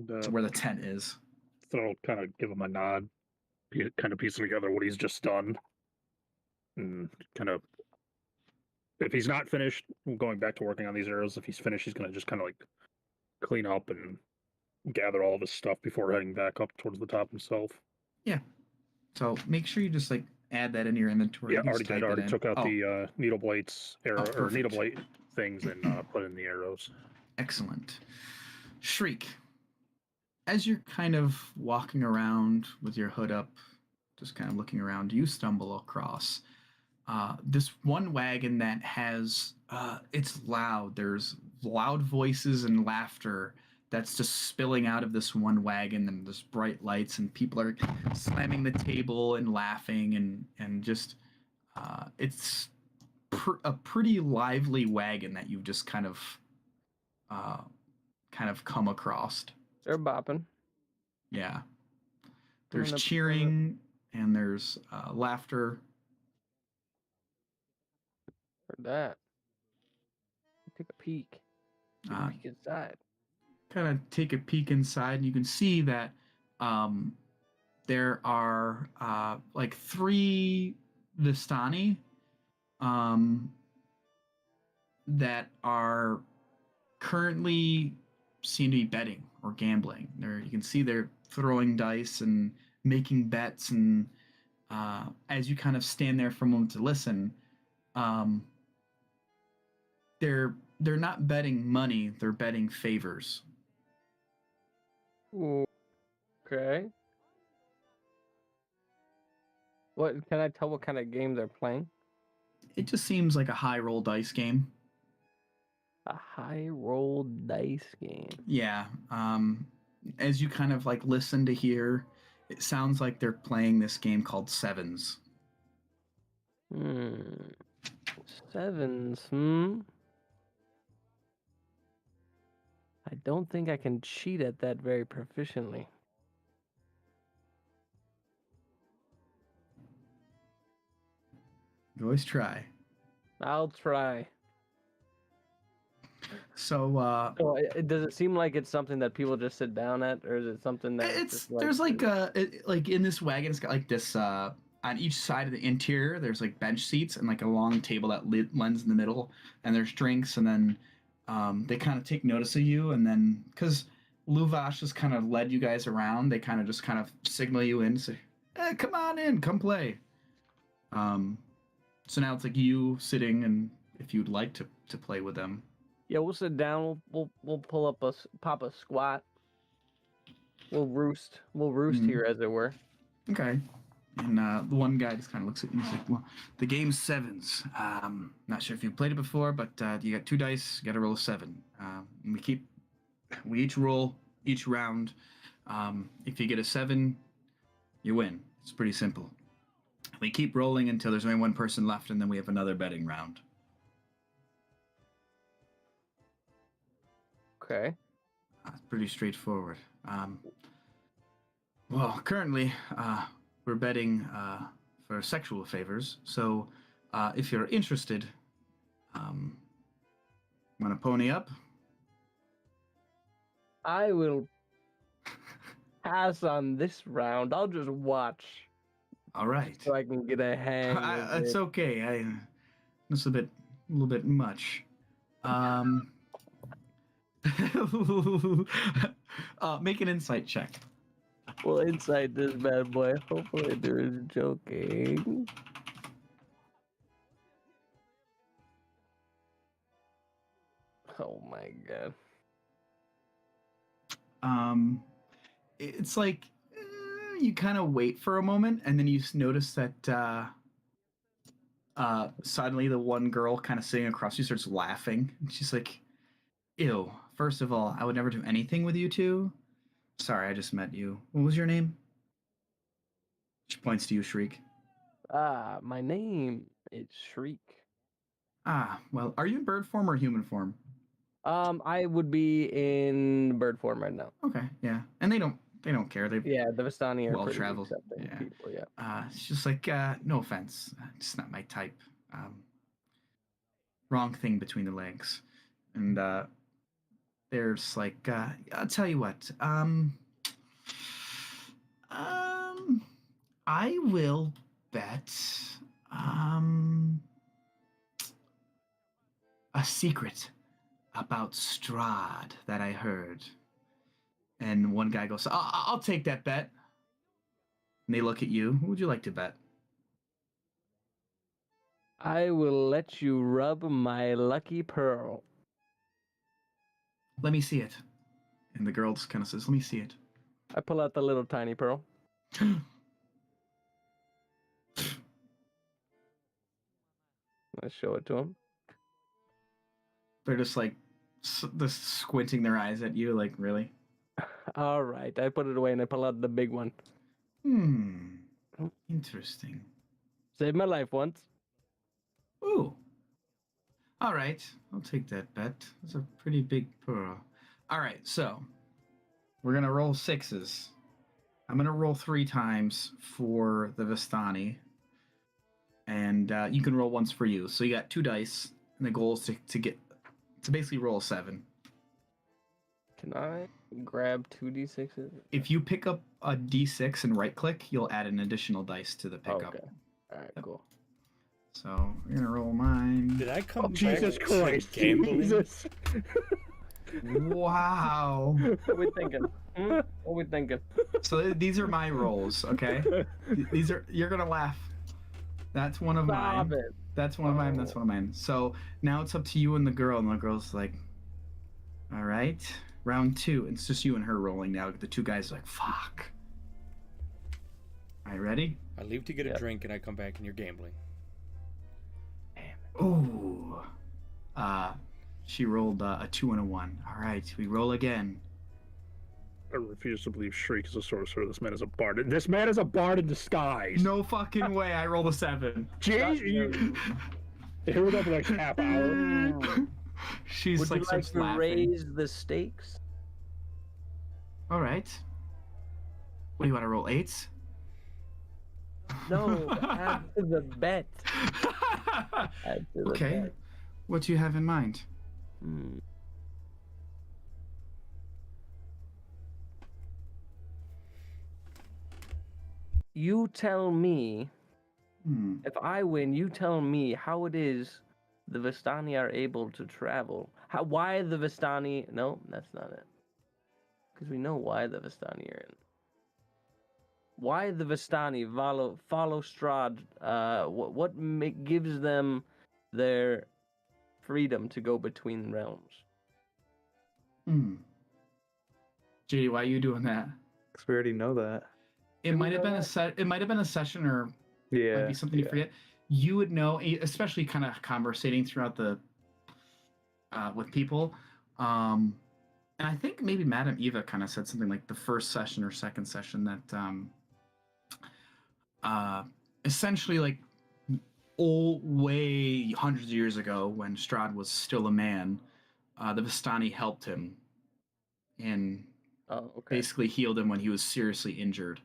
to where the tent is. So I'll kind of give him a nod, kind of piecing together what he's just done, and kind of, if he's not finished, going back to working on these arrows. If he's finished, he's gonna just kind of like clean up and gather all of his stuff before heading back up towards the top himself. Yeah. So make sure you just like add that into your inventory. Yeah, You just already did. type it Already in. took out the needle plates, or perfect. needle plate things, and put in the arrows. Excellent. Shriek, as you're kind of walking around with your hood up, just kind of looking around, you stumble across this one wagon that has, it's loud. There's loud voices and laughter that's just spilling out of this one wagon, and there's bright lights, and people are slamming the table and laughing, and just, it's a pretty lively wagon that you've just kind of come across. They're bopping. Yeah. There's Coming up- cheering and there's laughter. Heard that. Take a peek. Take a Uh, peek inside. Kind of take a peek inside, and you can see that there are like 3 Vistani that are currently seem to be betting or gambling. You can see they're throwing dice and making bets, and as you kind of stand there for a moment to listen, they're not betting money, they're betting favors. Ooh, okay. What can I tell? What kind of game they're playing? It just seems like a high roll dice game. A high roll dice game. Yeah. As you kind of like listen to hear, it sounds like they're playing this game called Sevens. Sevens. I don't think I can cheat at that very proficiently. You always try. I'll try. So So, does it seem like it's something that people just sit down at, or is it something that it's just, like, there's like like in this wagon, it's got like this on each side of the interior. There's like bench seats and like a long table that lends in the middle, and there's drinks, and then they kind of take notice of you, and then because Luvash has kind of led you guys around, they kind of just kind of signal you in, say, come on in, come play. So now it's like you sitting, and if you'd like to play with them. Yeah, we'll sit down. We'll pull up pop a squat. We'll roost. We'll roost Mhm. here, as it were. Okay. And the one guy just kind of looks at you and he's like, well, the game's Sevens. Not sure if you've played it before, but you got 2 dice, you got to roll a 7. And we each roll each round. If you get a 7, you win. It's pretty simple. We keep rolling until there's only one person left, and then we have another betting round. Okay. It's pretty straightforward. Well, currently, we're betting for sexual favors. So, if you're interested, want to pony up? I will pass on this round. I'll just watch All right. so I can get a hang of It's it. okay. It's a little bit much. Make an insight check. Well, inside this bad boy. Hopefully, there's joking. Oh my god. It's like you kind of wait for a moment, and then you notice that suddenly the one girl kind of sitting across you starts laughing. And she's like, "Ew, first of all, I would never do anything with you two. Sorry, I just met you. What was your name? She points to you, Shriek. My name is Shriek. Ah, well, are you in bird form or human form? I would be in bird form right now. Okay, yeah. And they don't care. They Yeah, the Vistani are well pretty traveled. accepting Yeah. people. Yeah. It's just like no offense, it's not my type. Wrong thing between the legs, and there's like I'll tell you what. I will bet a secret about Strahd that I heard. And one guy goes, I'll take that bet. And they look at you. Who would you like to bet? I will let you rub my lucky pearl. Let me see it. And the girl just kind of says, let me see it. I pull out the little tiny pearl. I show it to him. They're just like just squinting their eyes at you, like, really? All right, I put it away and I pull out the big one. Interesting. Saved my life once. Ooh. All right, I'll take that bet. That's a pretty big pearl. All right, so we're going to roll sixes. I'm going to roll 3 times for the Vistani. And you can roll once for you. So you got 2 dice, and the goal is to basically roll a 7. Can I grab 2d6s? If you pick up a d6 and right click, you'll add an additional dice to the pickup. Okay. All right, cool. So we're gonna roll mine. Did I come back Jesus to Christ. gambling? Jesus. Wow. What we thinking? What we thinking? So these are my rolls, okay? These are you're gonna laugh. That's one of Stop mine. it. That's one of mine. That's one of mine. So now it's up to you and the girl, and the girl's like, "All right, round 2." It's just you and her rolling now. The 2 guys are like, "Fuck." All right, ready? I leave to get a drink and I come back and you're gambling. Ooh. She rolled a 2 and a 1. All right, we roll again. I refuse to believe Shriek is a sorcerer. This man is a bard. This man is a bard in disguise. No fucking way. I rolled a 7. Jeez, here we go for like half hour. She's Would like, you like starts to laughing. raise the stakes? All right. What do you want to roll 8s? No, add to the bet. Add to the Okay. bet. What do you have in mind? You tell me, Hmm. if I win, you tell me how it is the Vistani are able to travel. Why the Vistani... No, that's not it. Because we know why the Vistani are in. Why the Vistani follow Strahd? What gives them their freedom to go between realms? JD, why are you doing that? Because we already know that. It might have been It might have been a session, or Yeah. might be something you forget. You would know, especially kind of conversating throughout the with people. And I think maybe Madame Eva kind of said something like the first session or second session that essentially, like, way hundreds of years ago, when Strahd was still a man, the Vistani helped him and basically healed him when he was seriously injured.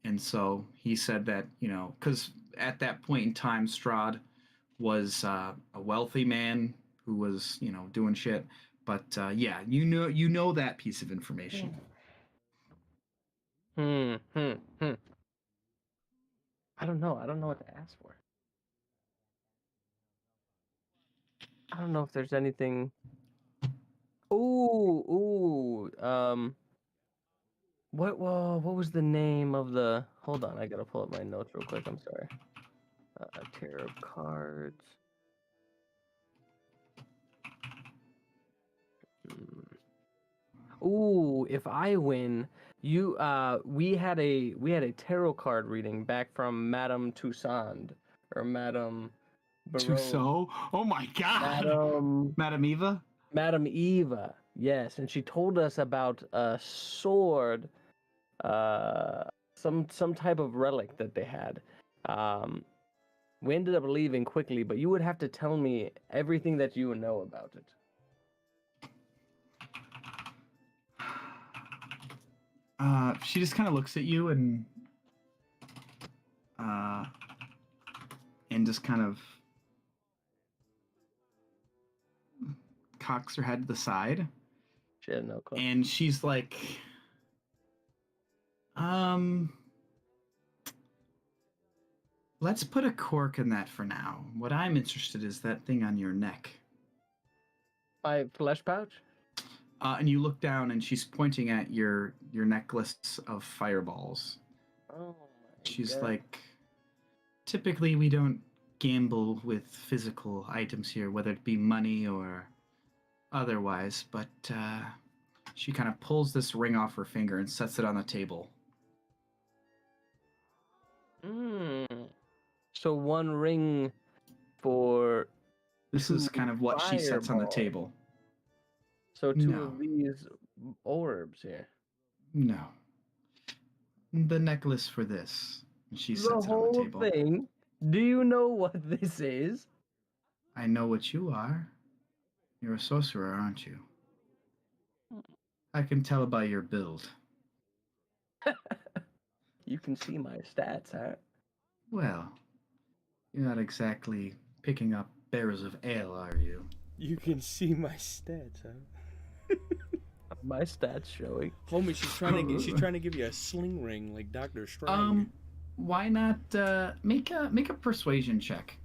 And so he said that, because at that point in time, Strahd was a wealthy man who was, doing shit. But yeah, you know that piece of information. I don't know. I don't know what to ask for. I don't know if there's anything. Ooh. What was the name of the? Hold on, I gotta pull up my notes real quick. I'm sorry. Tarot cards. Ooh, if I win, we had a tarot card reading back from Madame Toussaint or Madame Trousseau? Oh my god. Madame Madame Eva? Madame Eva. Yes, and she told us about a sword, some type of relic that they had. We ended up leaving quickly, but you would have to tell me everything that you know about it. She just kind of looks at you and just kind of cocks her head to the side. She had no clue. And she's like, let's put a cork in that for now. What I'm interested is that thing on your neck. My flesh pouch? And you look down, and she's pointing at your necklace of fireballs. Oh my She's God. like, typically we don't gamble with physical items here, whether it be money or otherwise, but she kind of pulls this ring off her finger and sets it on the table. So one ring for... This is kind of what she sets on the fireball. table. So two No. of these orbs here. No. The necklace for this. And she The sets it on the whole table. thing? Do you know what this is? I know what you are. You're a sorcerer, aren't you? I can tell by your build. You can see my stats, huh? Well, you're not exactly picking up barrels of ale, are you? You can see my stats, huh? My stats showing. Homie, she's trying to give you a sling ring like Doctor Strange. Why not make a persuasion check?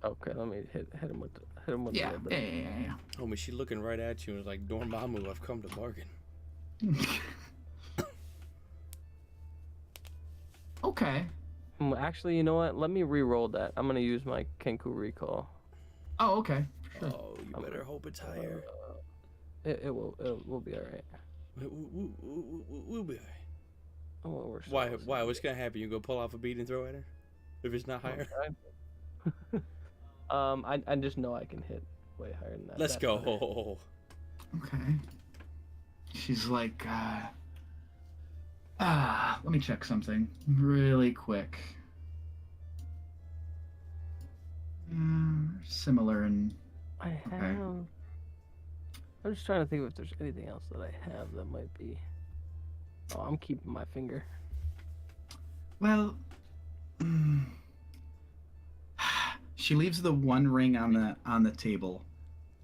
Okay, let me hit him with a little Yeah. bit. Homie, she looking right at you and is like, Dormammu, I've come to bargain. Okay. Actually, you know what? Let me re-roll that. I'm gonna use my Kenku recall. Oh, okay. Sure. Oh, you better hope it's higher. It will be all right. We'll be alright. Oh, we're Why? What's gonna happen? You go pull off a bead and throw at her? If it's not higher? I just know I can hit way higher than that. Let's That's go. Okay. She's like, let me check something really quick. Similar in... I have. Okay. I'm just trying to think if there's anything else that I have that might be. Oh, I'm keeping my finger. Well, she leaves the one ring on the table,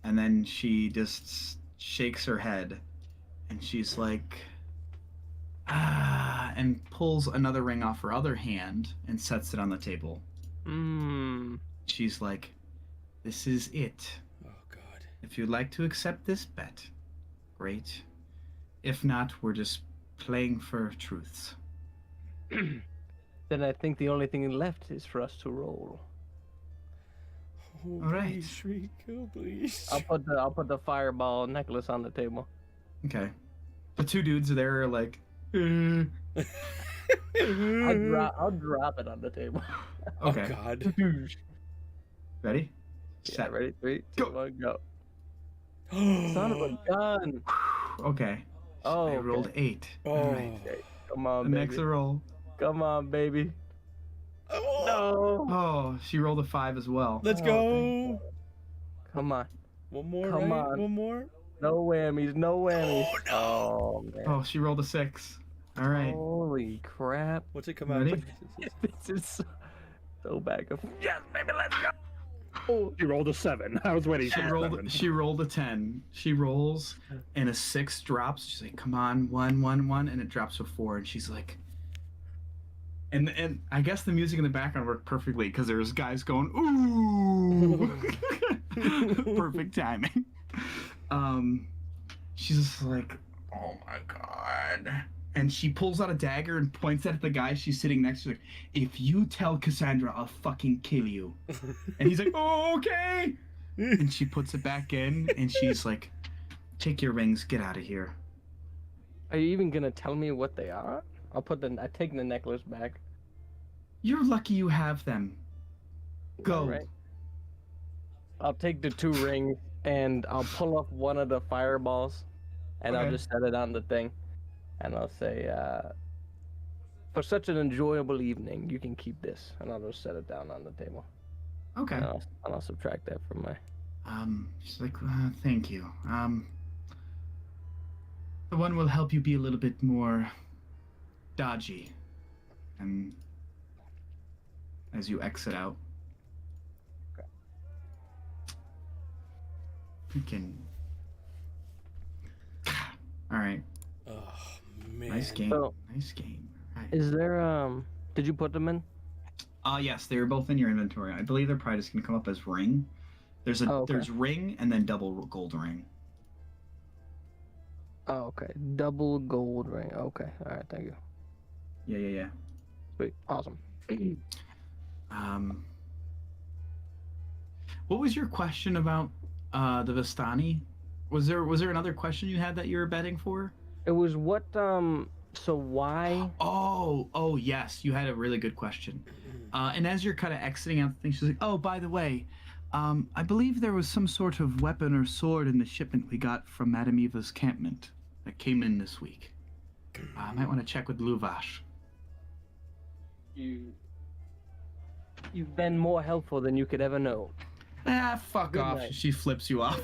and then she just shakes her head, and she's like, and pulls another ring off her other hand and sets it on the table. She's like, this is it. Oh, God. If you'd like to accept this bet, great. If not, we're just playing for truths. Then I think the only thing left is for us to roll. Oh, All right. please, Shriek. Oh, please. I'll put the fireball necklace on the table. Okay. The two dudes there are like, I'll drop it on the table. okay. Oh, God. Ready? Yeah, Set. ready? 3, 2, Go. 1, go. Son of a gun! Okay. Oh, I rolled okay. 8. Oh. All right. Okay, come The on, next baby. roll. Come on, baby. Oh. No. Oh, she rolled a 5 as well. Let's Oh, go. Come on. One more, Come right? on. One more. No whammies. No whammies. Oh, no. Oh man. Oh, she rolled a 6. All right. Holy crap. What's it come out? Ready? This is so back of. Yes, baby, let's go. Oh, she rolled a 7. I was waiting for a 7. She rolled a 10. She rolls, and a 6 drops. She's like, "Come on, 1, 1, 1," and it drops to 4. And she's like, and I guess the music in the background worked perfectly because there's guys going, "Ooh!" Perfect timing. She's just like, "Oh my god." And she pulls out a dagger and points at the guy she's sitting next to. Like, if you tell Cassandra, I'll fucking kill you. And he's like, "Oh, okay." And she puts it back in, and she's like, "Take your rings, get out of here." Are you even gonna tell me what they are? I take the necklace back. You're lucky you have them. Go. Alright. I'll take the 2 rings and I'll pull up one of the fireballs, and I'll Okay. just set it on the thing, and I'll say, "For such an enjoyable evening, you can keep this," and I'll just set it down on the table, Okay. and I'll subtract that from my. She's like, thank you. The one will help you be a little bit more dodgy, and as you exit out, you can. All right. Oh man. Nice game. So- Nice game. All right. Is there Did you put them in? Yes, they were both in your inventory. I believe they're probably just gonna come up as ring. There's Oh, okay. there's ring and then double gold ring. Oh, okay. Double gold ring. Okay. All right. Thank you. Yeah. Sweet. Awesome. What was your question about the Vistani? Was there another question you had that you were betting for? It was what. So why? Oh yes, you had a really good question. And as you're kind of exiting out the thing, she's like, "Oh, by the way, I believe there was some sort of weapon or sword in the shipment we got from Madame Eva's campment that came in this week. I might want to check with Luvash." You've been more helpful than you could ever know. Fuck Good off. night. She flips you off.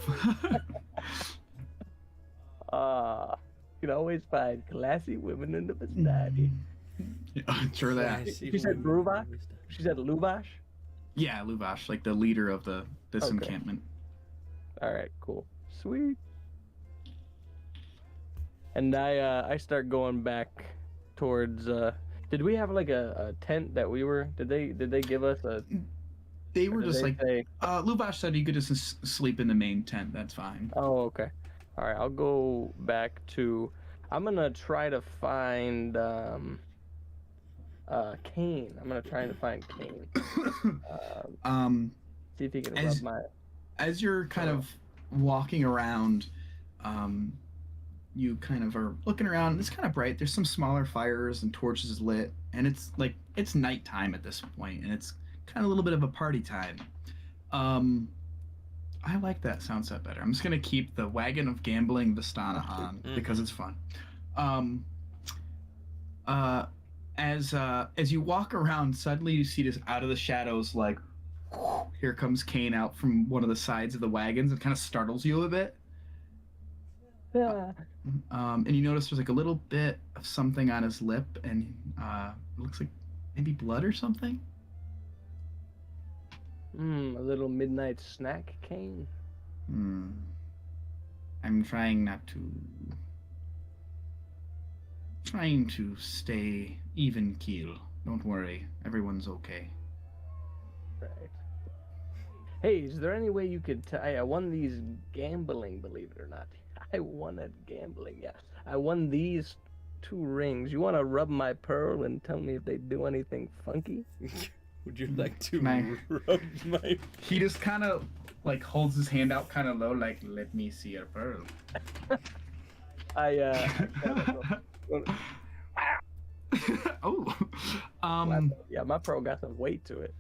You can always find classy women in the vicinity. Sure that. She said Luvash? She said Luvash? Yeah, Luvash, like the leader of this Okay. encampment. Alright, cool. Sweet. And I start going back towards did we have like a tent that we were did they give us a They or were did just they like, say, Luvash said you could just sleep in the main tent. That's fine. oh, okay. Alright, I'll go back to I'm gonna try to find Kane. I'm gonna try to find Kane. See if he can As- rub my As you're kind of walking around, you kind of are looking around. It's kind of bright. There's some smaller fires and torches lit, and it's nighttime at this point, and it's kind of a little bit of a party time. I like that sound set better. I'm just gonna keep the Wagon of Gambling Vistana on because it's fun. As you walk around, suddenly you see this out of the shadows, like, here comes Kane out from one of the sides of the wagons and kind of startles you a bit. And you notice there's like a little bit of something on his lip, and it looks like maybe blood or something. a little midnight snack, Kane. I'm trying to stay even keel. Don't worry, everyone's okay. Right. Hey, is there any way you could I won these gambling, believe it or not. I won at gambling, yeah. I won these 2 rings. You want to rub my pearl and tell me if they do anything funky? Would you like to My- rub my? He just kind of like holds his hand out kind of low, like, let me see your pearl. Oh. My pearl got some weight to it.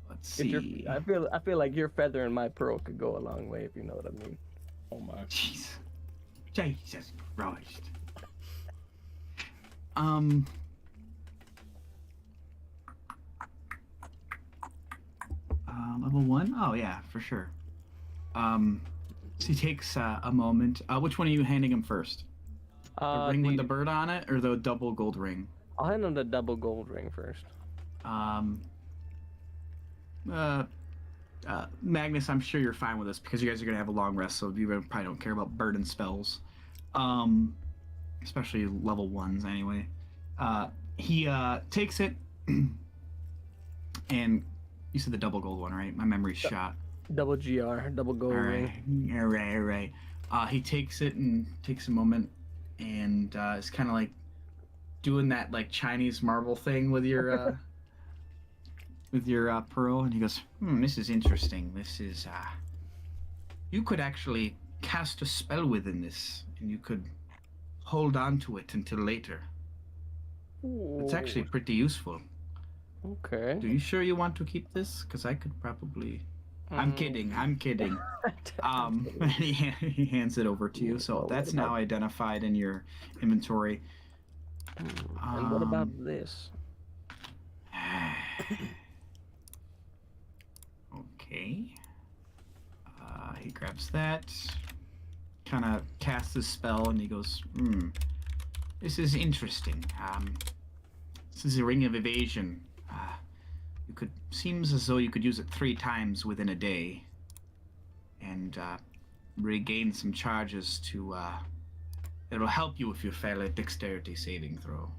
Let's If you're- see. I feel like your feather and my pearl could go a long way, if you know what I mean. Oh my. Jeez. Jesus Christ. Level 1? Oh yeah, for sure. So he takes a moment. Which one are you handing him first? The ring with the bird on it, or the double gold ring? I'll hand him the double gold ring first. Magnus, I'm sure you're fine with this because you guys are gonna have a long rest, so you probably don't care about burden spells, especially level 1s anyway. He takes it, and you said the double gold one, right? My memory's shot. Double GR, double gold ring. All right. He takes it and takes a moment, and is kind of like doing that like Chinese marble thing with your pearl, and he goes, this is interesting. This is you could actually cast a spell within this, and you could hold on to it until later. It's actually pretty useful. Okay. Are you sure you want to keep this? Because I could probably I'm kidding. I'm kidding. He hands it over to you. So Well, what that's now about- identified in your inventory. And what about this? Okay. He grabs that, kind of casts his spell, and he goes, this is interesting. This is a ring of evasion. Seems as though you could use it 3 times within a day, and regain some charges to. It'll help you if you fail a dexterity saving throw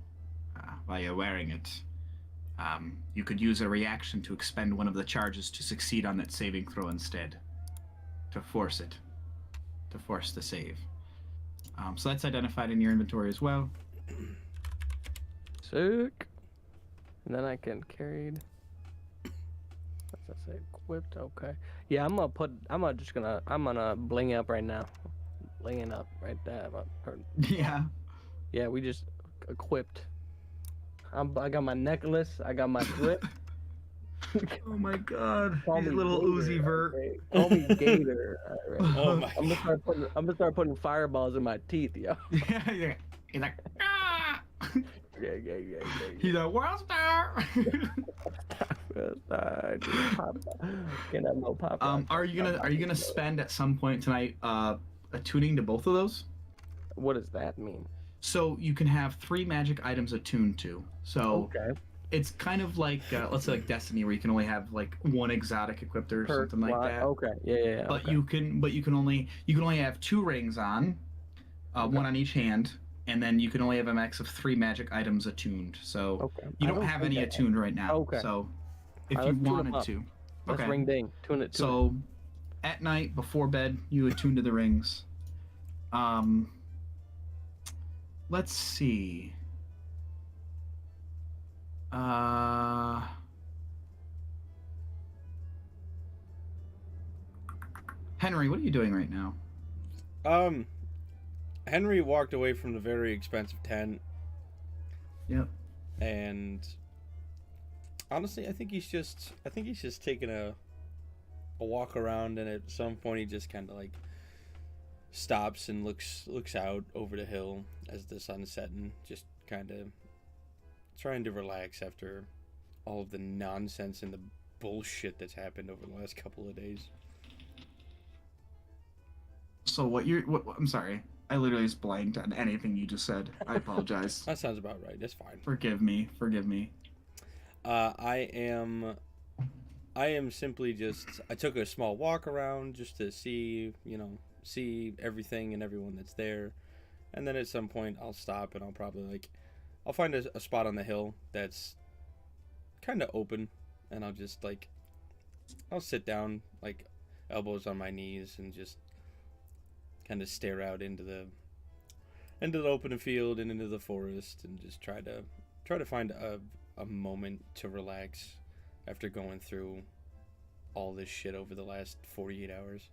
while you're wearing it. You could use a reaction to expend one of the charges to succeed on that saving throw instead. To force the save. So that's identified in your inventory as well. Sick. And then I can carried. What's that say? Equipped. Okay. Yeah, I'm gonna bling up right now. Blinging up right there. Yeah. Yeah, we just equipped. I got my necklace. I got my grip. Oh my god. Call He's me little Gator, Uzi Vert. okay? Call me Gator. All right. Oh my I'm god. gonna start putting fireballs in my teeth, yo. Yeah. He's like, ah! Yeah. He's a world star. Can't have no pop. Are you gonna spend at some point tonight attuning to both of those? What does that mean? So you can have 3 magic items attuned to. So Okay. it's kind of like let's say like Destiny, where you can only have like 1 exotic equipped or Per something like slot. that. Okay. Yeah. But okay. you can only have 2 rings on, one on each hand, and then you can only have a max of 3 magic items attuned. So Okay. you I don't have any okay. attuned right now. Okay. So if Alright, you let's tune 'em wanted up. to, Let's okay. ring ding. Tune it. So at night before bed, you attune to the rings. Let's see. Henry, what are you doing right now? Henry walked away from the very expensive tent, Yep. and honestly, I think he's just taking a walk around, and at some point he just kind of like stops and looks out over the hill as the sun's setting, just kind of trying to relax after all of the nonsense and the bullshit that's happened over the last couple of days. So what I'm sorry. I literally just blanked on anything you just said. I apologize. That sounds about right. That's fine. Forgive me. I am simply just. I took a small walk around just to see everything and everyone that's there, and then at some point I'll stop and I'll probably I'll find a spot on the hill that's kind of open, and I'll sit down, elbows on my knees, and just kind of stare out into the open field and into the forest, and just try to find a moment to relax after going through all this shit over the last 48 hours.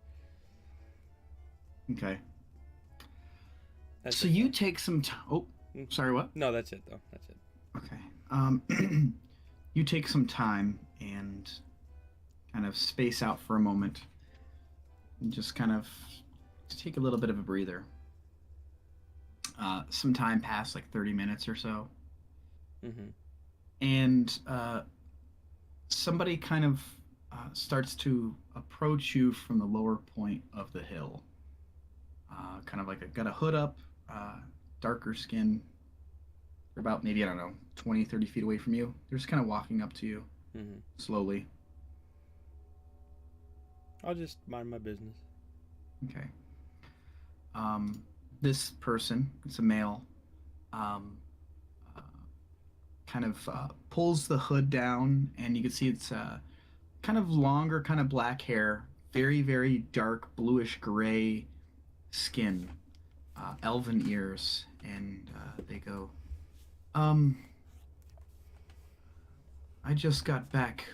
Okay. That's So it, you though. take some time. Oh, sorry. What? No, that's it though. That's it. Okay. You take some time and kind of space out for a moment, and just kind of take a little bit of a breather. Some time passed, like 30 minutes or so. Mm-hmm. And somebody kind of starts to approach you from the lower point of the hill. Kind of got a hood up, darker skin. They're about maybe, I don't know, 20, 30 feet away from you. They're just kind of walking up to you Mm-hmm. slowly. I'll just mind my business. Okay. This person, it's a male, kind of pulls the hood down, and you can see it's kind of longer, kind of black hair, very, very dark bluish gray skin, elven ears, and they go, I just got back,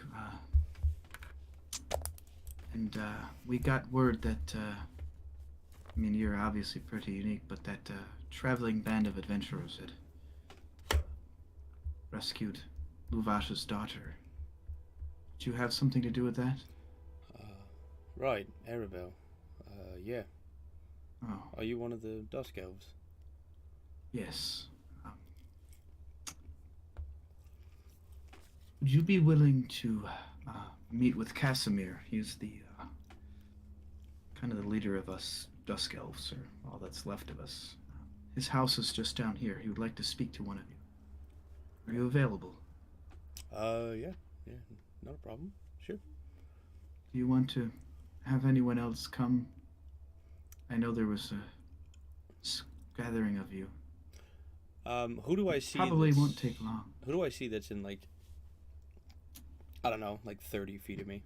and we got word that, I mean, you're obviously pretty unique, but that traveling band of adventurers had rescued Luvash's daughter. Did you have something to do with that? Right, Arabelle. Yeah. Oh, Are you one of the Dusk Elves? yes. Would you be willing to meet with Casimir? He's the kind of the leader of us Dusk Elves, or all that's left of us. His house is just down here. He would like to speak to one of you. Are you available? Yeah. Yeah, not a problem. Sure. Do you want to have anyone else come? I know there was a gathering of you. Who do I see Probably that's... won't take long. Who do I see that's in, like, I don't know, like 30 feet of me?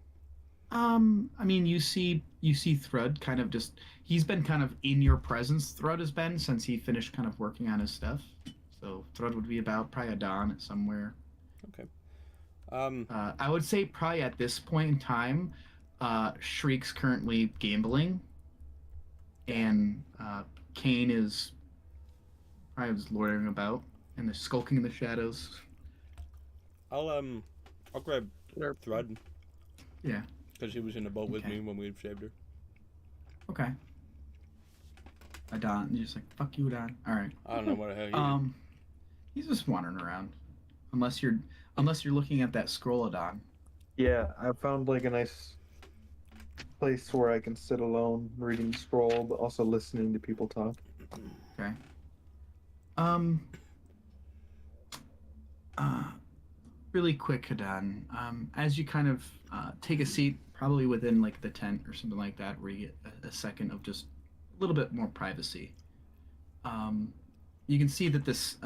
I mean, you see Thrud kind of just he's been kind of in your presence. Thrud has been since he finished kind of working on his stuff. So Thrud would be about probably a dawn somewhere. Okay. Um, I would say probably at this point in time, Shriek's currently gambling, and Kane is probably just loitering about and skulking in the shadows. I'll grab Slurp. Thrud, Yeah. because he was in the boat with Okay. me when we saved her. Okay. Adon, you're just like fuck you, Adon. All right. I don't know what the hell he He's just wandering around, unless you're looking at that scroll, Adon. Yeah, I found like a nice place where I can sit alone, reading scroll, but also listening to people talk. Okay. Um. Really quick, Hadan. As you kind of take a seat, probably within like the tent or something like that, where you get a second of just a little bit more privacy. You can see that this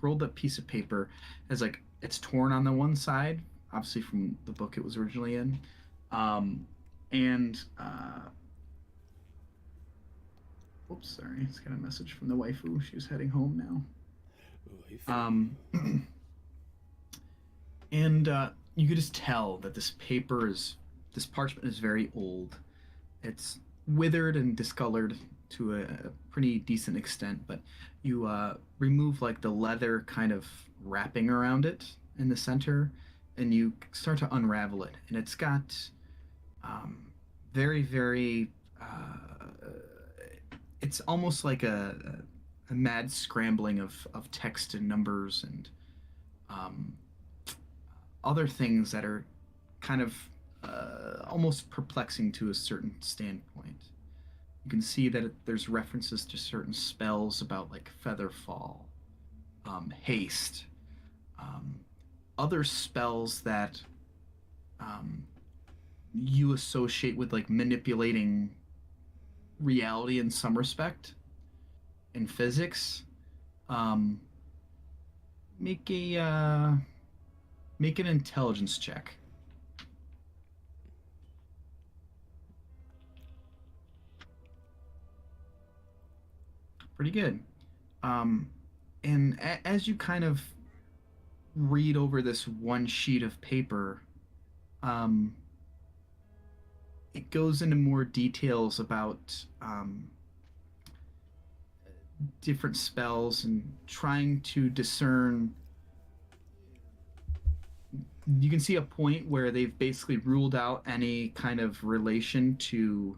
rolled up piece of paper has like it's torn on the one side, obviously from the book it was originally in, and oops, sorry, it's got a message from the waifu. She was heading home now. And you could just tell that this parchment is very old. It's withered and discolored to a pretty decent extent, but you remove like the leather kind of wrapping around it in the center, and you start to unravel it, and it's got very, very. It's almost like a mad scrambling of text and numbers and other things that are kind of almost perplexing to a certain standpoint. You can see that there's references to certain spells about like featherfall, haste, other spells that you associate with like manipulating reality in some respect in physics. Um, make an intelligence check. Pretty good. And as you kind of read over this one sheet of paper, um, it goes into more details about different spells and trying to discern. You can see a point where they've basically ruled out any kind of relation to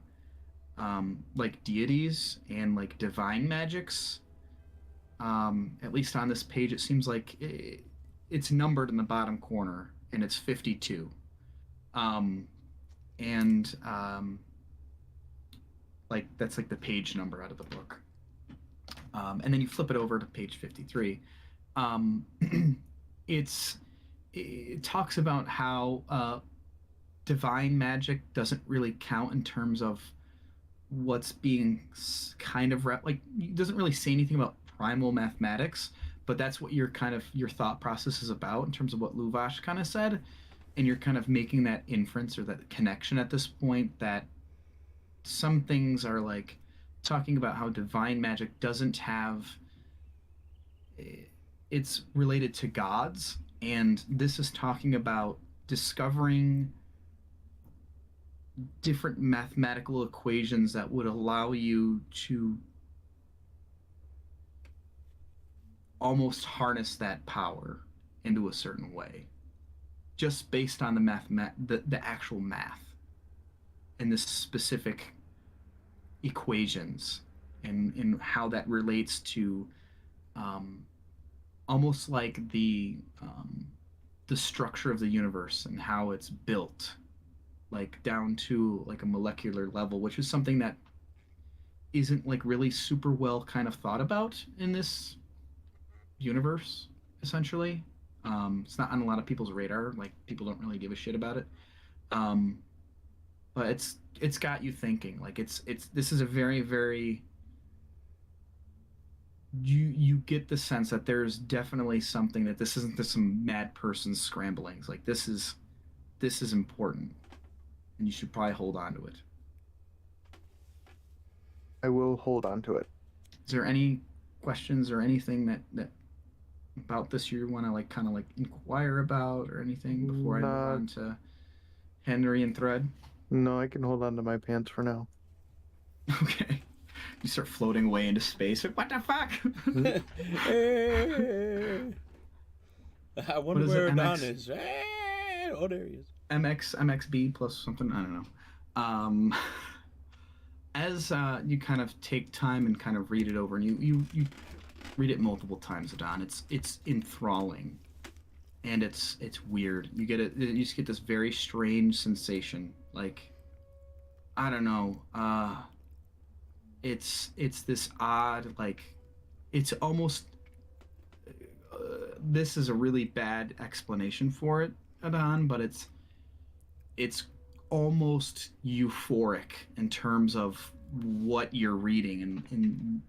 like deities and like divine magics. At least on this page, it seems like it's numbered in the bottom corner, and it's 52. And like that's like the page number out of the book. And then you flip it over to page 53. it's it talks about how divine magic doesn't really count in terms of what's being kind of like it doesn't really say anything about primal mathematics, but that's what your thought process is about in terms of what Luvash kind of said, and you're kind of making that inference or that connection at this point that some things are like talking about how divine magic doesn't have it's related to gods, and this is talking about discovering different mathematical equations that would allow you to almost harness that power into a certain way just based on the actual math in this specific equations and how that relates to almost like the structure of the universe and how it's built, like down to like a molecular level, which is something that isn't like really super well kind of thought about in this universe. Essentially, it's not on a lot of people's radar. Like people don't really give a shit about it. Um, but it's got you thinking. Like it's this is a very very you get the sense that there's definitely something that this isn't just some mad person scramblings. Like this is important, and you should probably hold on to it. I will hold on to it. Is there any questions or anything that about this you want to like kind of like inquire about or anything before I move Nah. on to Henry and Thread? No, I can hold on to my pants for now. Okay. You start floating away into space. What the fuck? I wonder What is where it, Don MX? is. Oh, there he is. MXB plus something. I don't know. As you kind of take time and kind of read it over, and you read it multiple times, Adon. It's enthralling, and it's weird. You just get this very strange sensation, like I don't know. It's this odd, like it's almost. This is a really bad explanation for it, Adon, but it's almost euphoric in terms of what you're reading and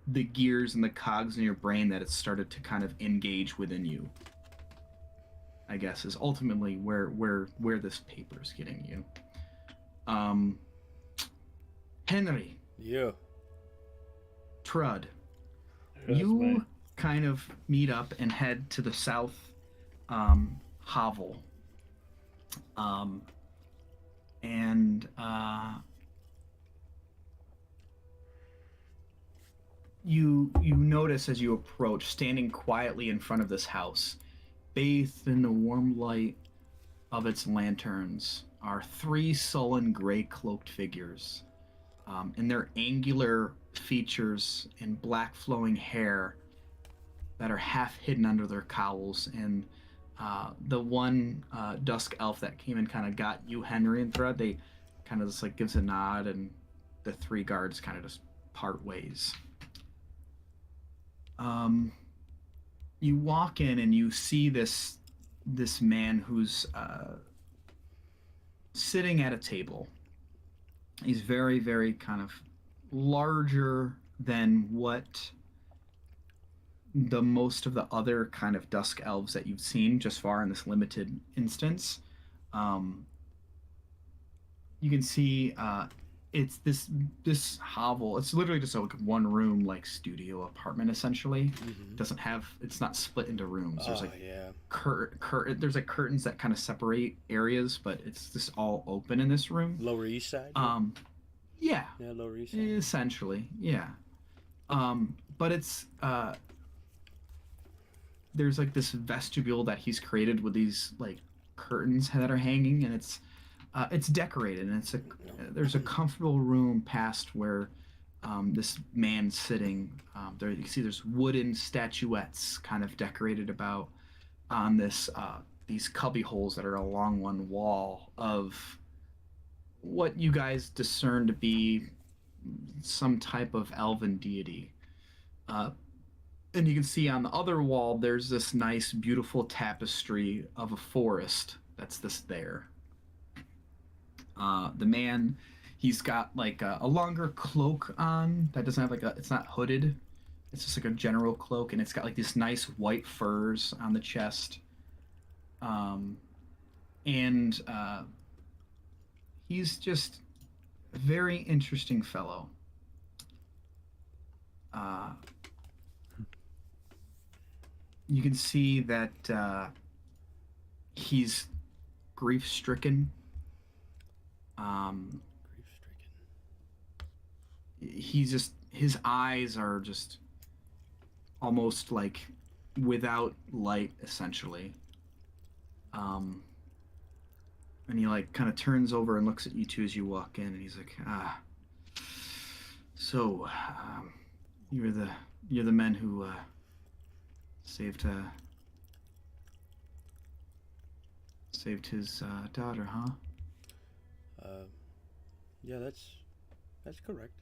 the gears and the cogs in your brain that it's started to kind of engage within you. I guess is ultimately where this paper is getting you. Henry, Yeah. Trud, Yes, you mate. kind of meet up and head to the south hovel. And you notice as you approach, standing quietly in front of this house, bathed in the warm light of its lanterns, are three sullen gray cloaked figures. And their angular features and black flowing hair that are half hidden under their cowls. And the one dusk elf that came and kind of got you, Henry and Thread, they kind of just like gives a nod, and the three guards kind of just part ways. You walk in and you see this man who's sitting at a table. He's very, very kind of larger than what the most of the other kind of dusk elves that you've seen just far in this limited instance. You can see it's this hovel. It's literally just like one room, like studio apartment essentially. Mm-hmm. Doesn't have. It's not split into rooms. There's like yeah. there's like curtains that kind of separate areas, but it's just all open in this room. Lower East Side. Yeah. Yeah, Lower East Side. Essentially, yeah. But it's there's like this vestibule that he's created with these like curtains that are hanging, and it's decorated, and there's a comfortable room past where this man's sitting. There you can see there's wooden statuettes kind of decorated about on this these cubby holes that are along one wall of what you guys discern to be some type of elven deity. And you can see on the other wall there's this nice beautiful tapestry of a forest that's there. The man, he's got like a longer cloak on that doesn't have like it's not hooded. It's just like a general cloak, and it's got like these nice white furs on the chest. And he's just a very interesting fellow. You can see that he's grief-stricken. His eyes are just almost like without light, essentially. and he like kind of turns over and looks at you two as you walk in, and he's like, so you're the men who saved his daughter, huh? Yeah, that's correct.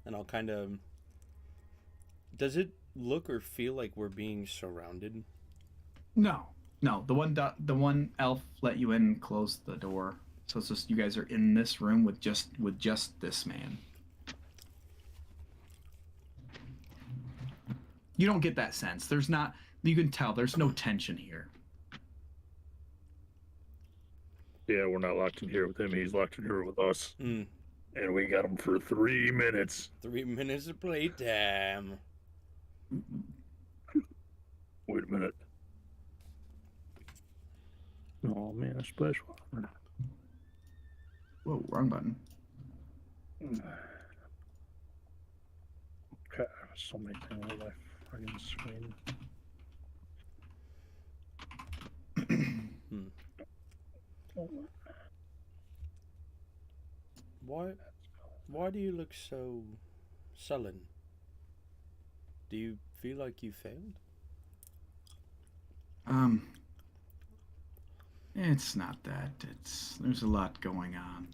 And I'll kind of. Does it look or feel like we're being surrounded? No, no. The one elf let you in and closed the door, so it's just you guys are in this room with just this man. You don't get that sense. There's not. You can tell there's no tension here. Yeah, we're not locked in here with him. He's locked in here with us. Mm. And we got him for 3 minutes. 3 minutes of playtime. Wait a minute. Oh man, a splash water. Whoa, wrong button. Okay, so many things on my friggin' screen. Why do you look so sullen? Do you feel like you failed? It's not that. There's a lot going on.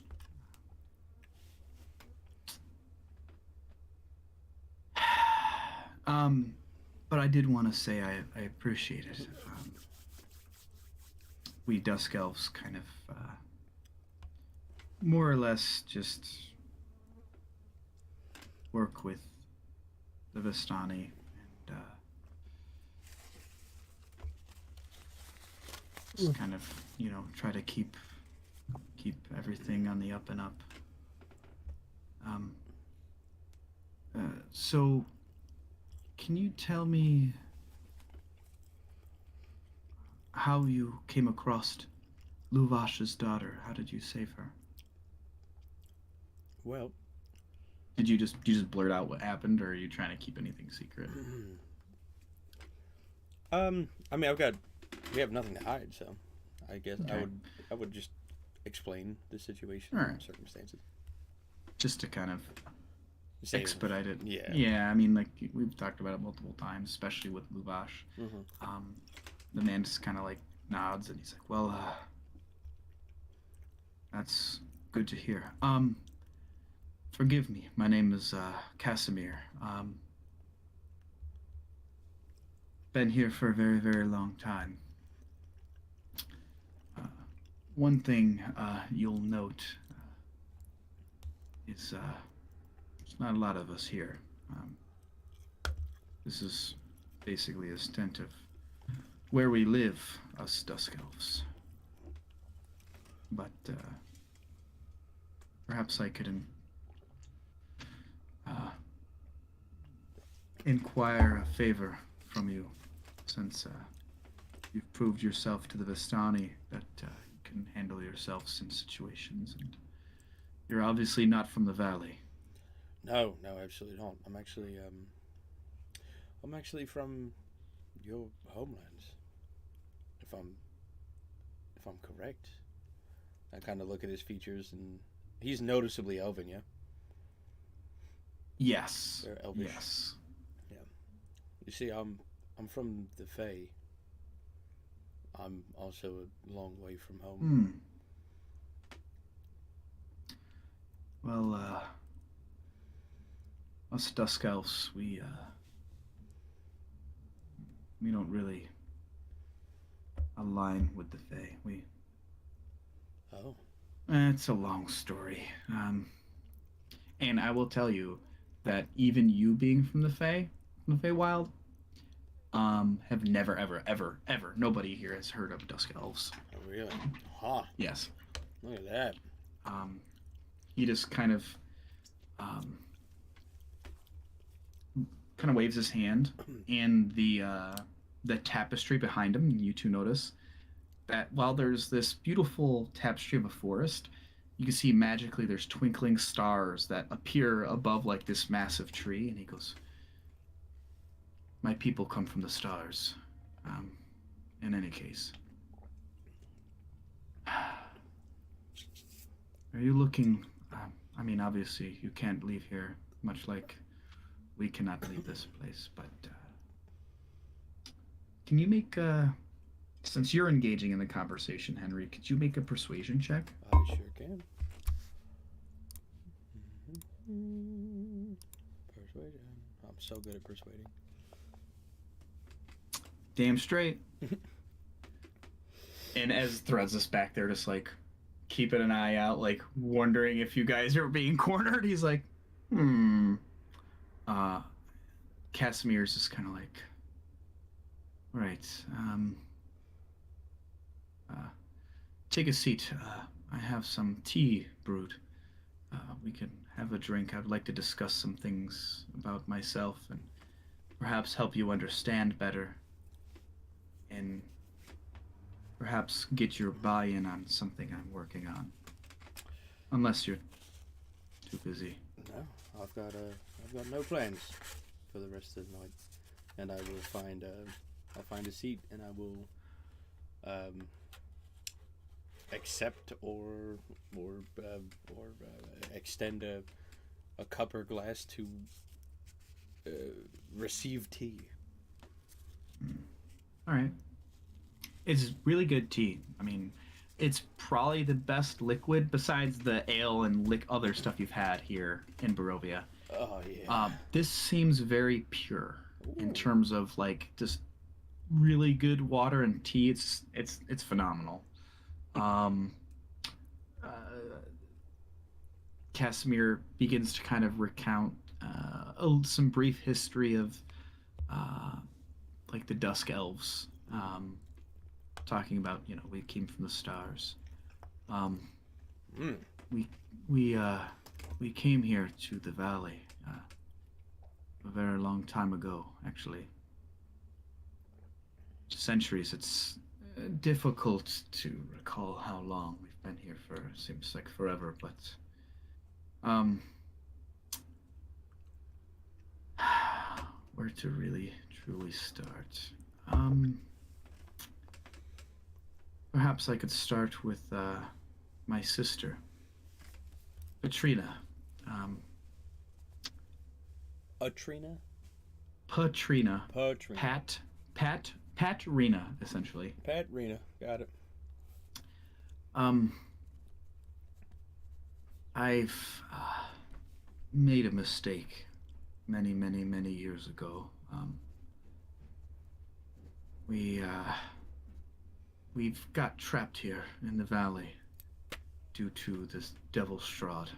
But I did want to say I appreciate it. We Dusk Elves kind of more or less just work with the Vistani and just kind of, try to keep everything on the up and up. So can you tell me how you came across Luvash's daughter? How did you save her? Well, Did you just blurt out what happened, or are you trying to keep anything secret? I mean, we have nothing to hide, so I guess Okay. I would just explain the situation Alright. and circumstances. Just to kind of Save. expedite it. Yeah. Yeah, I mean, like, we've talked about it multiple times, especially with Luvash. Mm-hmm. The man just kind of, like, nods, and he's like, well, that's good to hear. Forgive me. My name is, Casimir. Been here for a very, very long time. One thing, you'll note, is, there's not a lot of us here. This is basically a stint of where we live, us Dusk Elves. But, perhaps I could inquire a favor from you, since you've proved yourself to the Vistani that you can handle yourselves in situations, and you're obviously not from the valley. No, absolutely not. I'm actually from your homelands. If I'm correct. I kind of look at his features, and he's noticeably elven, yeah. Yes. They're elvish. Yes. You see, I'm from the Fae. I'm also a long way from home. Well, us Dusk Elves, we don't really align with the Fae. Oh. It's a long story. And I will tell you that even you being from the Feywild, have never, ever, nobody here has heard of Dusk Elves. Oh, really? Huh. Yes. Look at that. He just kind of waves his hand, and the tapestry behind him, you two notice that while there's this beautiful tapestry of a forest, you can see magically there's twinkling stars that appear above like this massive tree, and he goes, my people come from the stars. In any case. Are you looking? I mean, obviously, you can't leave here, much like we cannot leave this place. But can you make since you're engaging in the conversation, Henry? Could you make a persuasion check? I sure can. Persuasion. I'm so good at persuading. Damn straight. And as Threads is back there, just like keeping an eye out, like wondering if you guys are being cornered, he's like, Casimir's just kind of like, right, take a seat. I have some tea brewed. We can have a drink. I'd like to discuss some things about myself and perhaps help you understand better and perhaps get your buy-in on something I'm working on. Unless you're too busy. No, I've got no plans for the rest of the night, and I will I'll find a seat, and I will accept or extend a cup or glass to receive tea. All right. It's really good tea. I mean, it's probably the best liquid besides the ale and other stuff you've had here in Barovia. Oh yeah. This seems very pure in Ooh. terms of like just really good water and tea. It's phenomenal. Casimir begins to kind of recount some brief history of like the Dusk Elves. Talking about, we came from the stars. We came here to the valley a very long time ago, actually. Centuries. It's difficult to recall how long we've been here for. Seems like forever, but where to really truly start? Perhaps I could start with my sister, Patrina. Atrina? Patrina. Patrina. Patrina, essentially. Patrina. Got it. I've made a mistake many, many, many years ago. We've got trapped here in the valley due to this devil Strahd.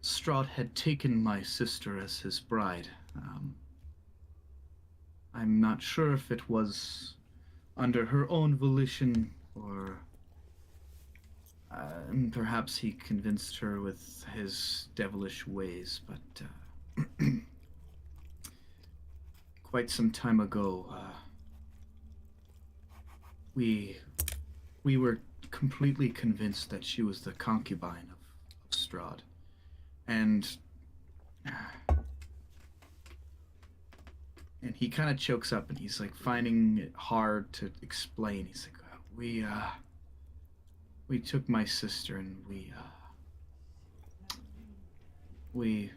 Strahd had taken my sister as his bride. I'm not sure if it was under her own volition or perhaps he convinced her with his devilish ways, but quite some time ago, we were completely convinced that she was the concubine of Strahd. And he kind of chokes up and he's like finding it hard to explain. He's like, we took my sister and we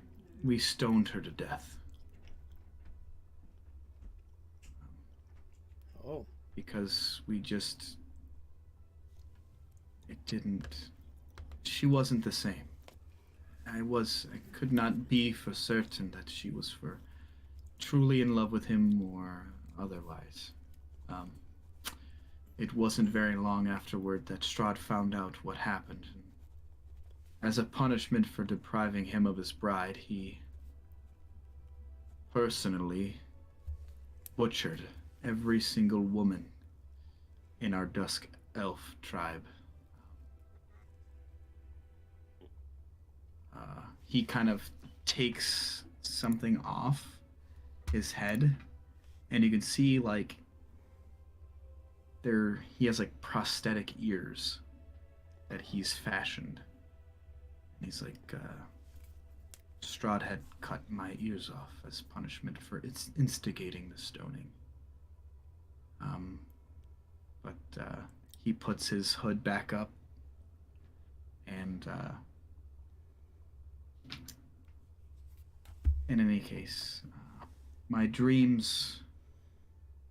stoned her to death. Oh. Because she wasn't the same. I could not be for certain that she was truly in love with him or otherwise. It wasn't very long afterward that Strahd found out what happened. As a punishment for depriving him of his bride, he personally butchered every single woman in our Dusk Elf tribe. He kind of takes something off his head, and you can see like he has like prosthetic ears that he's fashioned. And he's like, Strahd had cut my ears off as punishment for instigating the stoning. Um, but he puts his hood back up, and in any case, my dreams,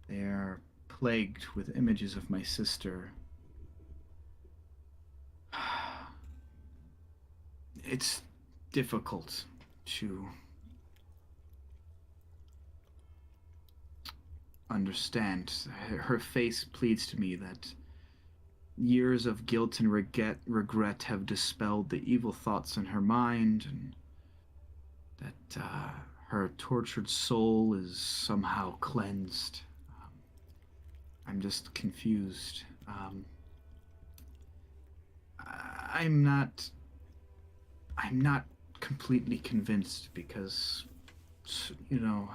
they are plagued with images of my sister. It's difficult to understand. Her face pleads to me that years of guilt and regret have dispelled the evil thoughts in her mind, and that her tortured soul is somehow cleansed. I'm just confused. I'm not. I'm not completely convinced because,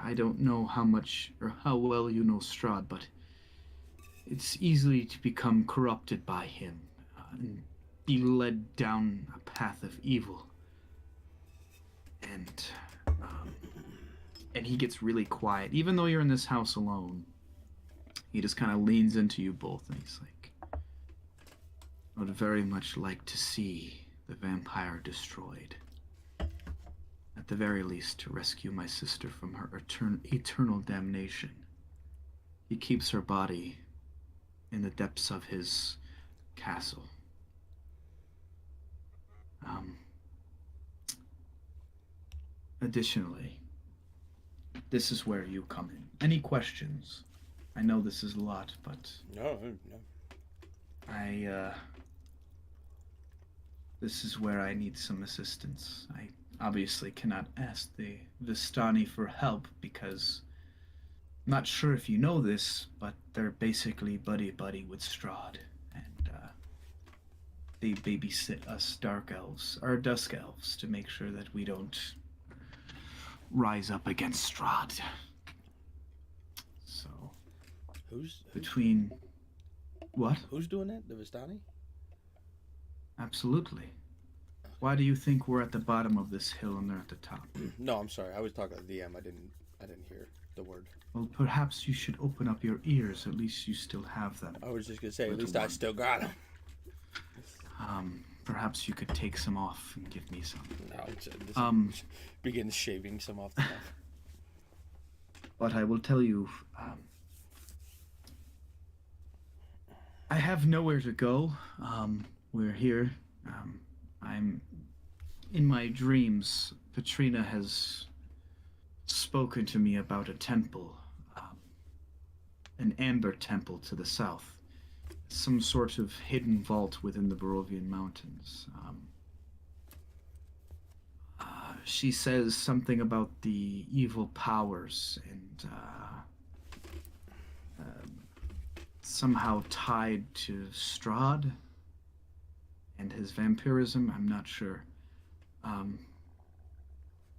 I don't know how much or how well you know Strahd, but it's easy to become corrupted by him and be led down a path of evil. And he gets really quiet, even though you're in this house alone. He just kind of leans into you both, and he's like, "I would very much like to see the vampire destroyed. At the very least, to rescue my sister from her eternal damnation. He keeps her body in the depths of his castle." Additionally, this is where you come in. Any questions? I know this is a lot, but No. this is where I need some assistance. I obviously cannot ask the Vistani for help because I'm not sure if you know this, but they're basically buddy-buddy with Strahd, and they babysit us dusk elves, to make sure that we don't rise up against Strahd. So, Who's between... What? Who's doing that? The Vistani? Absolutely. Why do you think we're at the bottom of this hill and they're at the top? No, I'm sorry. I was talking to DM. I didn't hear the word. Well, perhaps you should open up your ears. At least you still have them. I was just gonna say, at Little least I one. still got them. Perhaps you could take some off and give me some. No, begin shaving some off the mouth. But I will tell you, I have nowhere to go. We're here. I'm in my dreams. Katrina has spoken to me about a temple, an amber temple to the south. Some sort of hidden vault within the Barovian Mountains. She says something about the evil powers and somehow tied to Strahd and his vampirism. I'm not sure.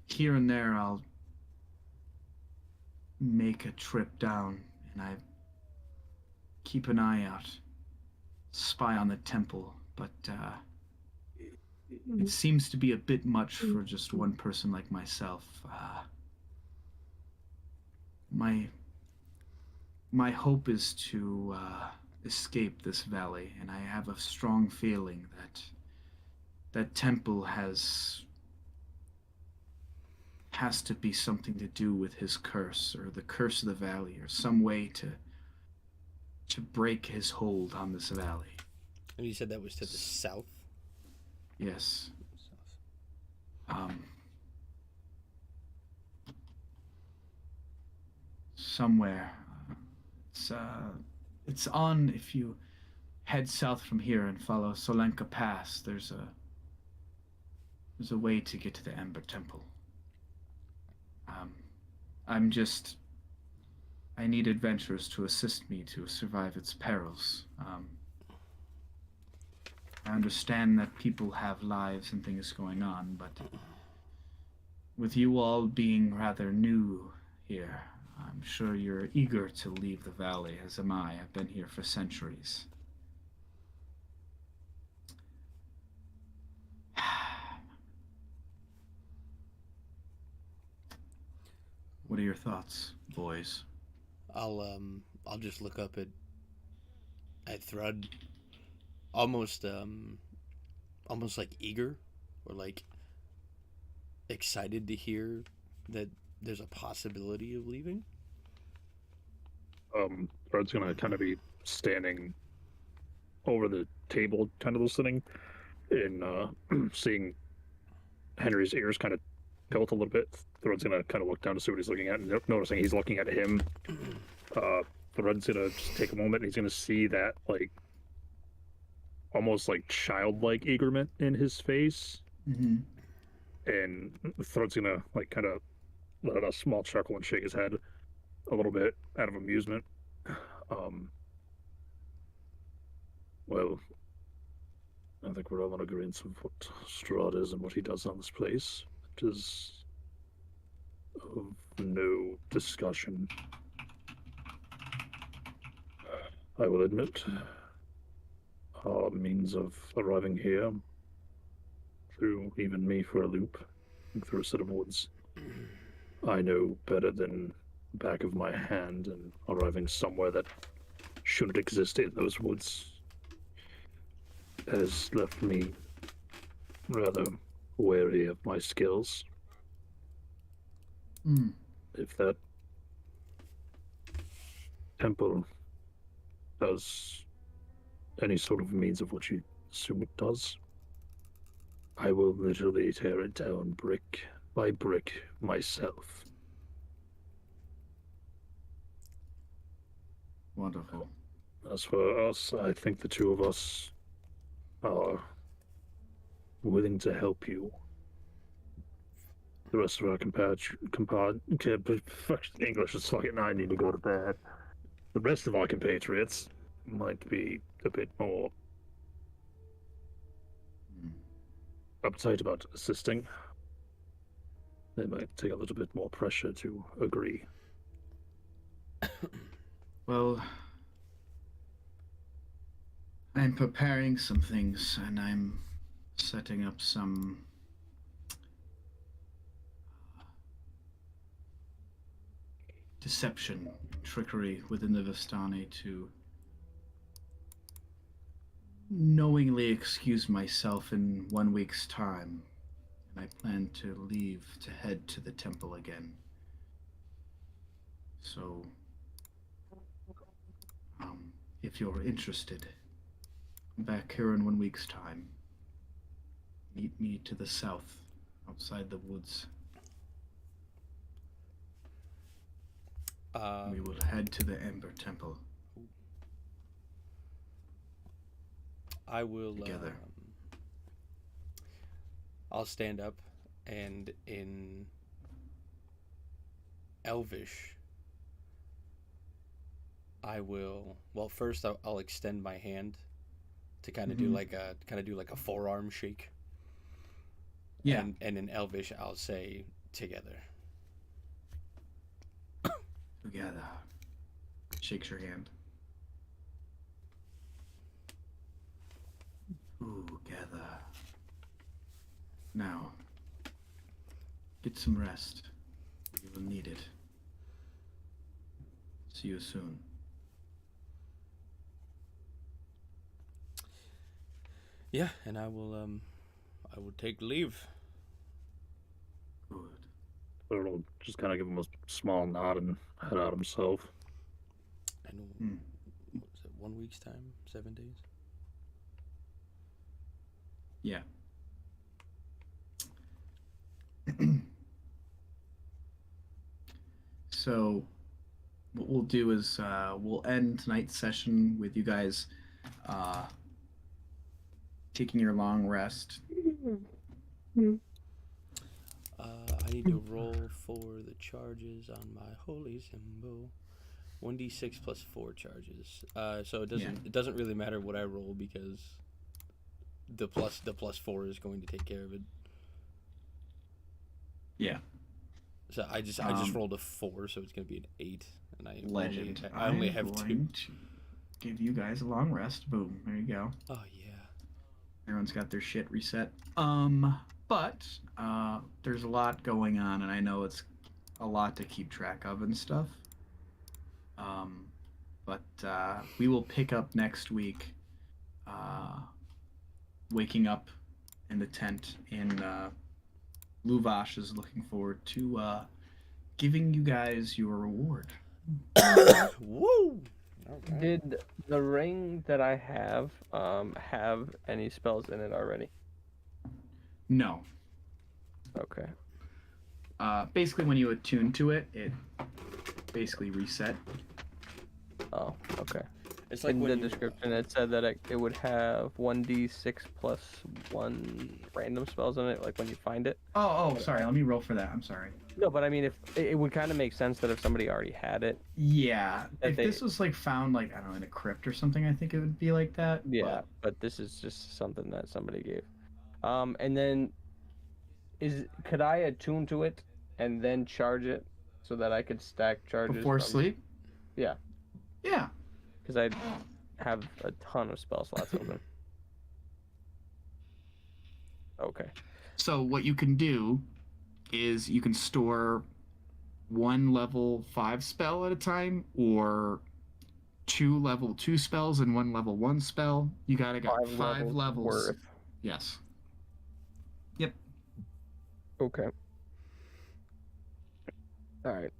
Here and there I'll make a trip down and I keep an eye out, spy on the temple, but it seems to be a bit much for just one person like myself. My hope is to escape this valley, and I have a strong feeling that that temple has to be something to do with his curse, or the curse of the valley, or some way to break his hold on this valley. And you said that was to the south? Yes. Somewhere. It's on, if you head south from here and follow Solenka Pass, there's a way to get to the Amber Temple. I need adventurers to assist me to survive its perils. I understand that people have lives and things going on, but with you all being rather new here, I'm sure you're eager to leave the valley, as am I. I've been here for centuries. What are your thoughts, boys? I'll I'll just look up at Thrud, almost almost like eager or like excited to hear that there's a possibility of leaving. Fred's gonna kind of be standing over the table, kind of listening, and seeing Henry's ears kind of tilt a little bit. Thread's gonna kind of look down to see what he's looking at, and noticing he's looking at him. Thread's gonna just take a moment, and he's gonna see that like almost like childlike eagerment in his face, Mm-hmm. and Thread's gonna like kind of let out a small chuckle and shake his head a little bit out of amusement. Um, well, I think we're all in agreement of what Strahd is and what he does on this place. It is of no discussion. I will admit, our means of arriving here threw even me for a loop through a set of woods. I know better than the back of my hand, and arriving somewhere that shouldn't exist in those woods has left me rather wary of my skills. Mm. If that temple does any sort of means of what you assume it does, I will literally tear it down brick by brick myself. Wonderful. As for us, I think the two of us are willing to help you. The rest of our English is fucking, I need to go to bed. The rest of our compatriots might be a bit more uptight about assisting. They might take a little bit more pressure to agree. Well, I'm preparing some things, and I'm setting up some deception, trickery within the Vistani to knowingly excuse myself in 1 week's time. And I plan to leave to head to the temple again. So, if you're interested, come back here in 1 week's time. Meet me to the south, outside the woods. We will head to the Ember Temple. I will. Together. I'll stand up, and in Elvish, I will. Well, first I'll extend my hand to kind of do like a forearm shake. Yeah. And in Elvish, I'll say together. Together. Shakes your hand. Together. Now, get some rest. You will need it. See you soon. Yeah, and I will take leave. Good. Thurl will just kind of give him a small nod and head out himself. And what was it? 1 week's time? 7 days? Yeah. So, what we'll do is we'll end tonight's session with you guys taking your long rest. I need to roll for the charges on my holy symbol. 1d6 plus 4 charges. So it doesn't really matter what I roll because the plus 4 is going to take care of it. Yeah. So I just rolled a 4, so it's going to be an 8, and I Legend. I only have 2. To give you guys a long rest. Boom. There you go. Oh yeah. Everyone's got their shit reset. But there's a lot going on, and I know it's a lot to keep track of and stuff. but we will pick up next week. Waking up in the tent, and Luvash is looking forward to giving you guys your reward. Woo! Okay. Did the ring that I have any spells in it already? No. Okay. Basically, when you attune to it, it basically reset. Oh, okay. It's like In when the you, description, it said that it would have 1d6 plus 1 random spells in it, like when you find it. Oh, sorry. Let me roll for that. I'm sorry. No, but I mean, if it would kind of make sense that if somebody already had it. Yeah, That if they- this was like found like I don't know in a crypt or something, I think it would be like that. Yeah, but this is just something that somebody gave. And then could I attune to it and then charge it so that I could stack But charges before from- sleep. Yeah. Yeah. Because I have a ton of spell slots open. Okay. So what you can do is you can store one level 5 spell at a time, or 2 level 2 spells and 1 level 1 spell. You got 5 levels. worth. Yes. Okay. All right.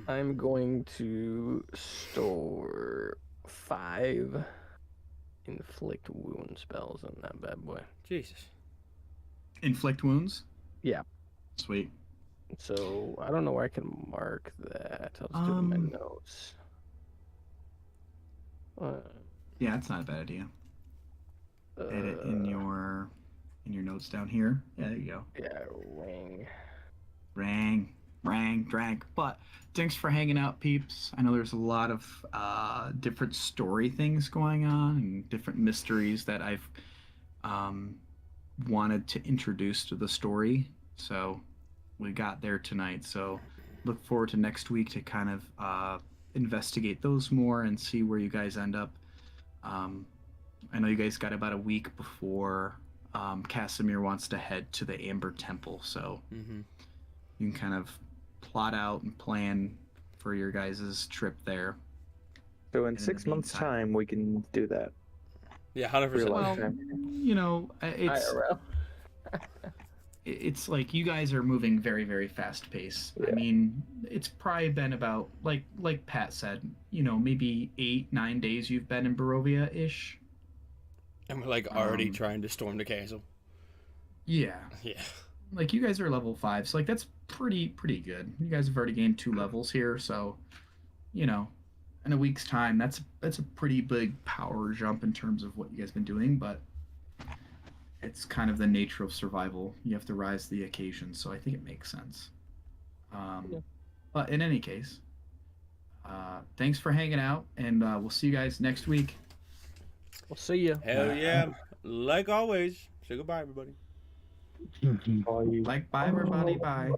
I'm going to store 5 inflict wound spells on that bad boy. Jesus. Inflict wounds. Yeah. Sweet. So I don't know where I can mark that. I'll just do it in my notes. Yeah, that's not a bad idea. Edit in your notes down here. Yeah, there you go. Yeah, ring. Rang, drank. But thanks for hanging out, peeps. I know there's a lot of different story things going on and different mysteries that I've wanted to introduce to the story. So we got there tonight. So look forward to next week to kind of investigate those more and see where you guys end up. I know you guys got about a week before Casimir wants to head to the Amber Temple, so you can kind of plot out and plan for your guys' trip there. So in in the 6 months' meantime- time, we can do that. Yeah, 100%. Real Well, life time. you know, IRL. it's like you guys are moving very, very fast pace. I Yeah. mean, it's probably been about like Pat said, you know, maybe 8-9 days you've been in Barovia ish. And we're like already Um, trying to storm the castle. Yeah. Yeah. Like you guys are level 5, so like that's pretty good. You guys have already gained 2 levels here, so you know, in a week's time, that's a pretty big power jump in terms of what you guys been doing, but it's kind of the nature of survival. You have to rise to the occasion, so I think it makes sense. Yeah. But in any case, thanks for hanging out, and we'll see you guys next week. We'll see you. Hell yeah. Like always. Say goodbye, everybody. All you Like, bye everybody, bye.